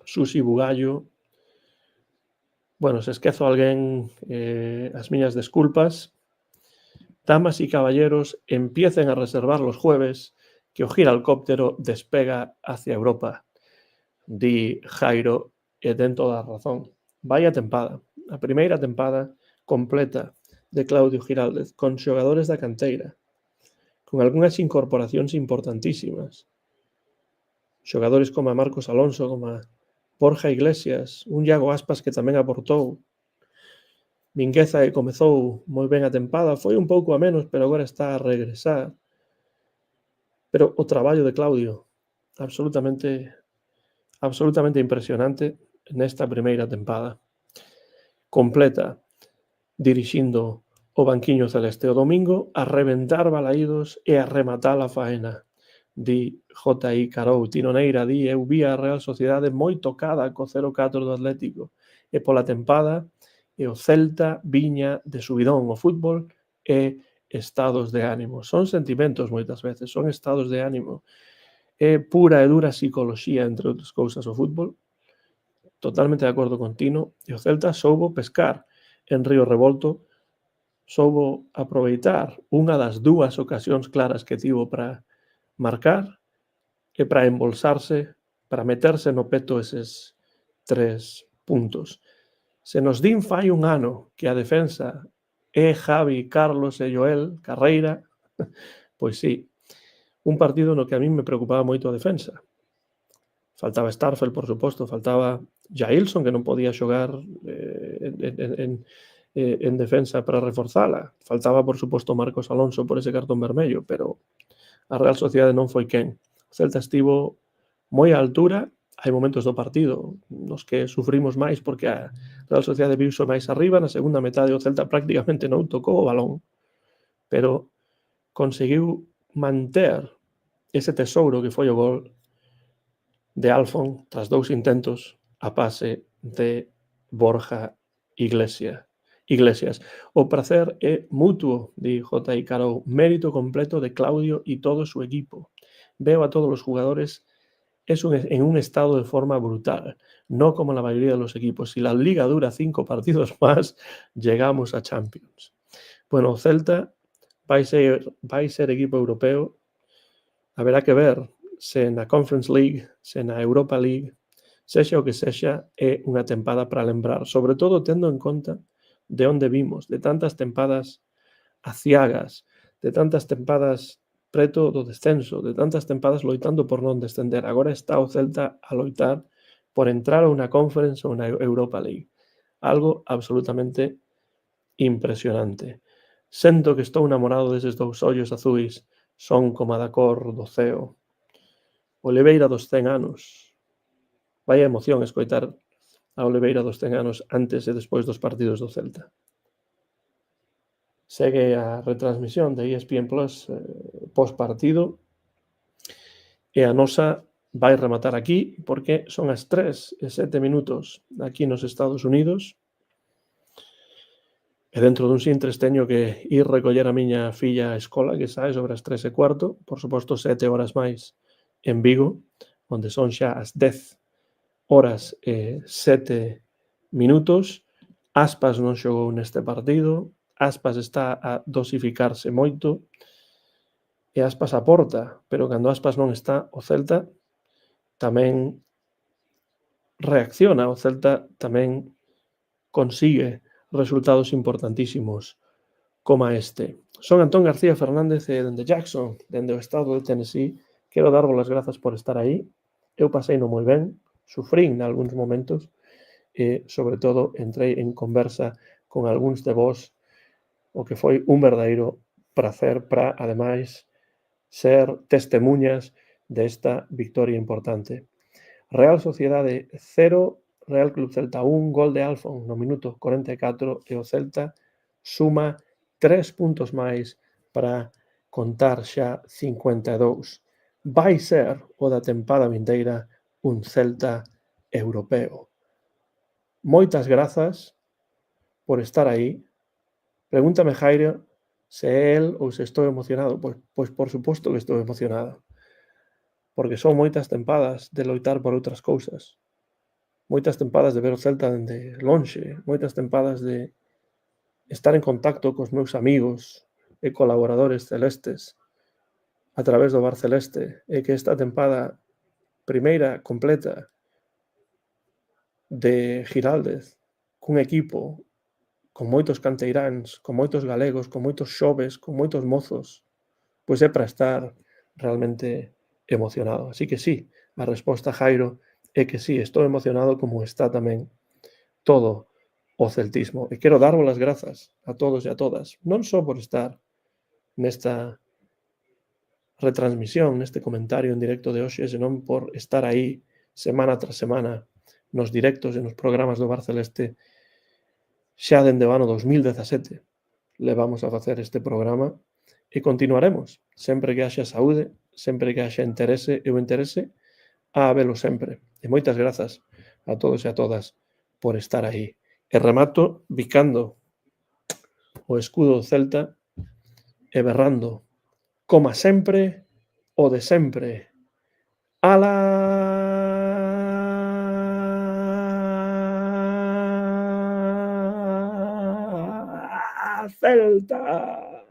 [SPEAKER 1] Susi Bugallo. Bueno, se esquezo alguén, as miñas desculpas. Damas y caballeros, empiecen a reservar los jueves que o giralcóptero despega hacia Europa. Di Jairo e ten toda a razón. Vaya tempada. A primeira tempada completa de Claudio Giraldez con xogadores da canteira, con algunhas incorporacións importantísimas. Xogadores como a Marcos Alonso, como a Borja Iglesias, un Iago Aspas que tamén aportou. Mingueza, que comezou moi ben a tempada, foi un pouco a menos, pero agora está a regresar. Pero o traballo de Claudio, absolutamente impresionante nesta primeira tempada. Completa, dirixindo o banquiño celeste o domingo, a reventar balaídos e a rematar a faena. Di J.I. Carou. Tino Neira di: eu vi a Real Sociedade moi tocada co 0-4 do Atlético, e pola tempada e o Celta viña de subidón. O fútbol e estados de ánimo. Son sentimentos moitas veces, son estados de ánimo. É pura e dura psicoloxía, entre outras cousas, o fútbol. Totalmente de acordo con Tino. E o Celta soubo pescar en Río Revolto, soubo aproveitar unha das dúas ocasións claras que tivo para marcar e para embolsarse, para meterse no peto eses 3 puntos. Se nos din fai un ano que a defensa é Javi, Carlos e Joel Carreira, pois sí, un partido no que a min me preocupaba moito a defensa. Faltaba Starfel, por suposto, faltaba Jailson, que non podía xogar en defensa para reforzala. Faltaba, por suposto, Marcos Alonso por ese cartón vermello, pero a Real Sociedade non foi quen. O Celta estivo moi á altura. Hai momentos do partido nos que sufrimos máis porque a Real Sociedade viuse máis arriba. Na segunda metade o Celta prácticamente non tocou o balón, pero conseguiu manter ese tesouro que foi o gol de Alfon tras 2 intentos a pase de Borja Iglesias. O prazer é mutuo, di J.I. Carou. Mérito completo de Claudio y todo su equipo. Veo a todos los jugadores en un estado de forma brutal, no como la mayoría de los equipos. Si la liga dura 5 partidos más, llegamos a Champions. Bueno, Celta vai ser equipo europeo. Haberá que ver se na Conference League, se na Europa League, sexa o que sexa, é unha tempada para lembrar, sobre todo tendo en conta de onde vimos, de tantas tempadas aciagas, de tantas tempadas preto do descenso, de tantas tempadas loitando por non descender. Agora está o Celta a loitar por entrar a unha Conference ou na Europa League. Algo absolutamente impresionante. Sento que estou namorado deses dous ollos azuis, son coma da cor do ceo. Oliveira dos 100 anos. Vaia emoción escoitar a Oliveira dos 100 anos antes e despois dos partidos do Celta. Segue a retransmisión de ESPN Plus pos partido e a nosa vai rematar aquí porque son as 3:07 aquí nos Estados Unidos e dentro dun intres teño que ir recoller a miña filla á escola que sae sobre as 3:15, por suposto 7 horas máis en Vigo, onde son xa as 10:07. Aspas non xogou neste partido, Aspas está a dosificarse moito e Aspas aporta, pero cando Aspas non está, o Celta tamén reacciona, o Celta tamén consigue resultados importantísimos coma este. Son Antón García Fernández e dende Jackson, dende o estado de Tennessee, quero darvos as grazas por estar aí. Eu paseino moi ben, sufrín nalgúns momentos e, sobre todo, entrei en conversa con algúns de vós, o que foi un verdadeiro prazer para, ademais, ser testemuñas desta victoria importante. Real Sociedade 0, Real Club Celta 1, gol de Alfon no minuto 44 e o Celta suma 3 puntos máis para contar xa 52. Vai ser o da tempada vindeira un Celta europeo. Moitas grazas por estar aí. Pregúntame, Jairo, se é el ou se estou emocionado. Pois por suposto que estou emocionado. Porque son moitas tempadas de loitar por outras cousas. Moitas tempadas de ver o Celta dende lonxe. Moitas tempadas de estar en contacto cos meus amigos e colaboradores celestes a través do Bar Celeste, e que esta tempada primeira completa de Giraldez, cun equipo con moitos canteiráns, con moitos galegos, con moitos xoves, con moitos mozos, pois é para estar realmente emocionado. Así que sí, a resposta, Jairo, é que sí, estou emocionado como está tamén todo o celtismo. E quero darvos as grazas a todos e a todas, non só por estar nesta retransmisión, neste comentario en directo de hoxe, senón por estar aí semana tras semana nos directos e nos programas do Bar Celeste xa dende o ano 2017. Levamos a facer este programa e continuaremos, sempre que haxa saúde, sempre que haxa interese e o interese a velo sempre. E moitas grazas a todos e a todas por estar aí. E remato bicando o escudo do Celta e berrando, coma sempre, o de sempre. ¡Alá Celta!